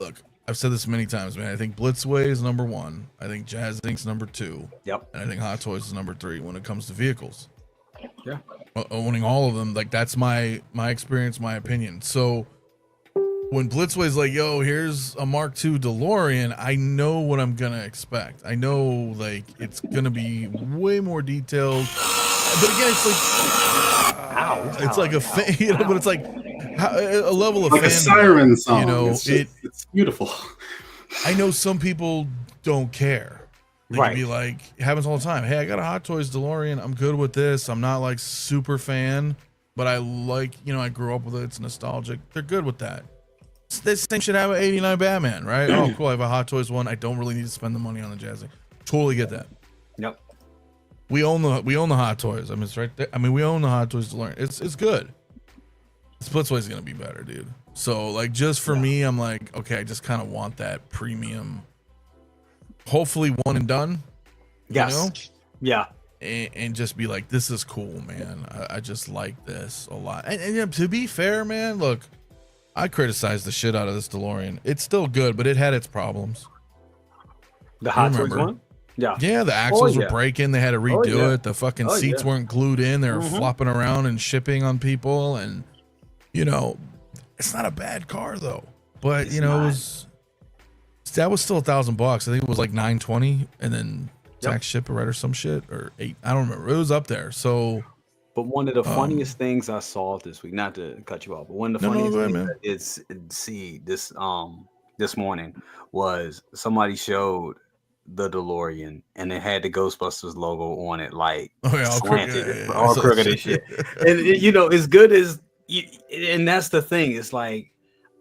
Look, I've said this many times, man. I think Blitzway is number 1. I think Jazz Inc.'s number 2. Yep. And I think Hot Toys is number 3 when it comes to vehicles. Yeah. Owning all of them, like that's my experience, my opinion. So when Blitzway's like, yo, here's a Mark II DeLorean, I know what I'm gonna expect. I know like it's gonna be way more detailed. But again, it's like it's like a you know, but it's like a level of like fandom, a siren song. You know, it's beautiful. I know some people don't care. They can be like, it happens all the time. Hey, I got a Hot Toys DeLorean. I'm good with this. I'm not like super fan, but I like, you know, I grew up with it. It's nostalgic. They're good with that. This thing should have an 89 Batman, right? Oh, cool. I have a Hot Toys one. I don't really need to spend the money on the Jazzing. Totally get that. Yep. We own the Hot Toys. I mean, it's right there. I mean, we own the Hot Toys DeLorean. It's good. Splitsway's gonna be better, dude. So like, just for me, I'm like, okay, I just kind of want that premium. Hopefully one and done. Yes. You know? Yeah. And just be like, this is cool, man. I just like this a lot. And to be fair, man, look, I criticized the shit out of this DeLorean. It's still good, but it had its problems. The Hot Toys one? Yeah. Yeah, the axles were breaking. They had to redo it. The fucking seats weren't glued in. They were flopping around and shipping on people. And, you know, it's not a bad car, though. But, you know, that was still $1,000. I think it was like $920, and then tax ship or some shit, or $8. I don't remember. It was up there. So, but one of the funniest things I saw this week, not to cut you off, but one of the funniest things I did see this morning was somebody showed the DeLorean and it had the Ghostbusters logo on it, like slanted, all crooked and shit. And you know, as good as, and that's the thing. It's like,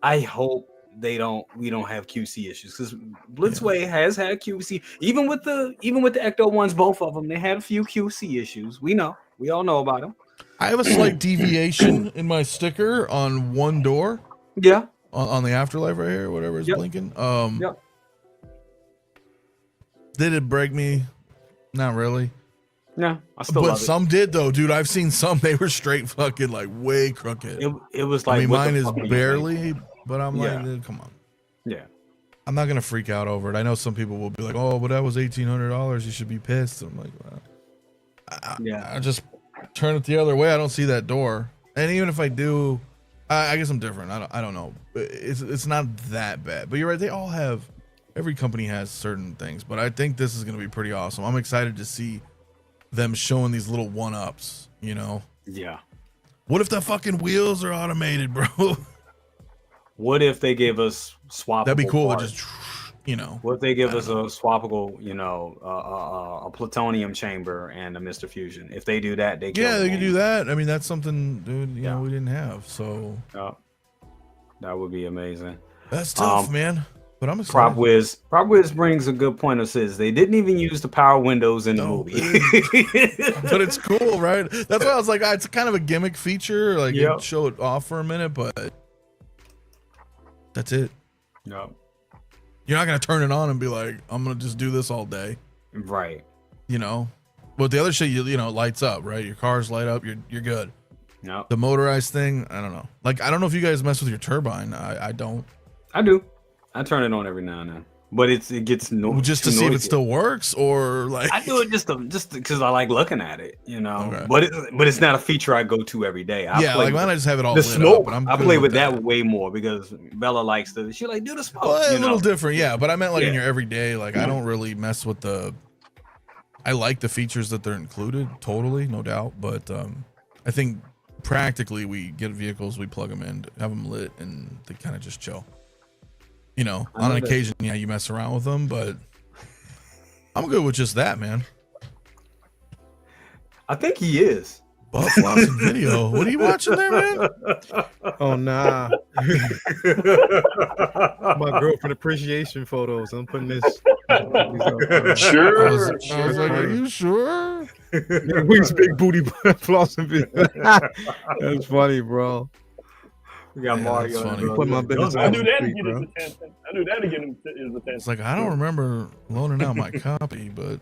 I hope we don't have QC issues, because Blitzway has had QC, even with the Ecto ones, both of them, they had a few QC issues. We all know about them. I have a slight deviation in my sticker on one door. Yeah. On the Afterlife right here, whatever is blinking. Did it break me? Not really. No, I still love it. Some did though, dude. I've seen some, they were straight fucking like way crooked. It was like, I mean, mine is barely, but I'm like, dude, come on. Yeah. I'm not gonna freak out over it. I know some people will be like, oh, but that was $1,800. You should be pissed. I'm like, well, I just turn it the other way. I don't see that door. And even if I do, I guess I'm different. I don't know. It's not that bad. But you're right. They all have, every company has certain things. But I think this is gonna be pretty awesome. I'm excited to see them showing these little one-ups, you know? Yeah. What if the fucking wheels are automated, bro? What if they give us swappable? That'd be cool. Parts? Just, you know. What if they give us a swappable, you know, a plutonium chamber and a Mr. Fusion? If they do that, they can do that. I mean, that's something, dude, you know, we didn't have. So that would be amazing. That's tough, man. But I'm excited. Prop Wiz brings a good point. Of says they didn't even use the power windows in the movie. But it's cool, right? That's why I was like, it's kind of a gimmick feature. Like, you show it off for a minute, but that's it. No. You're not gonna turn it on and be like, I'm gonna just do this all day. Right. You know? But the other shit, you know, lights up, right? Your cars light up, you're good. No. The motorized thing, I don't know. Like, I don't know if you guys mess with your turbine. I don't. I do. I turn it on every now and then, but it gets just to see if it still works, or like I do it just because I like looking at it, you know. Okay. But it's not a feature I go to every day. I just have it all the lit smoke. Up, I play with that way more because Bella likes to. She like do the smoke. Well, a little different, yeah. But I meant like in your everyday. Like I don't really mess with the. I like the features that they're included, totally, no doubt. But I think practically we get vehicles, we plug them in, have them lit, and they kind of just chill. You know, on an occasion, you mess around with them, but I'm good with just that, man. I think he is. Butt flossing video. What are you watching there, man? Oh nah. My girlfriend appreciation photos. I'm putting this. Sure. I was like, are you sure? We's big booty flossing video. That's funny, bro. We got Mario. funny. Put my business I on knew the that to street, get bro. his attention. I knew that to get his attention. It's like, I don't remember loaning out my copy, but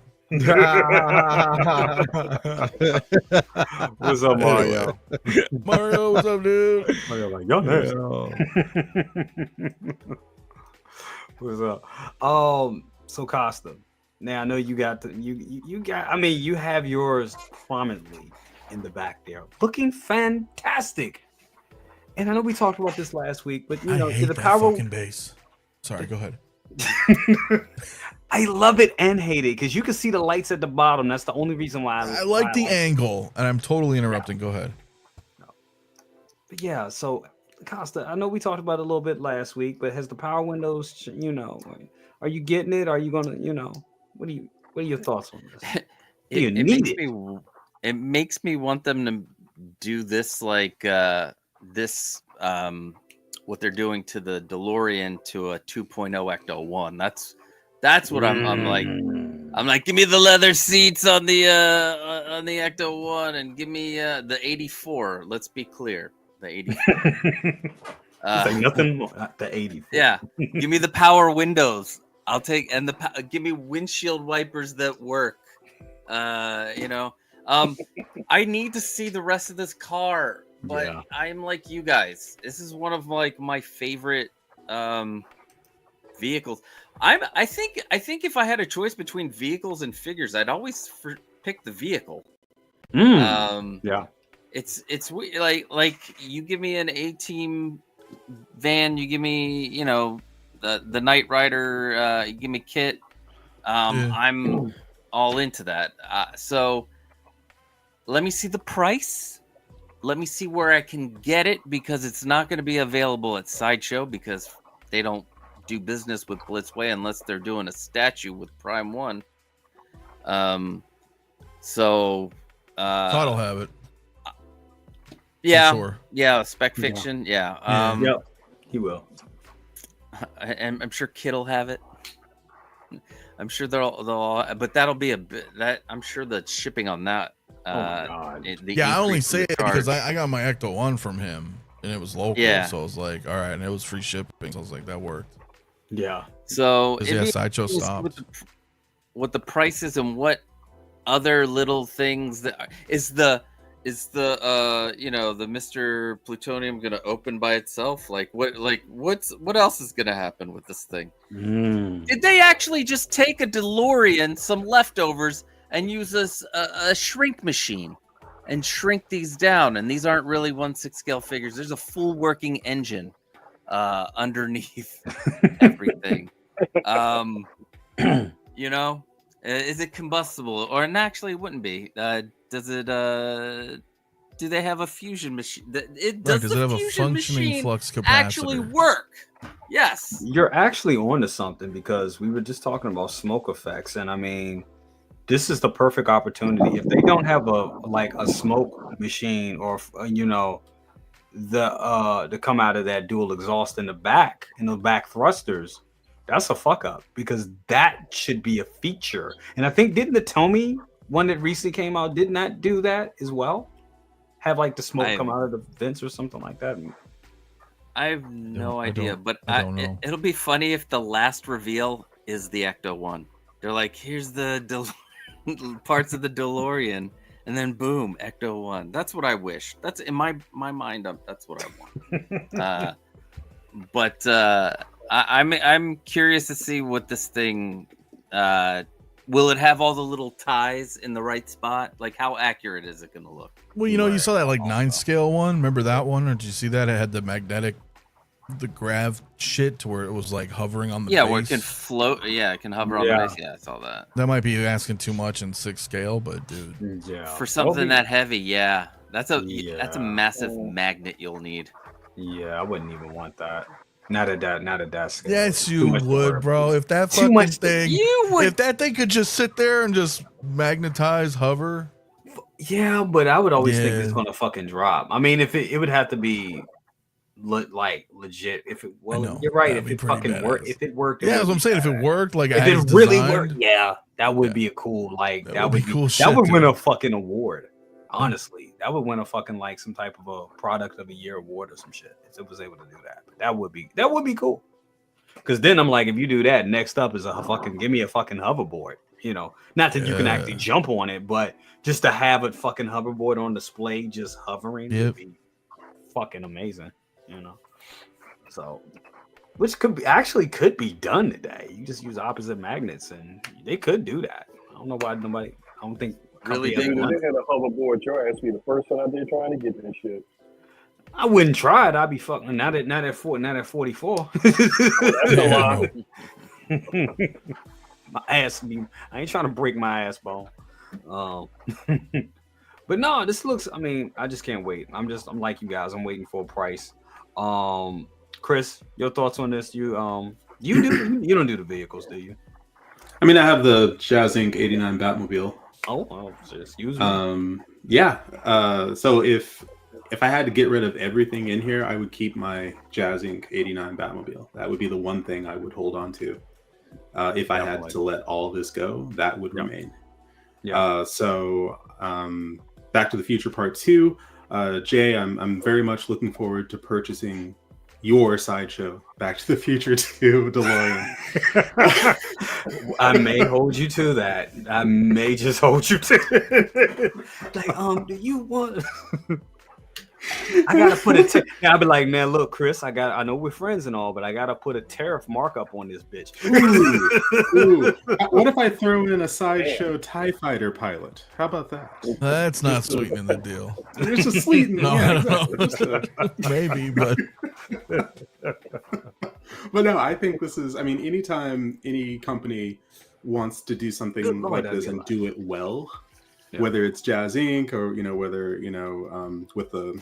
What's up, Mario? Mario, what's up, dude? Mario like, y'all nasty. What's up? So Costa. Now I know you got you got. I mean, you have yours prominently in the back there, looking fantastic. And I know we talked about this last week, but you know, I hate the that power fucking base. Sorry, go ahead. I love it and hate it because you can see the lights at the bottom. That's the only reason why I like the angle, and I'm totally interrupting. Go ahead. But yeah, so Costa, I know we talked about it a little bit last week, but has the power windows, you know, are you getting it? Are you gonna, you know, what are your thoughts on this? It makes me want them to do this like what they're doing to the DeLorean to a 2.0 Ecto 1. That's what I'm like, give me the leather seats on the Ecto 1 and give me the 84. Let's be clear. The 84. Nothing more. The 84. Yeah. Give me the power windows. I'll take give me windshield wipers that work. You know. I need to see the rest of this car, but yeah. I'm like you guys. This is one of like my favorite vehicles. I think if I had a choice between vehicles and figures, I'd always pick the vehicle. Yeah. It's like you give me an A-Team van, you give me, you know, the Knight Rider, you give me Kit. I'm all into that. So let me see the price. Let me see where I can get it, because it's not going to be available at Sideshow because they don't do business with Blitzway unless they're doing a statue with Prime 1. So Todd will have it. Yeah, sure. Yeah, Spec Fiction, yeah. Yep, he will. And I'm sure Kid will have it. I'm sure they'll all, but that'll be a bit. That I'm sure the shipping on that. God. I only say it because I got my Ecto 1 from him and it was local, so I was like, all right, and it was free shipping, so I was like, that worked. Yeah. So Sideshow stopped. What the prices and what other little things that is the you know, the Mr. Plutonium gonna open by itself? Like what else is gonna happen with this thing? Did they actually just take a DeLorean, some leftovers, and use a shrink machine and shrink these down? And these aren't really 1/6 scale figures. There's a full working engine underneath everything. You know, is it combustible? Or and actually it wouldn't be. Does it do they have a fusion machine? Does it have a functioning flux capacitor actually work? Yes. You're actually onto something, because we were just talking about smoke effects, and I mean, this is the perfect opportunity. If they don't have a smoke machine, or you know, to come out of that dual exhaust in the back thrusters, that's a fuck up, because that should be a feature. And I think, didn't the Tomy one that recently came out, did not do that as well? Have like the smoke come out of the vents or something like that? I have no idea, but I don't know. It'll be funny if the last reveal is the Ecto 1. They're like, here's the parts of the DeLorean, and then boom, Ecto 1. That's what I wish. That's in my mind. That's what I want. But I'm curious to see what this thing. Will it have all the little ties in the right spot? Like, how accurate is it going to look? Well, you know, you saw that like 9 scale one. Remember that one? Or did you see that? It had the grav shit to where it was like hovering on the base. Where it can float. Yeah, it can hover on the base. Yeah, I saw that. That might be asking too much in 6 scale, but dude. Yeah. For something that heavy, yeah. That's a massive magnet you'll need. Yeah, I wouldn't even want that. Not at that scale. Yes, Too you much to worry would, about. bro. If that Too fucking much- thing, you would- if that thing could just sit there and just magnetize, hover. Yeah, but I would always think Yeah. it's gonna fucking drop. I mean, if it would have to be like legit. If it you're right. That'd If be it pretty fucking worked, if it worked, Yeah, that's what I'm saying. If it worked, like as if it really designed, worked, yeah, that would be a cool. Like that would be cool That shit, would win dude. a fucking award. Honestly, that would win a fucking like some type of a product of the year award or some shit if it was able to do that. But that would be cool. Because then I'm like, if you do that, next up is a fucking give me a fucking hoverboard. You know, not that you can actually jump on it, but just to have a fucking hoverboard on display, just hovering, would be fucking amazing. You know, so which could be done today. You just use opposite magnets, and they could do that. I don't know why nobody. I don't think Really, Dude, if they had a hoverboard, your ass be the first one out there trying to get that shit. I wouldn't try it. I'd be fucking not at 44. That's a lie. My ass be. I ain't trying to break my ass bone. But no, this looks. I mean, I just can't wait. I'm like you guys. I'm waiting for a price. Chris, your thoughts on this? You don't do the vehicles, do you? I mean, I have the Jazz Inc. '89 Batmobile. Oh, just use me. Yeah. So if I had to get rid of everything in here, I would keep my Jazz Inc. '89 Batmobile. That would be the one thing I would hold on to. If I had to let all this go, that would remain. Yeah. Back to the Future Part 2. Jay, I'm very much looking forward to purchasing your sideshow Back to the Future 2 DeLorean. I may hold you to that. I may just hold you to it. Like, do you want? I gotta put a. I'll be like, man, look, Chris, I know we're friends and all, but I gotta put a tariff markup on this bitch. Ooh. What if I throw in a sideshow TIE Fighter pilot? How about that? That's not sweetening the deal. There's a sweetening. No, Yeah, I don't exactly. know. Maybe, but But no, I think this is. I mean, anytime any company wants to do something like this and do it well, whether it's Jazz Inc. or whether with the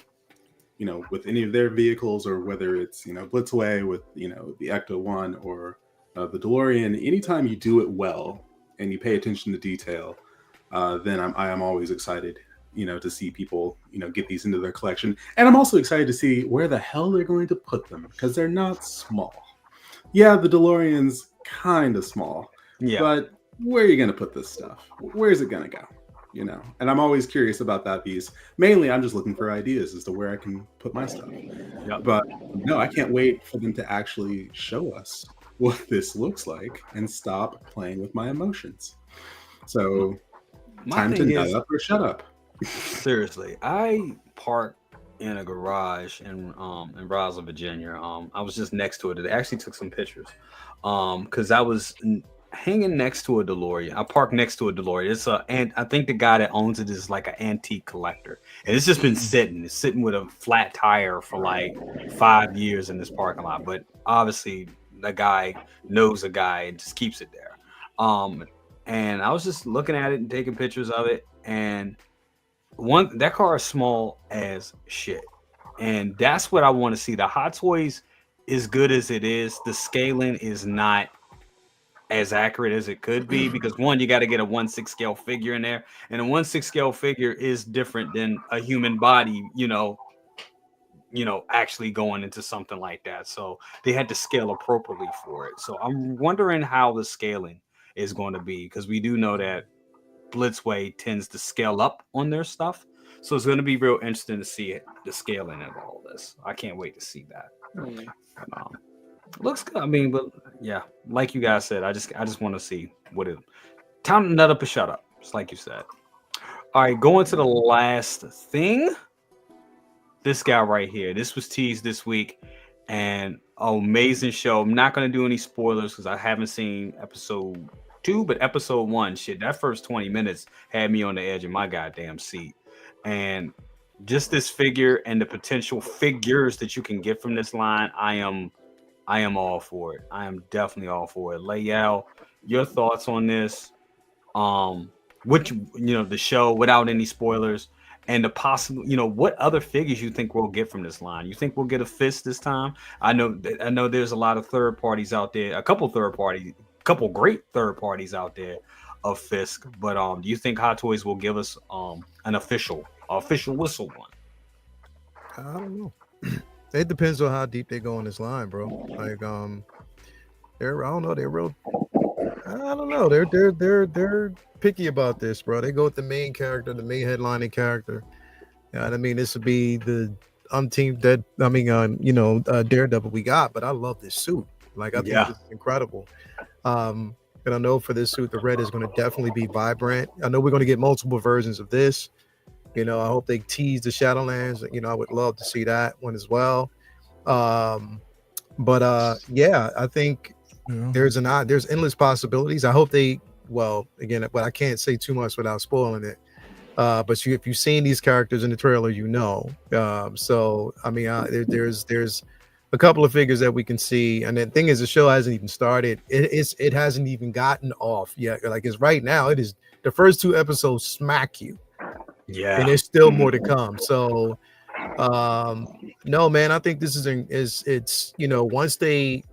with any of their vehicles, or whether it's Blitzway with the Ecto 1 or the DeLorean, anytime you do it well and you pay attention to detail, then I am always excited to see people get these into their collection. And I'm also excited to see where the hell they're going to put them, because they're not small. Yeah, the DeLorean's kind of small, but where are you going to put this stuff? Where's it going to go? And I'm always curious about that piece. Mainly, I'm just looking for ideas as to where I can put my stuff. But no, I can't wait for them to actually show us what this looks like and stop playing with my emotions. So, time to nut up or shut up. Seriously, I parked in a garage in Roswell, Virginia. I was just next to it. They actually took some pictures because I was hanging next to a DeLorean. I parked next to a DeLorean. And I think the guy that owns it is like an antique collector, and it's just been sitting. It's sitting with a flat tire for like 5 years in this parking lot. But obviously, the guy knows a guy and just keeps it there. And I was just looking at it and taking pictures of it. And that car is small as shit, and that's what I want to see. The Hot Toys, as good as it is, the scaling is not as accurate as it could be, because one, you got to get a 1/6 scale figure in there, and a 1/6 scale figure is different than a human body, actually going into something like that. So they had to scale appropriately for it. So I'm wondering how the scaling is going to be, because we do know that Blitzway tends to scale up on their stuff. So it's going to be real interesting to see the scaling of all this. I can't wait to see that. Looks good. I mean, but yeah, like you guys said, I just want to see what it. Time to nut up or shut up. Just like you said. All right, going to the last thing. This guy right here. This was teased this week, and amazing show. I'm not going to do any spoilers because I haven't seen episode 2, but episode 1, shit, that first 20 minutes had me on the edge of my goddamn seat. And just this figure and the potential figures that you can get from this line, I am all for it. I am definitely all for it. Layal, your thoughts on this? The show without any spoilers, and the possible, what other figures you think we'll get from this line? You think we'll get a Fist this time? I know there's a lot of third parties out there, a couple great third parties out there of Fisk, but do you think Hot Toys will give us an official whistle one? I don't know. It depends on how deep they go in this line, bro. Like they're I don't know, they're real. I don't know. They're picky about this, bro. They go with the main character, the main headlining character. Yeah, I mean, this would be the Daredevil we got, but I love this suit. Like, I think this is incredible. And I know for this suit, the red is going to definitely be vibrant. I know we're going to get multiple versions of this. I hope they tease the Shadowlands. I would love to see that one as well. I think there's endless possibilities. I hope but I can't say too much without spoiling it. But if you've seen these characters in the trailer, there's a couple of figures that we can see, and the thing is, the show hasn't even started. It hasn't even gotten off yet. Like, it's right now. It is the first 2 episodes smack you. Yeah, and there's still more to come. So, no, man, I think this once they,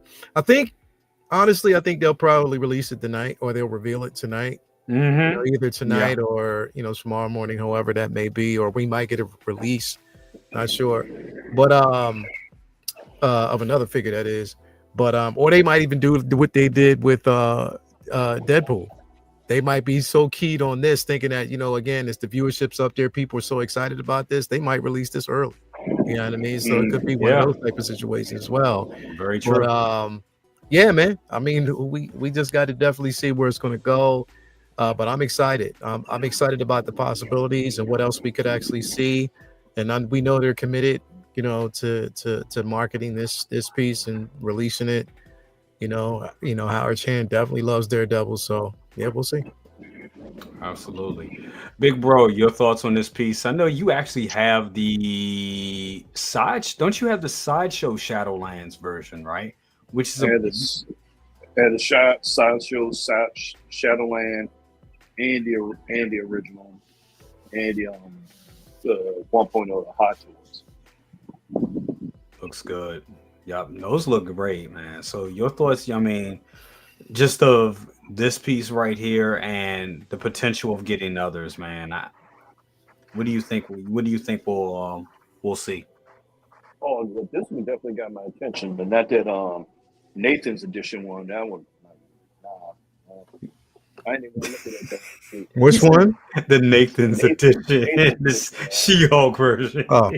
honestly, I think they'll probably release it tonight, or they'll reveal it tonight. Either tonight or tomorrow morning, however that may be, or we might get a release. Not sure, but of another figure that is, but or they might even do what they did with Deadpool. They might be so keyed on this, thinking that, again, it's the viewership's up there. People are so excited about this. They might release this early. You know what I mean? So it could be one of those type of situations as well. Very true. But, yeah, man. I mean, we just got to definitely see where it's going to go. But I'm excited. I'm excited about the possibilities and what else we could actually see. And we know they're committed, to marketing this piece and releasing it. Howard Chan definitely loves Daredevil. So yeah, we'll see. Absolutely. Big bro, your thoughts on this piece? I know you actually have the don't you have the Sideshow Shadowlands version, right? Which is Sideshow Shadowland and the original and the 1.0 the Hot Toys. Looks good. Yep, those look great, man. So your thoughts, just of this piece right here and the potential of getting others, man. What do you think? What do you think we'll see? Oh, this one definitely got my attention, but not that Nathan's edition one. That one, I didn't even look at that. Which one? The Nathan's edition, this She-Hulk version. Oh,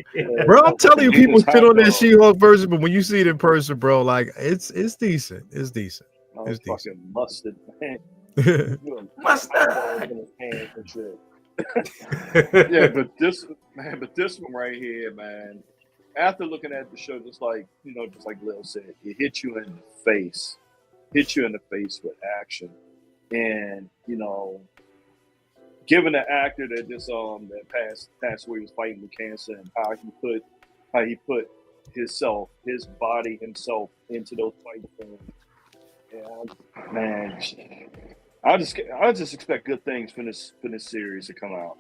bro, I'm telling you, people shit on that She-Hulk version, but when you see it in person, bro, like it's decent. It's decent. It's fucking mustard, man. Mustard. Yeah, but this one right here, man. After looking at the show, just like Lil said, it hits you in the face. Hit you in the face with action. And given the actor that that passed away was fighting with cancer, and how he put his body himself into those fight scenes. Yeah, man, I just expect good things from this series to come out.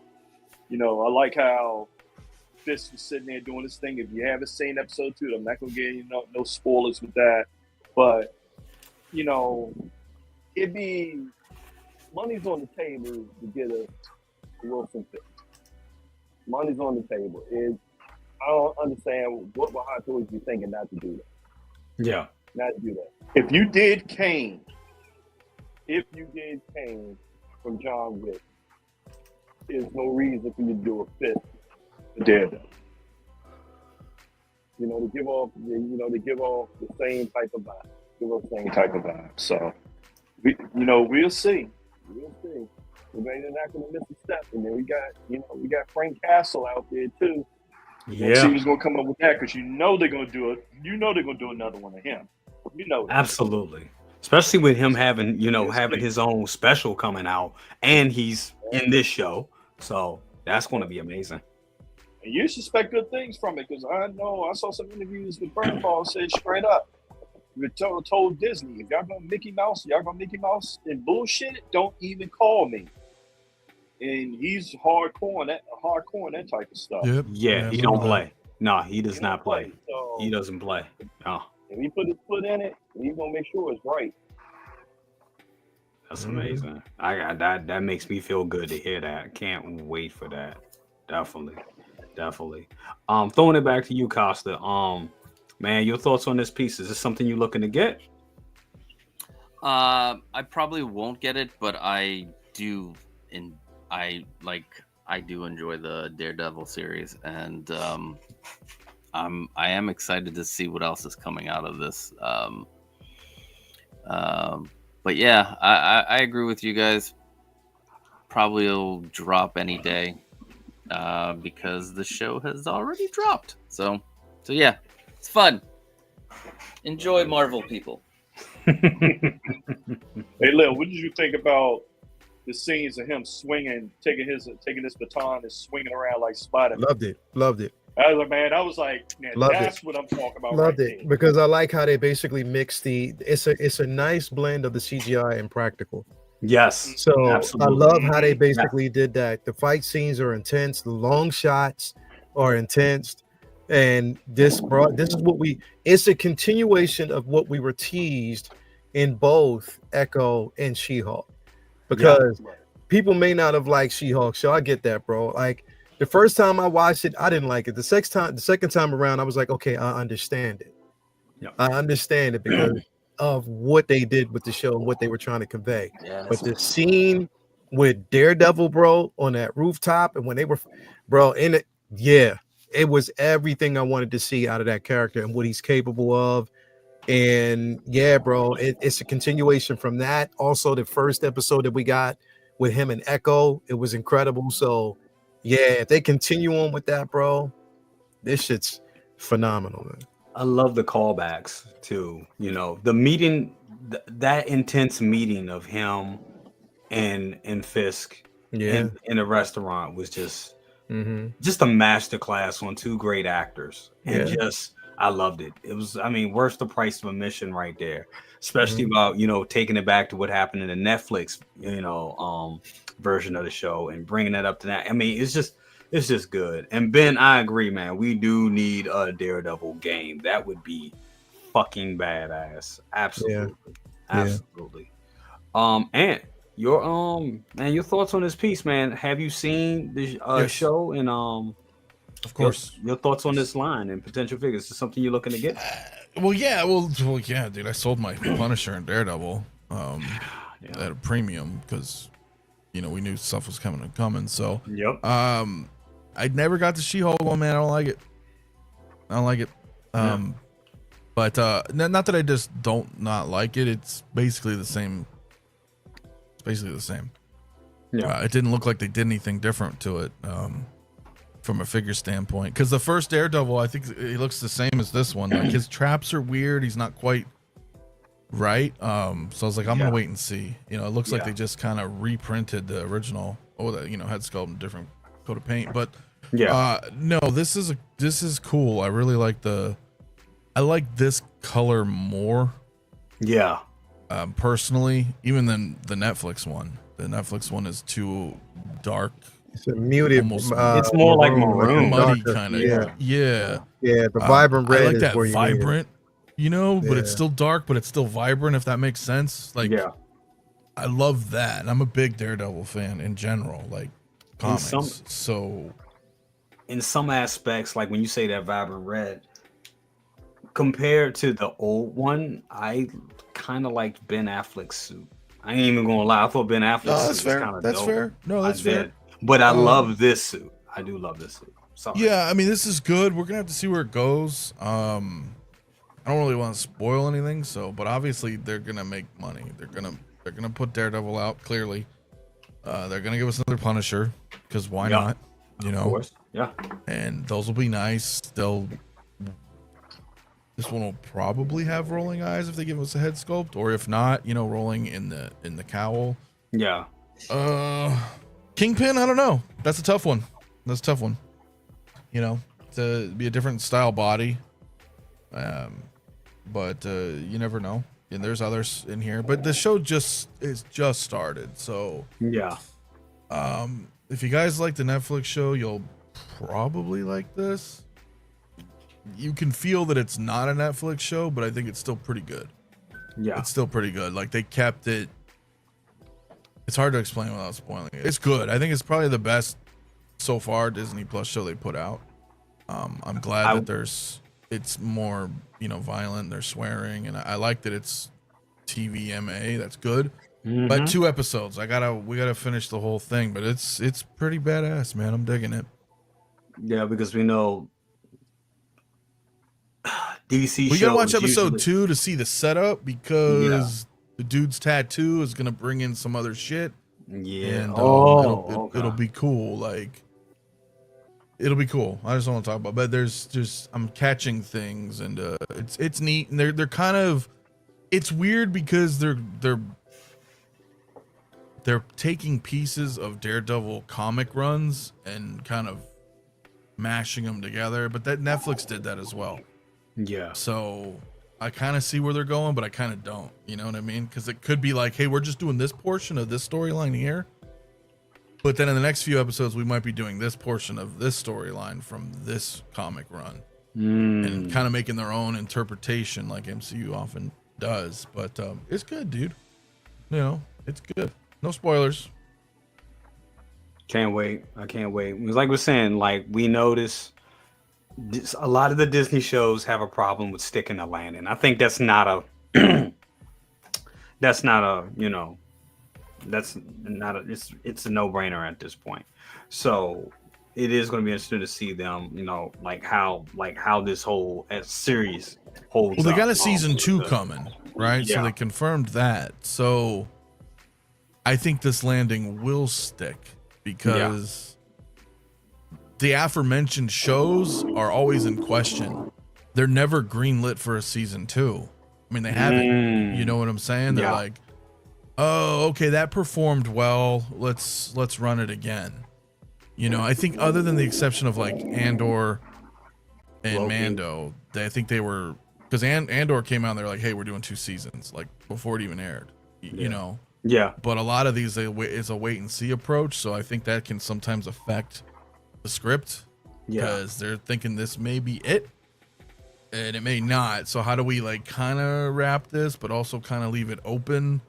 I like how Fist was sitting there doing this thing. If you haven't seen episode 2, I'm not gonna get no spoilers with that, but it'd be money's on the table to get a Wilson Fist. Money's on the table. I don't understand what Hot Toys be thinking not to do that. Yeah. Not to do that. If you did Kane from John Wick, there's no reason for you to do a Fist for Daredevil. To give off the same type of vibe. So we'll see. We're not gonna miss a step. And then we got Frank Castle out there too. Yeah. See who's gonna come up with that, because they're gonna do it. They're gonna do another one of him. Absolutely. Especially with him having his own special coming out, and he's in this show. So that's gonna be amazing. And you suspect good things from it, because I saw some interviews with Burn Paul said straight up. We told Disney, if y'all gonna Mickey Mouse and bullshit, don't even call me. and he's hardcore in that type of stuff. Yep. Yeah, he don't play. No, he does He not don't play. So He doesn't play. No, If he put his foot in it, he's gonna make sure it's right. that's amazing. I got that. That makes me feel good to hear that. Can't wait for that. Definitely. Throwing it back to you, Costa. Man, your thoughts on this piece? Is this something you're looking to get? I probably won't get it, but I do enjoy the Daredevil series, and I am excited to see what else is coming out of this. But yeah, I agree with you guys. Probably will drop any day because the show has already dropped. So yeah, it's fun. Enjoy Marvel, people. Hey, Lil, what did you think about the scenes of him swinging, taking this baton and swinging around like Spider-Man? Loved it. I was like, man, Loved that's it. what I'm talking about. Loved right it there. because I like how they basically mix it's a nice blend of the CGI and practical. Yes. So Absolutely. I love how they basically did that. The fight scenes are intense, the long shots are intense, and this is what it's a continuation of what we were teased in both Echo and She-Hulk. Because people may not have liked She-Hulk, so I get that, bro. Like the first time I watched it, I didn't like it. The second time around, I was like, okay, I understand it. Yep. I understand it because of what they did with the show and what they were trying to convey. But the scene with Daredevil, bro, on that rooftop, and when they were, bro, in it, it was everything I wanted to see out of that character and what he's capable of. And yeah, bro, it's a continuation from that. Also, the first episode that we got with him and Echo, it was incredible. So yeah, if they continue on with that, bro, this shit's phenomenal, man. I love the callbacks too. You know, the meeting, that intense meeting of him and Fisk in a restaurant was just a masterclass on two great actors. And I loved it. It was, worth the price of admission right there. Especially about, taking it back to what happened in the Netflix, version of the show and bringing that up to that. It's just good. And Ben, I agree, man. We do need a Daredevil game. That would be fucking badass. Absolutely. Absolutely. And your thoughts on this piece, man. Have you seen the show? And of course. Your thoughts on this line and potential figures? Is this something you're looking to get? Well, yeah, dude. I sold my Punisher and Daredevil at a premium because we knew stuff was coming. So I never got the She-Hulk one, man. I don't like it. But not that I just don't not like it. It's basically the same. Yeah. It didn't look like they did anything different to it from a figure standpoint. Because the first Daredevil, I think he looks the same as this one. Like his traps are weird. He's not quite right. So I was like, I'm gonna wait and see. It looks like they just kind of reprinted the original. Head sculpt and different coat of paint. But no, this is cool. I really like I like this color more. Yeah. Personally, even than the Netflix one. The Netflix one is too dark. It's a muted. It's more like maroon, muddy kind of. Yeah. The vibrant red. I like is that where you vibrant. But it's still dark, but it's still vibrant. If that makes sense. Like, I love that. And I'm a big Daredevil fan in general. Like comics. So, in some aspects, like when you say that vibrant red, compared to the old one, I kind of liked Ben Affleck's suit. I ain't even gonna lie. I thought Ben Affleck's suit was kind of dope. Fair. No, that's fair. But I love this suit. I do love this suit. Sorry. Yeah, this is good. We're gonna have to see where it goes. I don't really want to spoil anything. But obviously they're gonna make money. They're gonna put Daredevil out. Clearly, they're gonna give us another Punisher because why not? Of course. Yeah. And those will be nice. This one will probably have rolling eyes if they give us a head sculpt, or if not, rolling in the cowl. Yeah. Kingpin, I don't know. That's a tough one. To be a different style body. But you never know. And there's others in here. But the show is just started, so yeah. If you guys like the Netflix show, you'll probably like this. You can feel that it's not a Netflix show, but I think it's still pretty good. Yeah. It's still pretty good. Like they kept it. It's hard to explain without spoiling it. It's good. I think it's probably the best so far Disney Plus show they put out. I'm glad that it's more, violent. They're swearing, and I like that it's TVMA. That's good. But 2 episodes. We gotta finish the whole thing. But it's pretty badass, man. I'm digging it. Yeah, because we know DC. We gotta watch episode 2 to see the setup because the dude's tattoo is gonna bring in some other shit. Yeah. And it'll be cool. Like it'll be cool. I just don't want to talk about. But I'm catching things, and it's neat. And they're kind of. It's weird because they're taking pieces of Daredevil comic runs and kind of mashing them together. But that Netflix did that as well. Yeah. So I kind of see where they're going, but I kind of don't. You know what I mean? Because it could be like, hey, we're just doing this portion of this storyline here. But then in the next few episodes, we might be doing this portion of this storyline from this comic run. And kind of making their own interpretation like MCU often does. But it's good, dude. It's good. No spoilers. Can't wait. I can't wait. It was like we're saying, like we notice a lot of the Disney shows have a problem with sticking a landing. I think it's a no-brainer at this point. So it is going to be interesting to see them, like how this whole series holds. Well, they got up a season 2 coming, right? Yeah. So they confirmed that. So I think this landing will stick because the aforementioned shows are always in question. They're never greenlit for a season 2. I mean, they haven't. You know what I'm saying? They're like, oh, okay, that performed well. Let's run it again. I think other than the exception of like Andor and Loki. Mando, I think they were, because Andor came out and they're like, hey, we're doing 2 seasons, like before it even aired. Yeah. But a lot of these, it's a wait and see approach. So I think that can sometimes affect the script because they're thinking this may be it and it may not. So how do we like kind of wrap this, but also kind of leave it open?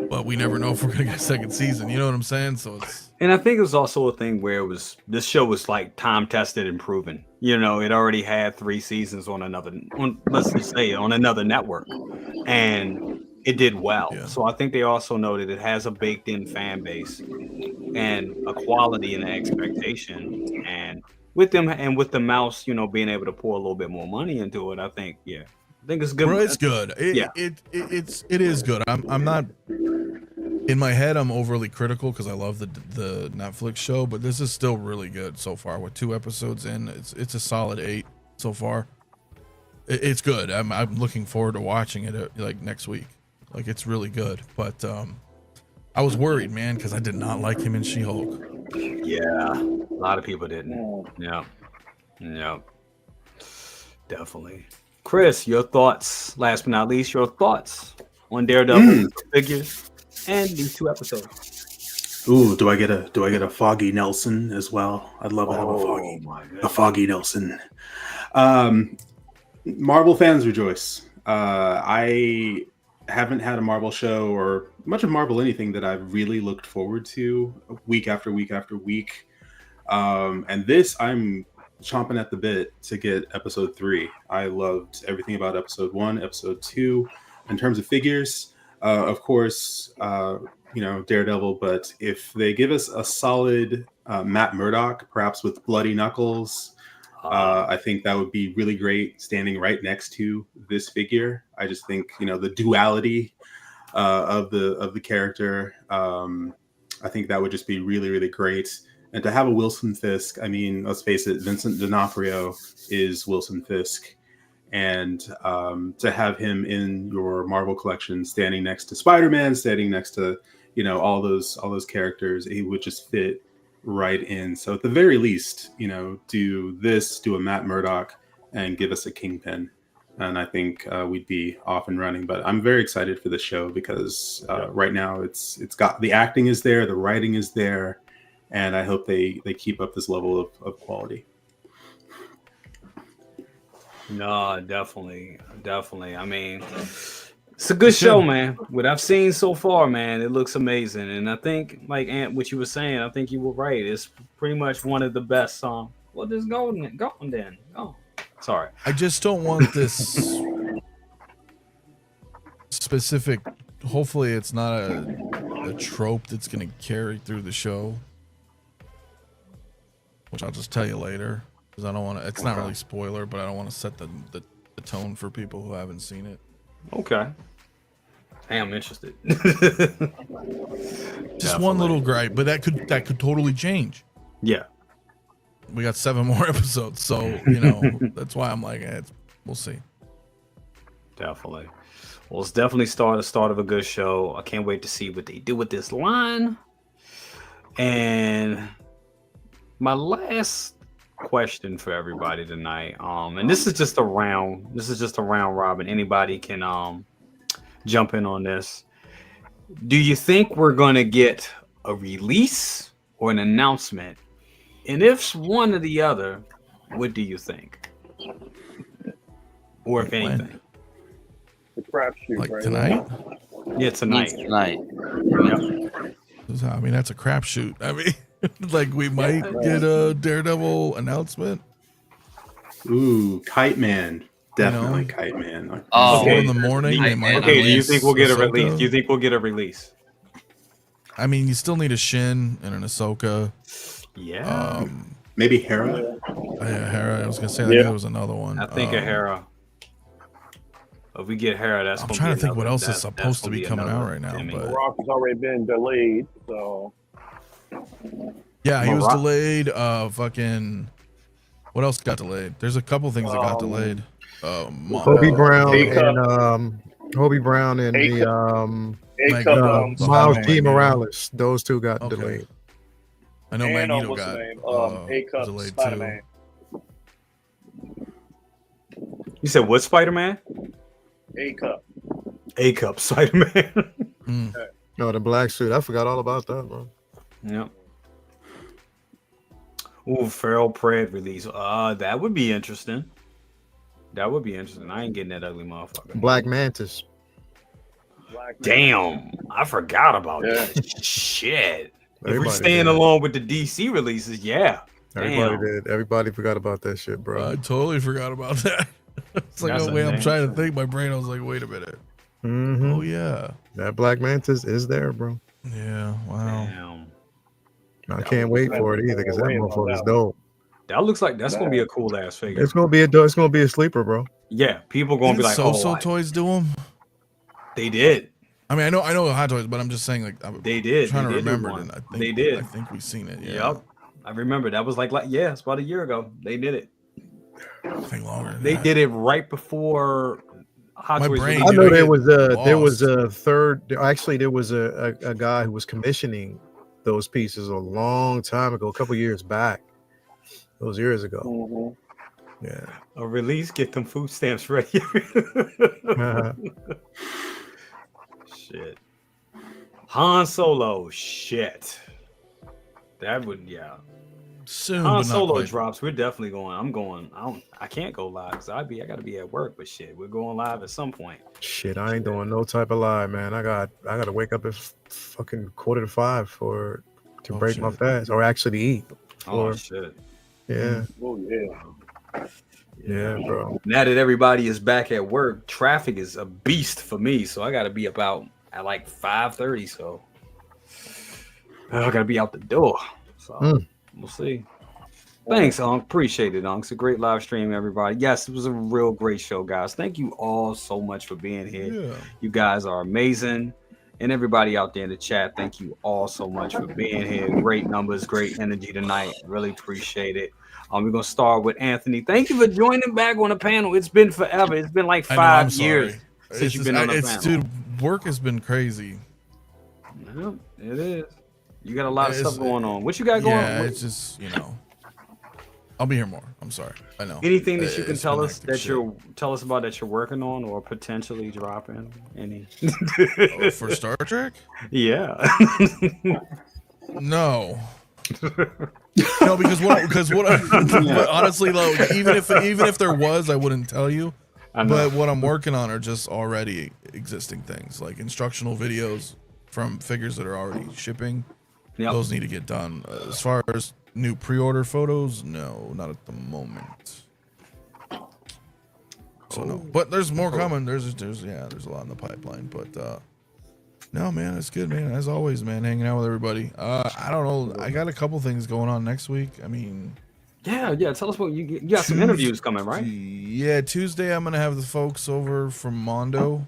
But we never know if we're going to get a second season. You know what I'm saying? So And I think it was also a thing where this show was like time tested and proven. It already had 3 seasons on another network, and it did well. Yeah. So I think they also know that it has a baked in fan base and a quality and an expectation. And with the mouse, being able to pour a little bit more money into it, I think it's good. Bro, it's good. It is good. I'm not. In my head, I'm overly critical because I love the Netflix show, but this is still really good so far. With 2 episodes in, it's a solid 8 so far. It's good. I'm looking forward to watching it like next week. Like it's really good. But I was worried, man, because I did not like him in She-Hulk. Yeah, a lot of people didn't. Yeah, definitely. Chris, your thoughts. Last but not least, your thoughts on Daredevil figures. And these 2 episodes. Ooh, do I get a Foggy Nelson as well? I'd love to have a Foggy Nelson. Marvel fans rejoice. I haven't had a Marvel show or much of Marvel anything that I've really looked forward to week after week after week. And this, I'm chomping at the bit to get episode 3. I loved everything about episode 1, episode 2. In terms of figures, of course, Daredevil, but if they give us a solid Matt Murdock, perhaps with bloody knuckles, I think that would be really great standing right next to this figure. I just think, the duality of the character, I think that would just be really, really great. And to have a Wilson Fisk, I mean, let's face it, Vincent D'Onofrio is Wilson Fisk. And to have him in your Marvel collection, standing next to Spider-Man, standing next to all those characters, he would just fit right in. So at the very least, do a Matt Murdock and give us a Kingpin. and I think we'd be off and running. But I'm very excited for the show because right now it's got the acting is there, the writing is there, and I hope they keep up this level of quality. No, definitely. I mean, it's a good show, man. What I've seen so far, man, it looks amazing. And I think, like Ant, what you were saying, I think you were right. It's pretty much one of the best songs. Well, just go then. Oh, sorry. I just don't want this specific. Hopefully, it's not a trope that's going to carry through the show, which I'll just tell you later because I don't want to. It's not really spoiler, but I don't want to set the tone for people who haven't seen it. Okay. Hey, I'm interested. Just one little gripe, but that could totally change. Yeah. We got 7 more episodes, so that's why I'm like, we'll see. Definitely. Well, it's definitely the start of a good show. I can't wait to see what they do with this line. And my last question for everybody tonight, and this is just a round robin. Anybody can jump in on this. Do you think we're gonna get a release or an announcement? And if one or the other, what do you think? Or if anything? The crapshoot, like right? Tonight? Yeah, tonight. Yep. I mean, that's a crapshoot. I mean, like we might get a Daredevil announcement. Ooh, Kite Man. Definitely Kite Man. Like, okay. In the morning. They might do you think we'll get a release? Do you think we'll get a release? I mean, you still need a Shin and an Ahsoka. Yeah. Maybe Hera. Yeah, Hera. I was gonna say there was another one. I think a Hera. If we get Hera, that's. I'm trying to think what else is supposed to be coming out right now. But Rock has already been delayed, so. Yeah, he was delayed. Fucking. What else got delayed? There's a couple things that got delayed. Hobie Brown and the Miles P. Morales. Those two got delayed. I know Magneto what's got the name? A-Cup delayed Spider-Man. too. You said what Spider-Man? A-Cup. A-Cup Spider-Man. No, the black suit. I forgot all about that, bro. Yep. Ooh, Feral Pred release. That would be interesting. I ain't getting that ugly motherfucker. Black Mantis. Damn, I forgot about that. Shit. If we're staying along with the DC releases, yeah. Everybody did. Everybody forgot about that shit, bro. I totally forgot about that. It's like, oh wait, I'm trying to think. My brain, I was like, wait a minute. Mm-hmm. Oh yeah, that Black Mantis is there, bro. Yeah, wow. Damn. I can't wait for it either because that motherfucker is dope. That looks like that's gonna be a cool ass figure. It's gonna be a sleeper, bro. Yeah, people gonna be like, So Toys do them. They did. I mean, I know Hot Toys, but I'm just saying, like, they did. I'm trying to remember it. And I think they did. I think we've seen it. Yeah. Yep. I remember that was like it's about a year ago. They did it. I think longer. They did it right before Hot Toys. Brain, I know there was a third. Actually, there was a guy who was commissioning those pieces a long time ago, a couple years back. Those years ago. Mm-hmm. Yeah. A release, get them food stamps ready. Shit. Han Solo, shit. That would, soon. Han Solo drops. We're definitely going. I can't go live because I gotta be at work. But shit, we're going live at some point. Shit, I ain't doing no type of live, man. I gotta wake up at fucking 4:45 to break my fast, or actually to eat. Oh shit. Yeah. Oh yeah. Yeah, bro. Now that everybody is back at work, traffic is a beast for me. So I gotta be about at like 5:30. So I gotta be out the door. So we'll see. Thanks, Unc. Appreciate it, Unc. It's a great live stream, everybody. Yes, it was a real great show, guys. Thank you all so much for being here. Yeah. You guys are amazing. And everybody out there in the chat, thank you all so much for being here. Great numbers, great energy tonight. Really appreciate it. We're gonna start with Anthony. Thank you for joining back on the panel. It's been forever. It's been like 5 years since you've been on the panel. Dude, work has been crazy. Yep, it is. You got a lot of stuff going on. What you got going on? Yeah, it's just I'll be here more. I'm sorry. I know. Anything that you can It's tell been us hectic that shit. tell us about that you're working on or potentially dropping? Any? Oh, for Star Trek? Yeah. No. No, because but honestly though, even if there was, I wouldn't tell you. But what I'm working on are just already existing things, like instructional videos from figures that are already shipping. Yep. Those need to get done. As far as new pre-order photos, no, not at the moment. So no, but there's more coming. There's a lot in the pipeline. But no, man, it's good, man. As always, man, hanging out with everybody. I don't know. I got a couple things going on next week. I mean, yeah. Tell us what you got. Some interviews coming, right? Yeah, Tuesday I'm gonna have the folks over from Mondo.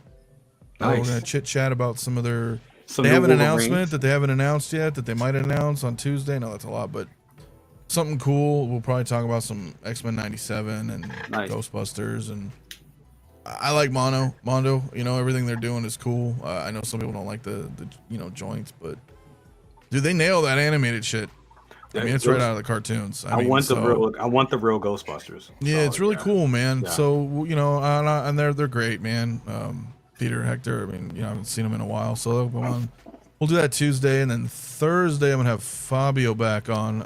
Nice. We're gonna chit chat about some of their. Some they have an new announcement Wolverines. that they haven't announced yet that they might announce on Tuesday. No, that's a lot, but something cool. We'll probably talk about some X-Men 97 and Nice. Ghostbusters, and I like Mondo. You know, everything they're doing is cool. I know some people don't like the joints, but dude, they nail that animated shit. I mean, it's right out of the cartoons. I want the real Ghostbusters. Yeah, it's really cool, man. Yeah. So and they're great, man. Peter, Hector. I mean, I haven't seen them in a while, so they'll go on. We'll do that Tuesday, and then Thursday I'm gonna have Fabio back on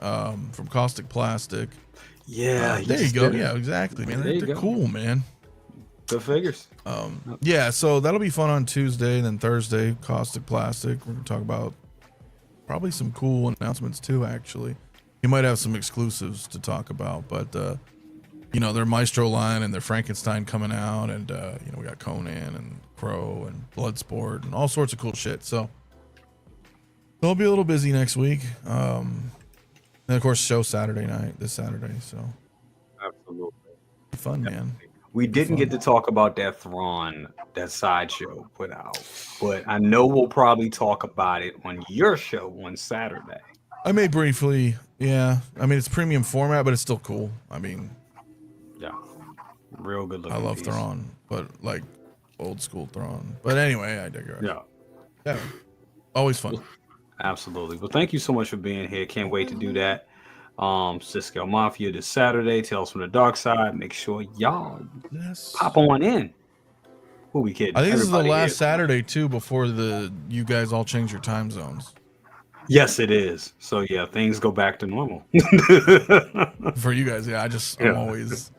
from Caustic Plastic. Yeah, there you go. Yeah, exactly, man. They're cool, man. Good figures. Yeah, so that'll be fun on Tuesday, and then Thursday, Caustic Plastic. We're gonna talk about probably some cool announcements too. Actually, you might have some exclusives to talk about, but their Maestro line and their Frankenstein coming out, and we got Conan and Crow and Bloodsport and all sorts of cool shit. So they'll be a little busy next week. And of course, show this Saturday. So absolutely fun, man. We didn't get to talk about that Thrawn that Sideshow put out, but I know we'll probably talk about it on your show on Saturday. I may briefly, yeah. I mean, it's premium format, but it's still cool. I mean, yeah, real good looking. I love piece. Thrawn, but like old school Thrawn. But anyway, I digress. Yeah, always fun. Absolutely. Well, thank you so much for being here. Can't wait to do that. Scale Mafia this Saturday. Tales from the Dark Side. Make sure y'all pop on in. Who we kidding? I think this is the Everybody last is. Saturday too before you guys all change your time zones. Yes, it is. So yeah, things go back to normal. For you guys, yeah. I'm always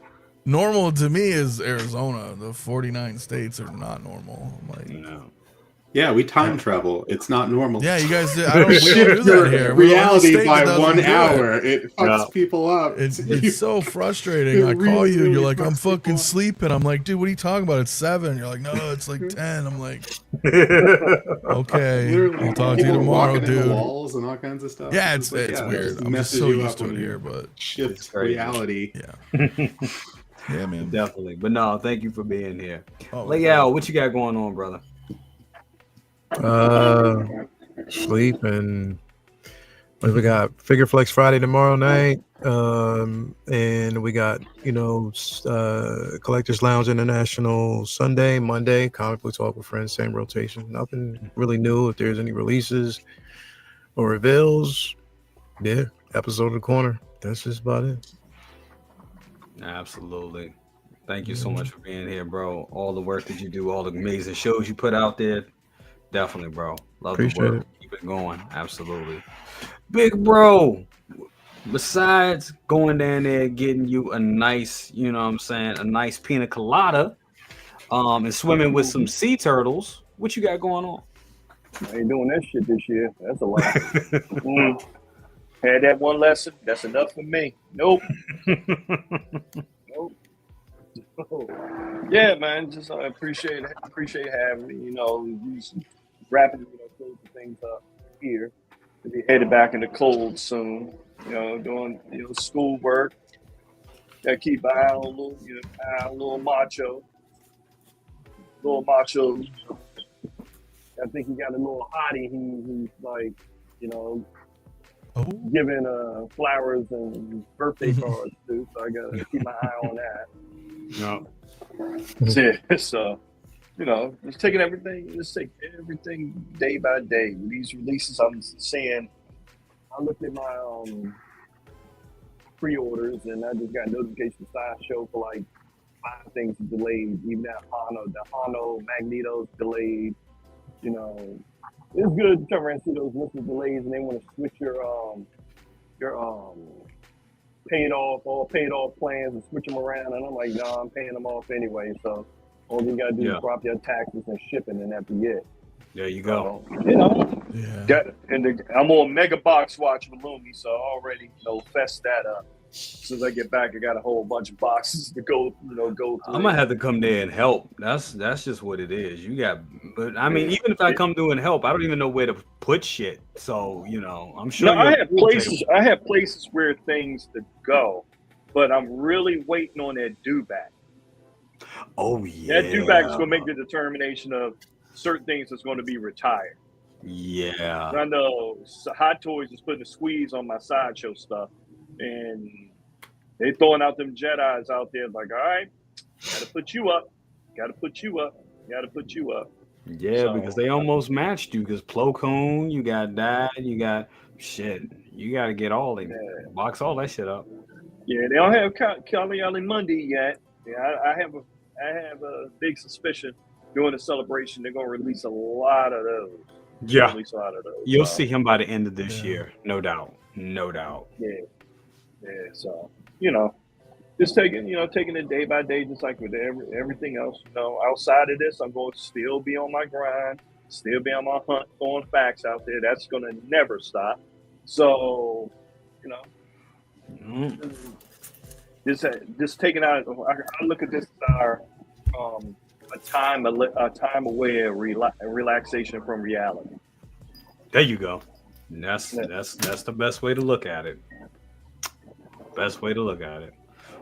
normal to me is Arizona. The 49 states are not normal. I'm like, Yeah, we time travel. It's not normal. yeah, you guys. We don't do Shift that your here. We're the only reality state by that doesn't 1 do it. hour. It fucks people up. It's so frustrating. I It call you, really you're like, I'm fucks people fucking up. sleeping. I'm like, dude, what are you talking about? It's 7. You're like, no, it's like 10. I'm like, okay, Literally, I'll talk to you people tomorrow, walking into dude. walls and all kinds of stuff. Yeah, it's weird. just I'm just messes so you used up to it when here, you but shift crazy. reality. Yeah. Yeah, man. Definitely. But no, thank you for being here. Oh, Leal, what you got going on, brother? Sleep and we got Figure Flex Friday tomorrow night, and we got Collectors Lounge International Sunday, Monday, Comic Book Talk with Friends, same rotation. Nothing really new. If there's any releases or reveals, yeah, episode of the corner. That's just about it. Absolutely. Thank you so much for being here, bro. All the work that you do, all the amazing shows you put out there. Definitely, bro. Love Appreciate the work. it. Keep it going. Absolutely. Big bro, besides going down there getting you a nice, a nice pina colada, and swimming with some sea turtles, what you got going on? I ain't doing that shit this year. That's a lot. Had that one lesson. That's enough for me. Nope. Nope. Yeah, man. Just appreciate having me. Just rapidly closing things up here to be headed back in the cold soon. Doing school work. Gotta keep an eye on little macho. Little macho. I think he got a little hottie. He's like, giving flowers and birthday cards too. So I gotta keep my eye on that. No. So, just take everything day by day. These releases I'm seeing, I looked at my pre-orders, and I just got notification Sideshow for like 5 things delayed. Even that the Hano Magneto's delayed. You know, it's good to come around and see those lists of delays, and they want to switch your paid off plans and switch them around. And I'm like, no, I'm paying them off anyway. So all you gotta do is drop your taxes and shipping, and that'd be it. There you go. You know, I'm on Mega Box Watch with Lumi, so I already fess that up. As soon as I get back, I got a whole bunch of boxes to go through. I'm gonna have to come there and help. That's just what it is. But I mean, even if I come through and help, I don't even know where to put shit. So I'm sure. No, I have places where things to go, but I'm really waiting on that due-back. Oh yeah. That due-back is gonna make the determination of certain things that's going to be retired. Yeah. I know Hot Toys is putting a squeeze on my Sideshow stuff, and they throwing out them Jedis out there like, all right, gotta put you up. Yeah, because they almost matched you, because Plo Koon, you got that, you got shit. You gotta get all them, box all that shit up. Yeah, they don't have Kali Monday yet. Yeah, I have a big suspicion during the celebration they're gonna release a lot of those. Yeah. You'll see him by the end of this year, no doubt. Yeah. So just taking it day by day, just like with everything else. Outside of this, I'm going to still be on my grind, still be on my hunt, throwing facts out there. That's going to never stop. So, just taking out. I look at this as our a time away of relaxation from reality. There you go. And that's the best way to look at it.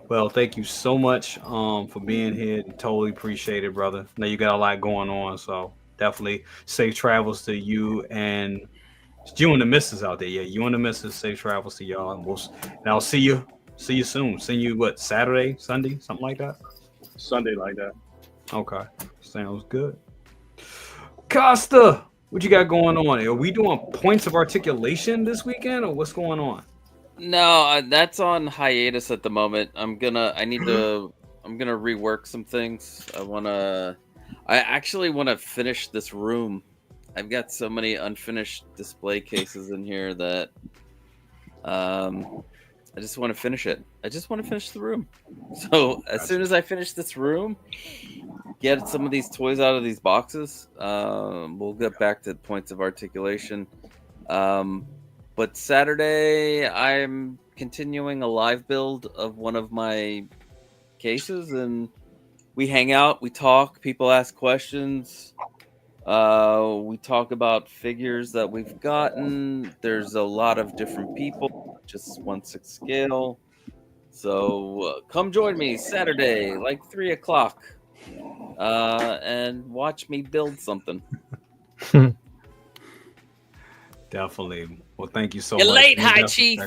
Well, thank you so much for being here. Totally appreciate it, brother. Now you got a lot going on, so definitely safe travels to you and you and the missus out there. Yeah, you and the missus. Safe travels to y'all, and I'll see you soon. See you what, Saturday, Sunday, something like that. Sunday like that. Okay, sounds good. Costa, what you got going on? Are we doing points of articulation this weekend, or what's going on? No, that's on hiatus at the moment. I'm gonna rework some things. I actually want to finish this room. I've got so many unfinished display cases in here that I just want to finish it. I just want to finish the room. So as soon as I finish this room, get some of these toys out of these boxes, we'll get back to points of articulation. But Saturday, I'm continuing a live build of one of my cases, and we hang out, we talk, people ask questions. We talk about figures that we've gotten. There's a lot of different people, just 1/6 scale. So come join me Saturday, like 3:00, and watch me build something. Definitely. Well, thank you so You're much. late, High Chief.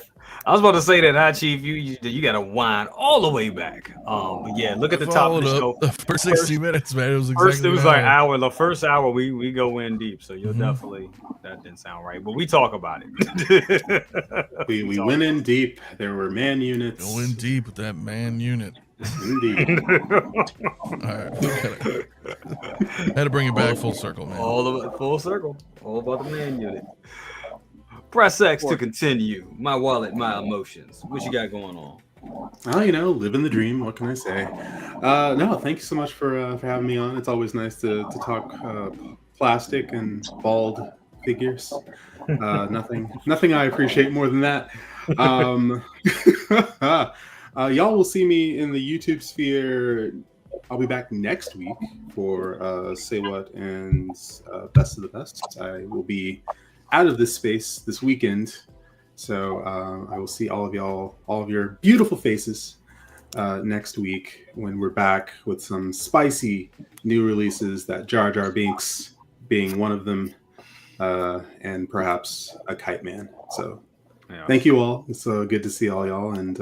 I was about to say that, High Chief, you got to wind all the way back. But yeah, look at the top of the show. The first 60 minutes, man. It was exactly first. It was like hour. The first hour, we go in deep. So you'll definitely. That didn't sound right, but we talk about it. we went in deep. There were man units. Go in deep with that man unit. Indeed. All right. Had to bring it back full circle, man. All of it, full circle. All about the man unit. Press X to continue. My wallet, my emotions. What you got going on? Well, living the dream. What can I say? No, thank you so much for having me on. It's always nice to talk plastic and bald figures. Nothing I appreciate more than that. Y'all will see me in the YouTube sphere. I'll be back next week for Say What and Best of the Best. I will be out of this space this weekend, so I will see all of your beautiful faces next week when we're back with some spicy new releases, that Jar Jar Binks being one of them, and perhaps a Kite Man. So thank you all. It's good to see all y'all, and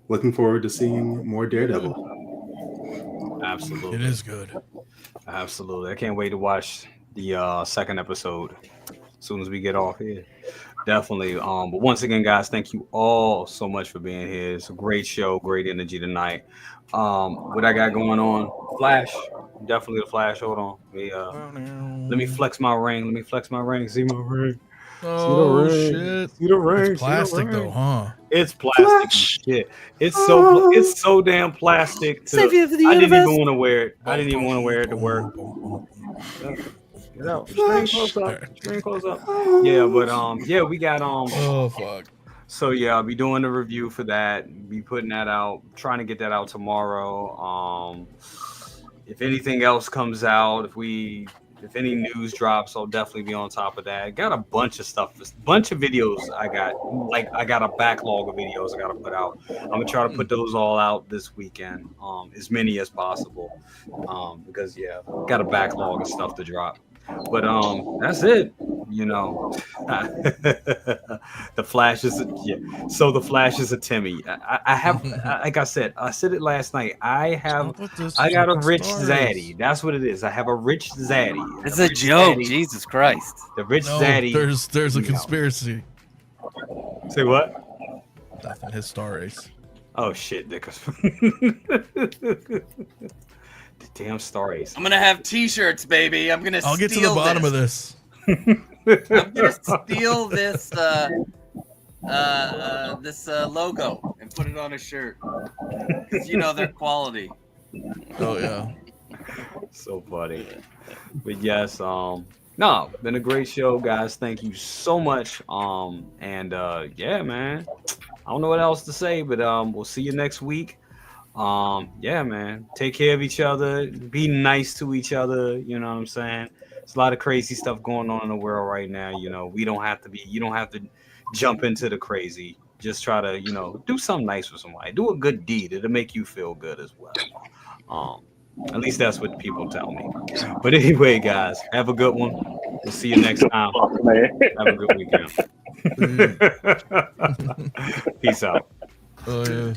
looking forward to seeing more Daredevil. Absolutely. It is good. Absolutely. I can't wait to watch the second episode. as soon as we get off here. Definitely. But once again, guys, thank you all so much for being here. It's a great show, great energy tonight. What I got going on? Flash. Definitely the Flash. Hold on. Let me flex my ring. Let me flex my ring. See my ring. Oh shit! See the ring. It's plastic though, huh? It's plastic as shit. It's so damn plastic. I didn't even want to wear it. I didn't even want to wear it to work. Get out. String close up. Yeah, but yeah, we got Oh fuck. So yeah, I'll be doing the review for that. Be putting that out. Trying to get that out tomorrow. If anything else comes out, if any news drops, I'll definitely be on top of that. Got a bunch of stuff, bunch of videos. I got a backlog of videos I gotta put out. I'm gonna try to put those all out this weekend, as many as possible, because yeah, got a backlog of stuff to drop. But that's it. You know, the Flash is so the Flash is a Timmy. I have, like I said it last night. I got a rich zaddy. That's what it is. I have a rich zaddy. It's a joke. Zaddy. Jesus Christ. The rich zaddy. There's a conspiracy. Say what? Nothing. His star race. Oh shit, Dick. The damn Star Ace. I'm gonna have T-shirts, baby. I'll get to the bottom of this. I'm gonna steal this logo and put it on a shirt. Cause you know their quality. Oh yeah. So funny. But yes, been a great show, guys. Thank you so much. Yeah, man. I don't know what else to say, but we'll see you next week. Yeah, man, take care of each other, be nice to each other, you know what I'm saying? There's a lot of crazy stuff going on in the world right now. You know, you don't have to jump into the crazy. Just try to, do something nice for somebody. Do a good deed. It'll make you feel good as well. At least that's what people tell me. But anyway, guys, have a good one. We'll see you next time. Have a good weekend. Peace out. Oh yeah.